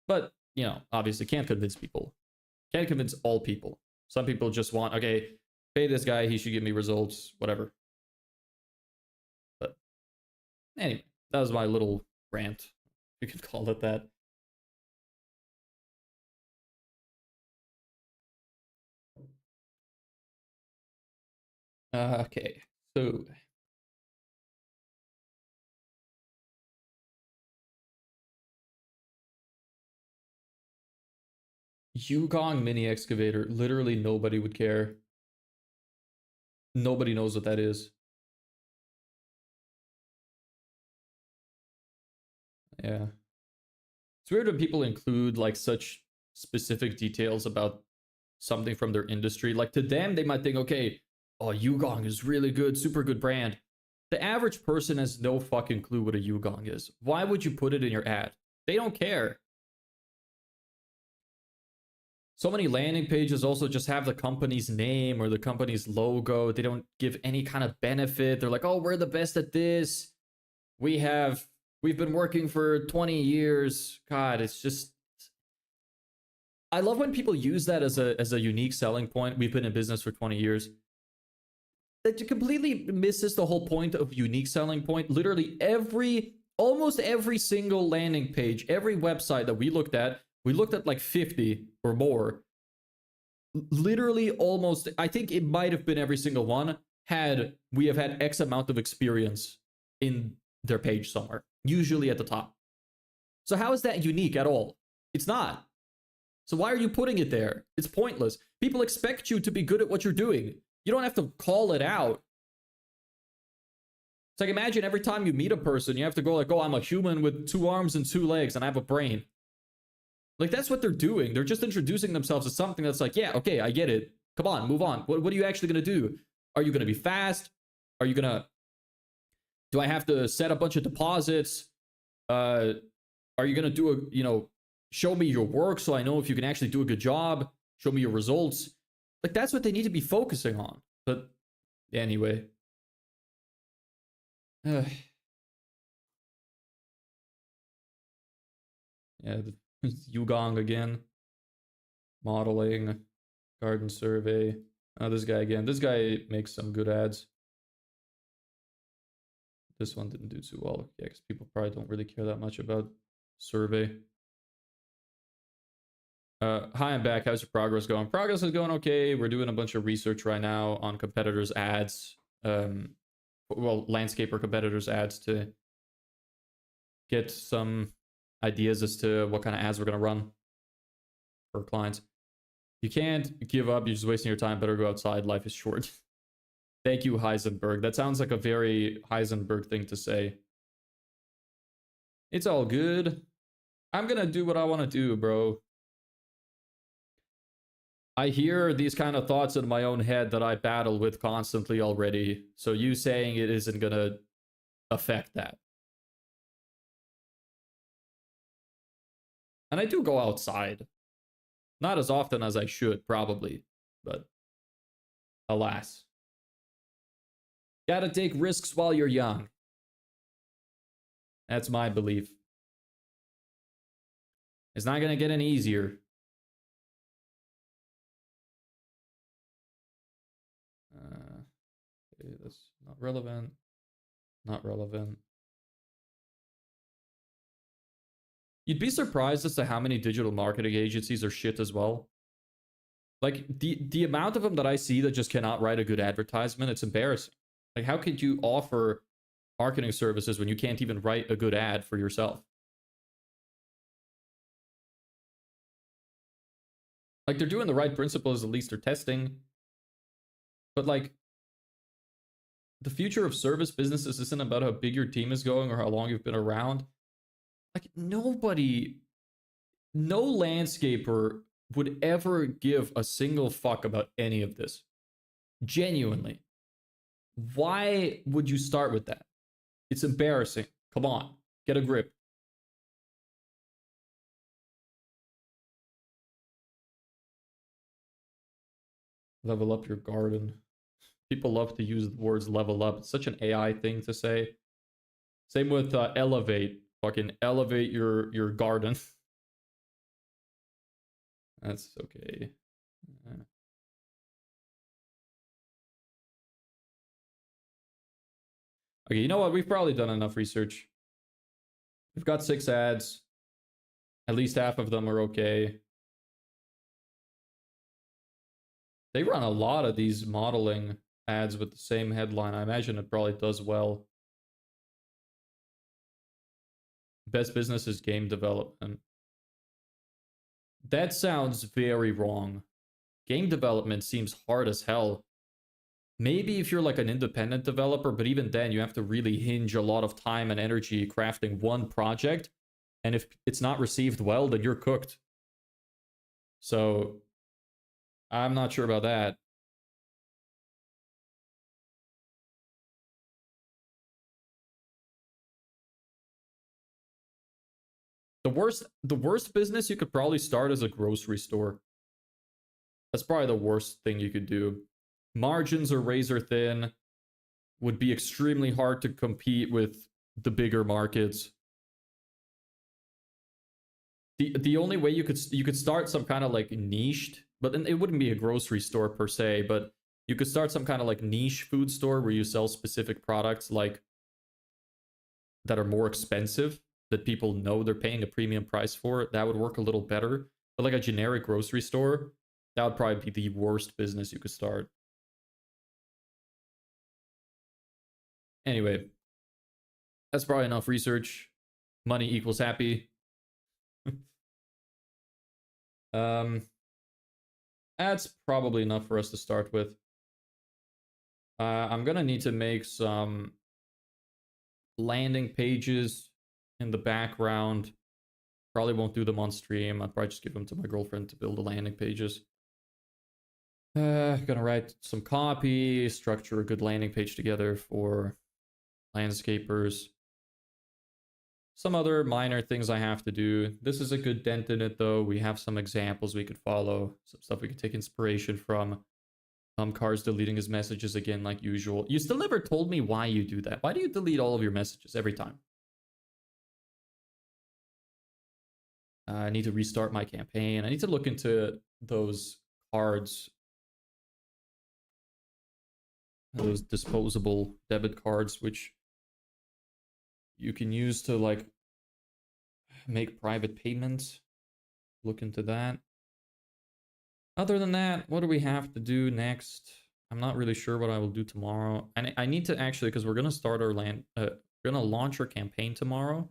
But, you know, obviously can't convince people. Can't convince all people. Some people just want, okay, pay this guy, he should give me results, whatever. But anyway, that was my little rant. You could call it that. Okay, so Yukong mini excavator, literally nobody would care. Nobody knows what that is. Yeah. It's weird when people include like such specific details about something from their industry. Like to them, they might think, okay, oh, Yugong is really good, super good brand. The average person has no fucking clue what a Yugong is. Why would you put it in your ad? They don't care. So many landing pages also just have the company's name or the company's logo. They don't give any kind of benefit. They're like, oh, we're the best at this. We've been working for 20 years. God, it's just... I love when people use that as a unique selling point. We've been in business for 20 years. That completely misses the whole point of unique selling point. Literally almost every single landing page, every website that we looked at like 50 or more. Literally almost, I think it might have been every single one, we have had X amount of experience in their page somewhere, usually at the top. So how is that unique at all? It's not. So why are you putting it there? It's pointless. People expect you to be good at what you're doing. You don't have to call it out. It's like, imagine every time you meet a person, you have to go like, oh, I'm a human with 2 arms and 2 legs and I have a brain. Like, that's what they're doing. They're just introducing themselves as something that's like, yeah, okay, I get it. Come on, move on. What are you actually going to do? Are you going to be fast? Are you going to... Do I have to set a bunch of deposits? Are you going to do show me your work so I know if you can actually do a good job? Show me your results. Like, that's what they need to be focusing on. But anyway. Yeah, Yugong again. Modeling. Garden survey. Oh, this guy again. This guy makes some good ads. This one didn't do too well. Yeah, because people probably don't really care that much about survey. Hi, I'm back. How's your progress going? Progress is going okay. We're doing a bunch of research right now on competitors' ads. Well, landscaper competitors' ads to get some ideas as to what kind of ads we're going to run for clients. You can't give up. You're just wasting your time. Better go outside. Life is short. Thank you, Heisenberg. That sounds like a very Heisenberg thing to say. It's all good. I'm going to do what I want to do, bro. I hear these kind of thoughts in my own head that I battle with constantly already. So you saying it isn't going to affect that. And I do go outside. Not as often as I should, probably. But alas. Gotta take risks while you're young. That's my belief. It's not going to get any easier. Okay, that's not relevant. Not relevant. You'd be surprised as to how many digital marketing agencies are shit as well. Like, the amount of them that I see that just cannot write a good advertisement, it's embarrassing. Like, how could you offer marketing services when you can't even write a good ad for yourself? Like, they're doing the right principles, at least they're testing. But, like, the future of service businesses isn't about how big your team is going or how long you've been around. Like, nobody, no landscaper would ever give a single fuck about any of this. Genuinely. Why would you start with that? It's embarrassing. Come on, get a grip. Level up your garden. People love to use the words level up. It's such an AI thing to say. Same with elevate. Fucking elevate your garden. That's okay. Okay, you know what? We've probably done enough research. We've got 6 ads. At least half of them are okay. They run a lot of these modeling ads with the same headline. I imagine it probably does well. Best business is game development. That sounds very wrong. Game development seems hard as hell. Maybe if you're like an independent developer, but even then you have to really hinge a lot of time and energy crafting one project. And if it's not received well, then you're cooked. So I'm not sure about that. The worst business you could probably start as a grocery store. That's probably the worst thing you could do. Margins are razor thin. Would be extremely hard to compete with the bigger markets. The only way you could start some kind of like niched, but then it wouldn't be a grocery store per se, but you could start some kind of like niche food store where you sell specific products like that are more expensive, that people know they're paying a premium price for. That would work a little better. But like a generic grocery store, that would probably be the worst business you could start. Anyway, that's probably enough research. Money equals happy. That's probably enough for us to start with. I'm gonna need to make some landing pages in the background. Probably won't do them on stream. I'll probably just give them to my girlfriend to build the landing pages. Gonna write some copy, structure a good landing page together for landscapers. Some other minor things I have to do. This is a good dent in it, though. We have some examples we could follow, some stuff we could take inspiration from. Cars deleting his messages again, like usual. You still never told me why you do that. Why do you delete all of your messages every time? I need to restart my campaign. I need to look into those cards. Those disposable debit cards, which you can use to like make private payments. Look into that. Other than that, what do we have to do next? I'm not really sure what I will do tomorrow. And I need to actually, because we're gonna start our we're gonna launch our campaign tomorrow.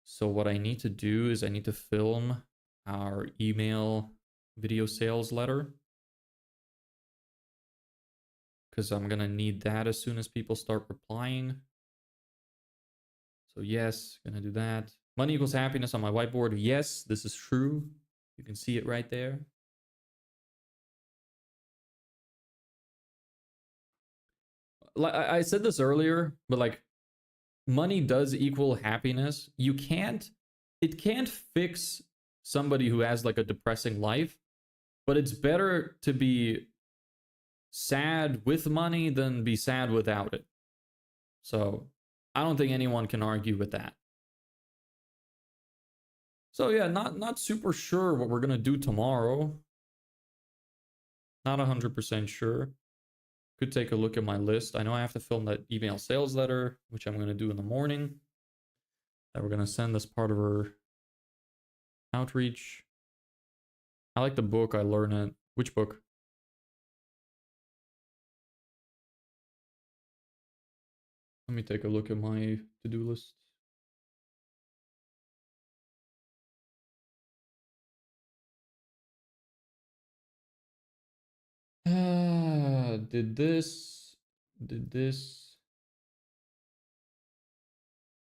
So what I need to do is I need to film our email video sales letter, because I'm gonna need that as soon as people start replying. So yes, gonna do that. Money equals happiness on my whiteboard. Yes, this is true. You can see it right there. Like I said this earlier, but like money does equal happiness. It can't fix somebody who has like a depressing life, but it's better to be sad with money than be sad without it. So I don't think anyone can argue with that. So yeah, not super sure what we're gonna do tomorrow. Not 100% sure. Could take a look at my list. I know I have to film that email sales letter, which I'm gonna do in the morning. That we're gonna send as part of our outreach. I like the book. I learn it. Which book? Let me take a look at my to-do list. Did this.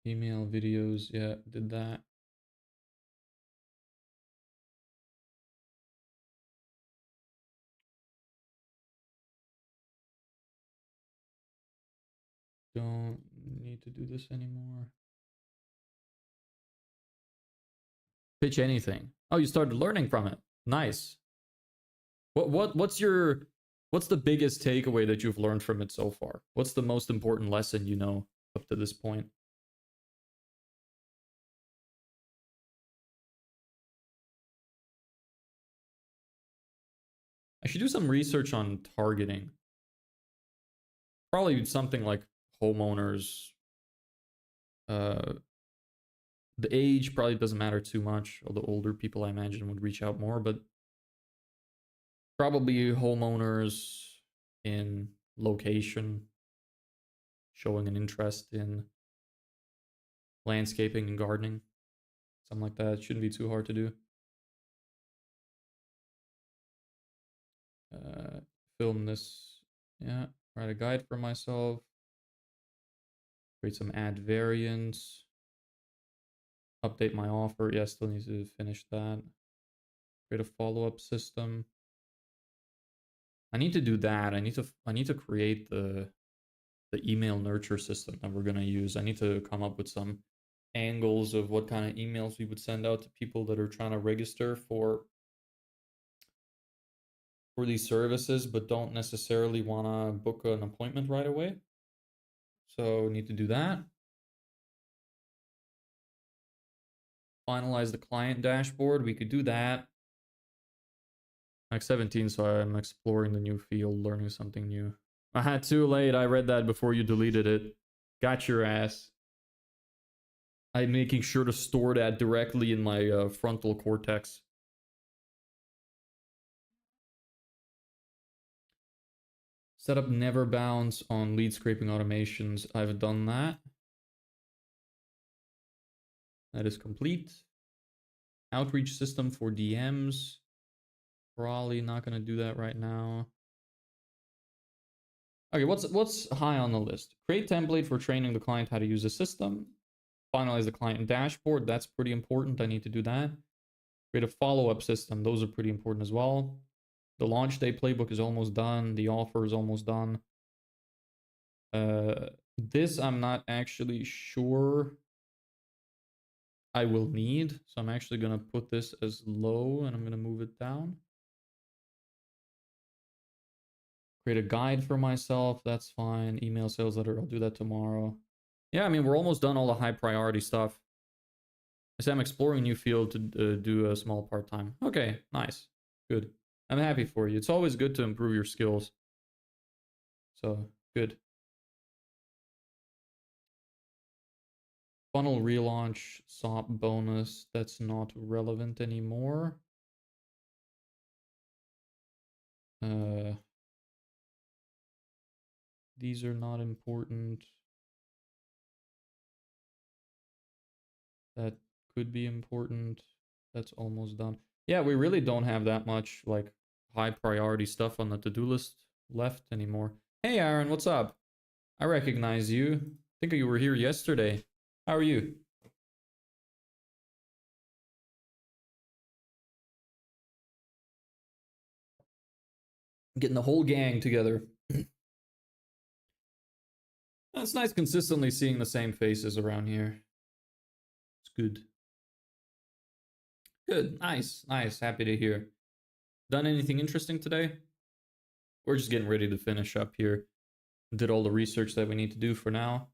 Email videos, yeah, did that. Don't need to do this anymore. Pitch anything. Oh, you started learning from it. Nice. What's the biggest takeaway that you've learned from it so far? What's the most important lesson you know up to this point? I should do some research on targeting. Probably something like homeowners. The age probably doesn't matter too much, although older people I imagine would reach out more, but probably homeowners in location showing an interest in landscaping and gardening. Something like that. Shouldn't be too hard to do. Film this. Yeah. Write a guide for myself. Create some ad variants. Update my offer. Yeah, still need to finish that. Create a follow-up system. I need to do that. I need to create the email nurture system that we're gonna use. I need to come up with some angles of what kind of emails we would send out to people that are trying to register for these services but don't necessarily want to book an appointment right away. So need to do that. Finalize the client dashboard. We could do that. Max 17, so I'm exploring the new field, learning something new. Too late. I read that before you deleted it. Got your ass. I'm making sure to store that directly in my frontal cortex. Set up never bounce on lead scraping automations. I've done that. That is complete. Outreach system for DMs. Probably not going to do that right now. Okay, what's high on the list? Create template for training the client how to use the system. Finalize the client dashboard. That's pretty important. I need to do that. Create a follow-up system. Those are pretty important as well. The launch day playbook is almost done. The offer is almost done. This I'm not actually sure I will need. So I'm actually going to put this as low and I'm going to move it down. Create a guide for myself. That's fine. Email sales letter. I'll do that tomorrow. Yeah, I mean, we're almost done all the high priority stuff. I say I'm exploring a new field to do a small part-time. Okay, nice. Good. I'm happy for you. It's always good to improve your skills. So, good. Funnel relaunch, SOP bonus. That's not relevant anymore. These are not important. That could be important. That's almost done. Yeah, we really don't have that much like high priority stuff on the to-do list left anymore. Hey Aaron, what's up? I recognize you. I think you were here yesterday. How are you? Getting the whole gang together. It's nice consistently seeing the same faces around here. It's good. Good. Nice. Nice. Happy to hear. Done anything interesting today? We're just getting ready to finish up here. Did all the research that we need to do for now.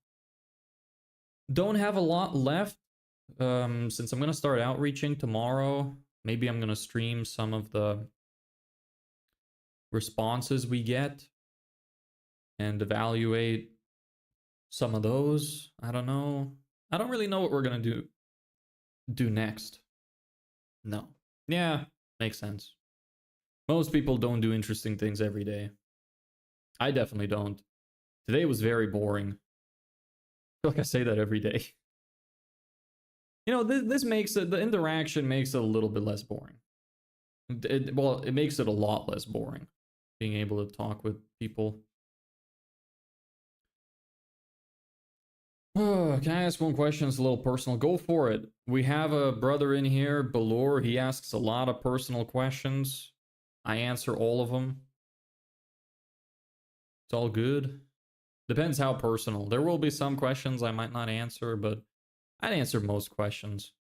Don't have a lot left. Since I'm going to start outreaching tomorrow, maybe I'm going to stream some of the responses we get and evaluate some of those. I don't know. I don't really know what we're going to do next. No. Yeah, makes sense. Most people don't do interesting things every day. I definitely don't. Today was very boring. I feel like I say that every day. You know, this makes it, the interaction makes it a little bit less boring. It makes it a lot less boring. Being able to talk with people. Oh, can I ask one question? It's a little personal. Go for it. We have a brother in here, Balor. He asks a lot of personal questions. I answer all of them. It's all good. Depends how personal. There will be some questions I might not answer, but I'd answer most questions.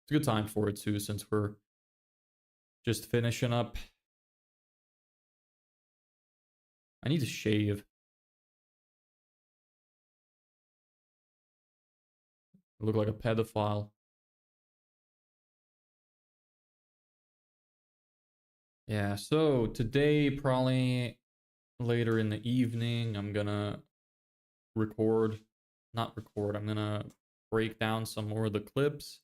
It's a good time for it too, since we're just finishing up. I need to shave. I look like a pedophile. Yeah, so today, probably later in the evening, I'm gonna I'm gonna break down some more of the clips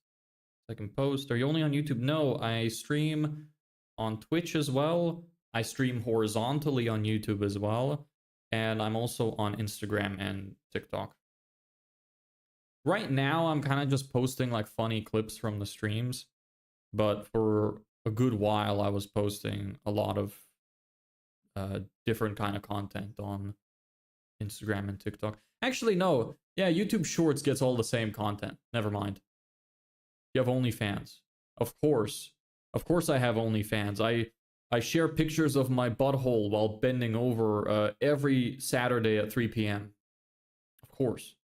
I can post. Are you only on YouTube? No, I stream on Twitch as well. I stream horizontally on YouTube as well. And I'm also on Instagram and TikTok. Right now, I'm kind of just posting like funny clips from the streams. But for a good while, I was posting a lot of different kind of content on Instagram and TikTok. Actually, no. Yeah, YouTube Shorts gets all the same content. Never mind. You have OnlyFans. Of course. Of course I have OnlyFans. I share pictures of my butthole while bending over every Saturday at 3 p.m. Of course.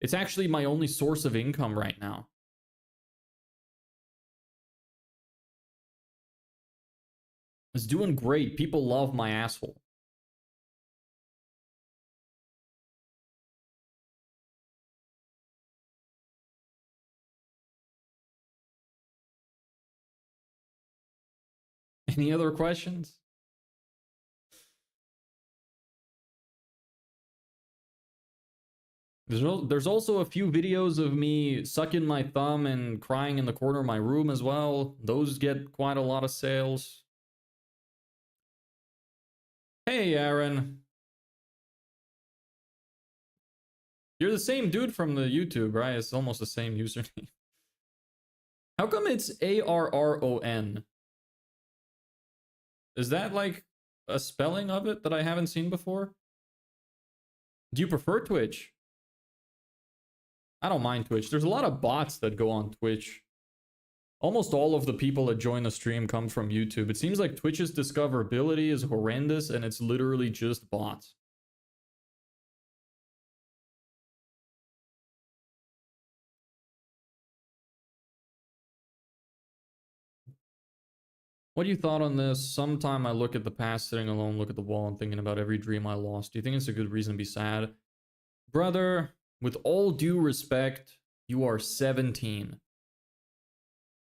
It's actually my only source of income right now. It's doing great. People love my asshole. Any other questions? There's also a few videos of me sucking my thumb and crying in the corner of my room as well. Those get quite a lot of sales. Hey, Aaron. You're the same dude from the YouTube, right? It's almost the same username. How come it's ARRON? Is that like a spelling of it that I haven't seen before? Do you prefer Twitch? I don't mind Twitch. There's a lot of bots that go on Twitch. Almost all of the people that join the stream come from YouTube. It seems like Twitch's discoverability is horrendous and it's literally just bots. What do you thought on this? Sometime I look at the past sitting alone, look at the wall and thinking about every dream I lost. Do you think it's a good reason to be sad? Brother, with all due respect, you are 17.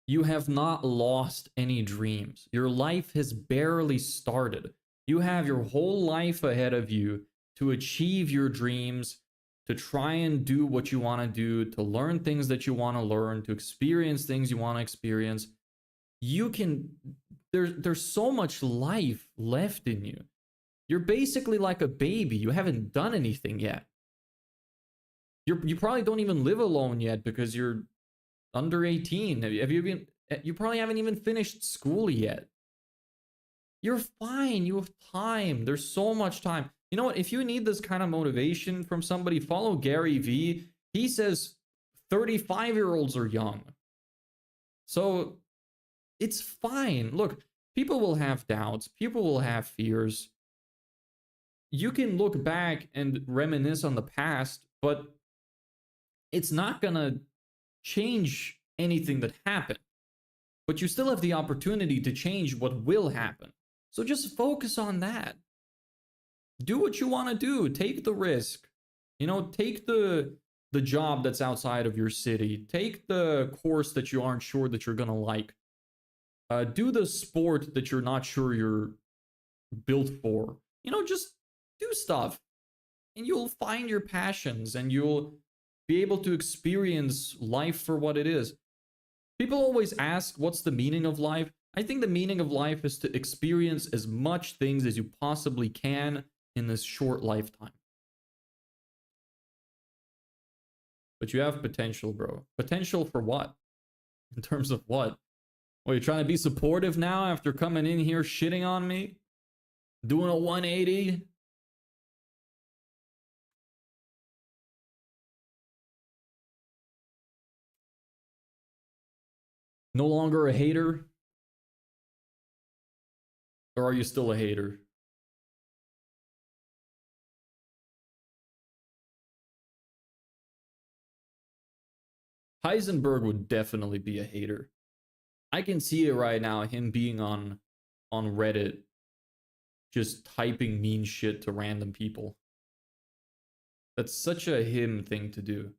You have not lost any dreams. Your life has barely started. You have your whole life ahead of you to achieve your dreams, to try and do what you want to do, to learn things that you want to learn, to experience things you want to experience. you can, there's so much life left in you. You're basically like a baby. You haven't done anything yet. You probably don't even live alone yet because you're under 18. You probably haven't even finished school yet. You're fine. You have time. There's so much time. You know what? If you need this kind of motivation from somebody, follow Gary Vee. He says 35-year-olds are young. So it's fine. Look, people will have doubts. People will have fears. You can look back and reminisce on the past, but it's not gonna change anything that happened. But you still have the opportunity to change what will happen. So just focus on that. Do what you want to do. Take the risk. You know, take the job that's outside of your city. Take the course that you aren't sure that you're gonna like. Do the sport that you're not sure you're built for. You know, just do stuff. And you'll find your passions and you'll be able to experience life for what it is. People always ask, what's the meaning of life? I think the meaning of life is to experience as much things as you possibly can in this short lifetime. But you have potential, bro. Potential for what? In terms of what? Well, you're trying to be supportive now after coming in here shitting on me? Doing a 180? No longer a hater? Or are you still a hater? Heisenberg would definitely be a hater. I can see it right now, him being on Reddit, just typing mean shit to random people. That's such a him thing to do.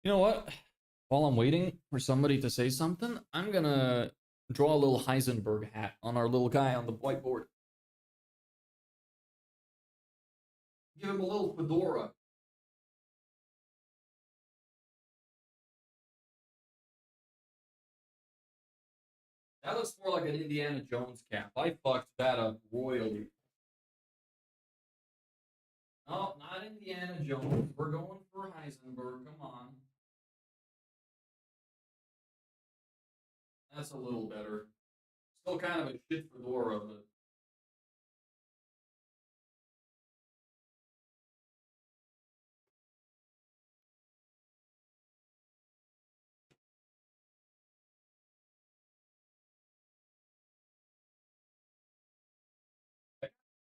You know what? While I'm waiting for somebody to say something, I'm gonna draw a little Heisenberg hat on our little guy on the whiteboard. Give him a little fedora. That looks more like an Indiana Jones cap. I fucked that up royally. No, not Indiana Jones. We're going for Heisenberg. Come on. That's a little better. Still kind of a shit fedora, but...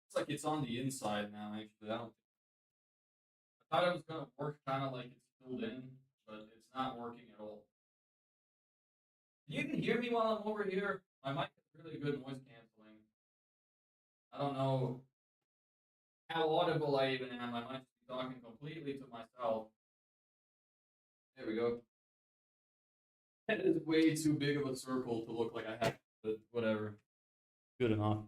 It's like it's on the inside now, actually. I thought it was gonna work kind of like it's filled in, but it's not working at all. You can hear me while I'm over here. My mic is really good noise canceling. I don't know how audible I even am. I might be talking completely to myself. There we go. That is way too big of a circle to look like I have, but whatever. Good enough.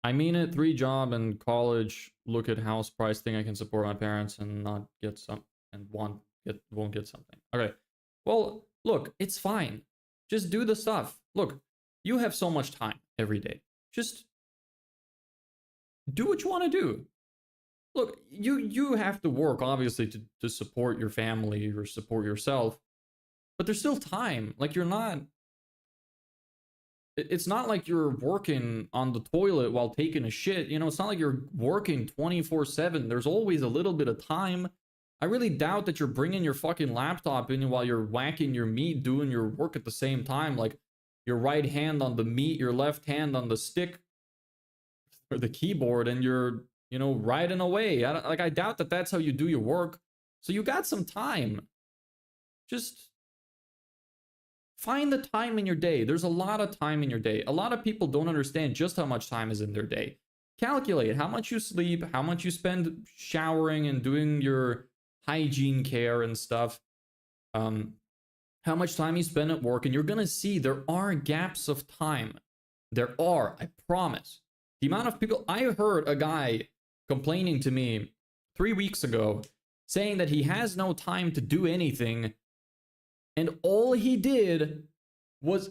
I mean it, 3 job and college, look at house price, think I can support my parents and not get some and won't get something. Okay. Well, look, it's fine. Just do the stuff. Look, you have so much time every day. Just do what you want to do. Look, you have to work obviously to support your family or support yourself, but there's still time. Like it's not like you're working on the toilet while taking a shit. You know, it's not like you're working 24/7. There's always a little bit of time. I really doubt that you're bringing your fucking laptop in while you're whacking your meat, doing your work at the same time. Like your right hand on the meat, your left hand on the stick or the keyboard, and you're, you know, writing away. I doubt that that's how you do your work. So you got some time. Just find the time in your day. There's a lot of time in your day. A lot of people don't understand just how much time is in their day. Calculate how much you sleep, how much you spend showering and doing your hygiene care and stuff. How how much time you spend at work, and you're gonna see there are gaps of time. There are, I promise. The amount of people, I heard a guy complaining to me 3 weeks ago saying that he has no time to do anything, and all he did was,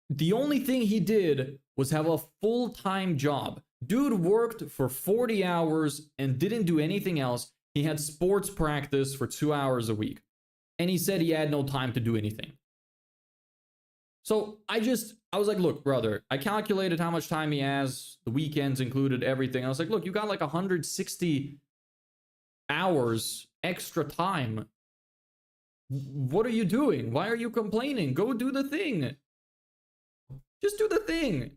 the only thing he did was have a full-time job. Dude worked for 40 hours and didn't do anything else. He had sports practice for 2 hours a week. And he said he had no time to do anything. So I was like, look, brother, I calculated how much time he has, the weekends included, everything. I was like, look, you got like 160 hours extra time. What are you doing? Why are you complaining? Go do the thing. Just do the thing.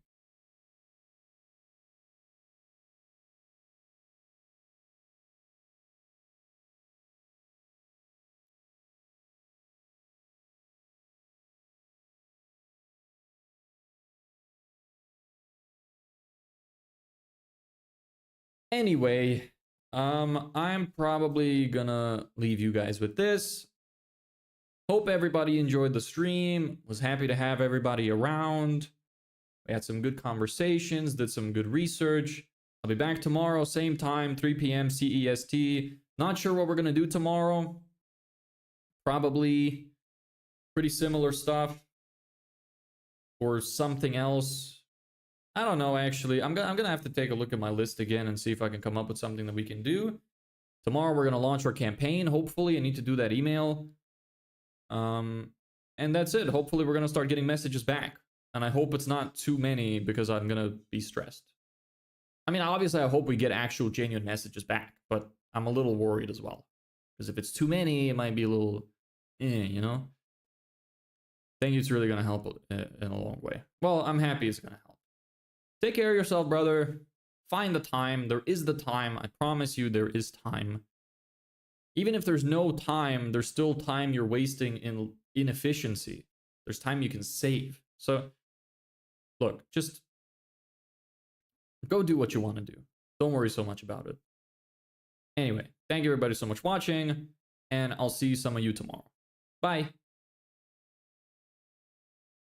Anyway, I'm probably gonna leave you guys with this. Hope everybody enjoyed the stream. Was happy to have everybody around. We had some good conversations, did some good research. I'll be back tomorrow, same time, 3 p.m. CEST. Not sure what we're gonna do tomorrow. Probably pretty similar stuff or something else. I don't know, actually. I'm gonna have to take a look at my list again and see if I can come up with something that we can do. Tomorrow we're gonna launch our campaign. Hopefully, I need to do that email. And that's it. Hopefully, we're gonna start getting messages back. And I hope it's not too many because I'm gonna be stressed. I mean, obviously, I hope we get actual genuine messages back, but I'm a little worried as well. Because if it's too many, it might be a little, you know? I think it's really gonna help in a long way. Well, I'm happy it's gonna help. Take care of yourself, brother. Find the time. There is the time. I promise you there is time. Even if there's no time, there's still time you're wasting in inefficiency. There's time you can save. So, look, just go do what you want to do. Don't worry so much about it. Anyway, thank you everybody so much for watching, and I'll see some of you tomorrow. Bye.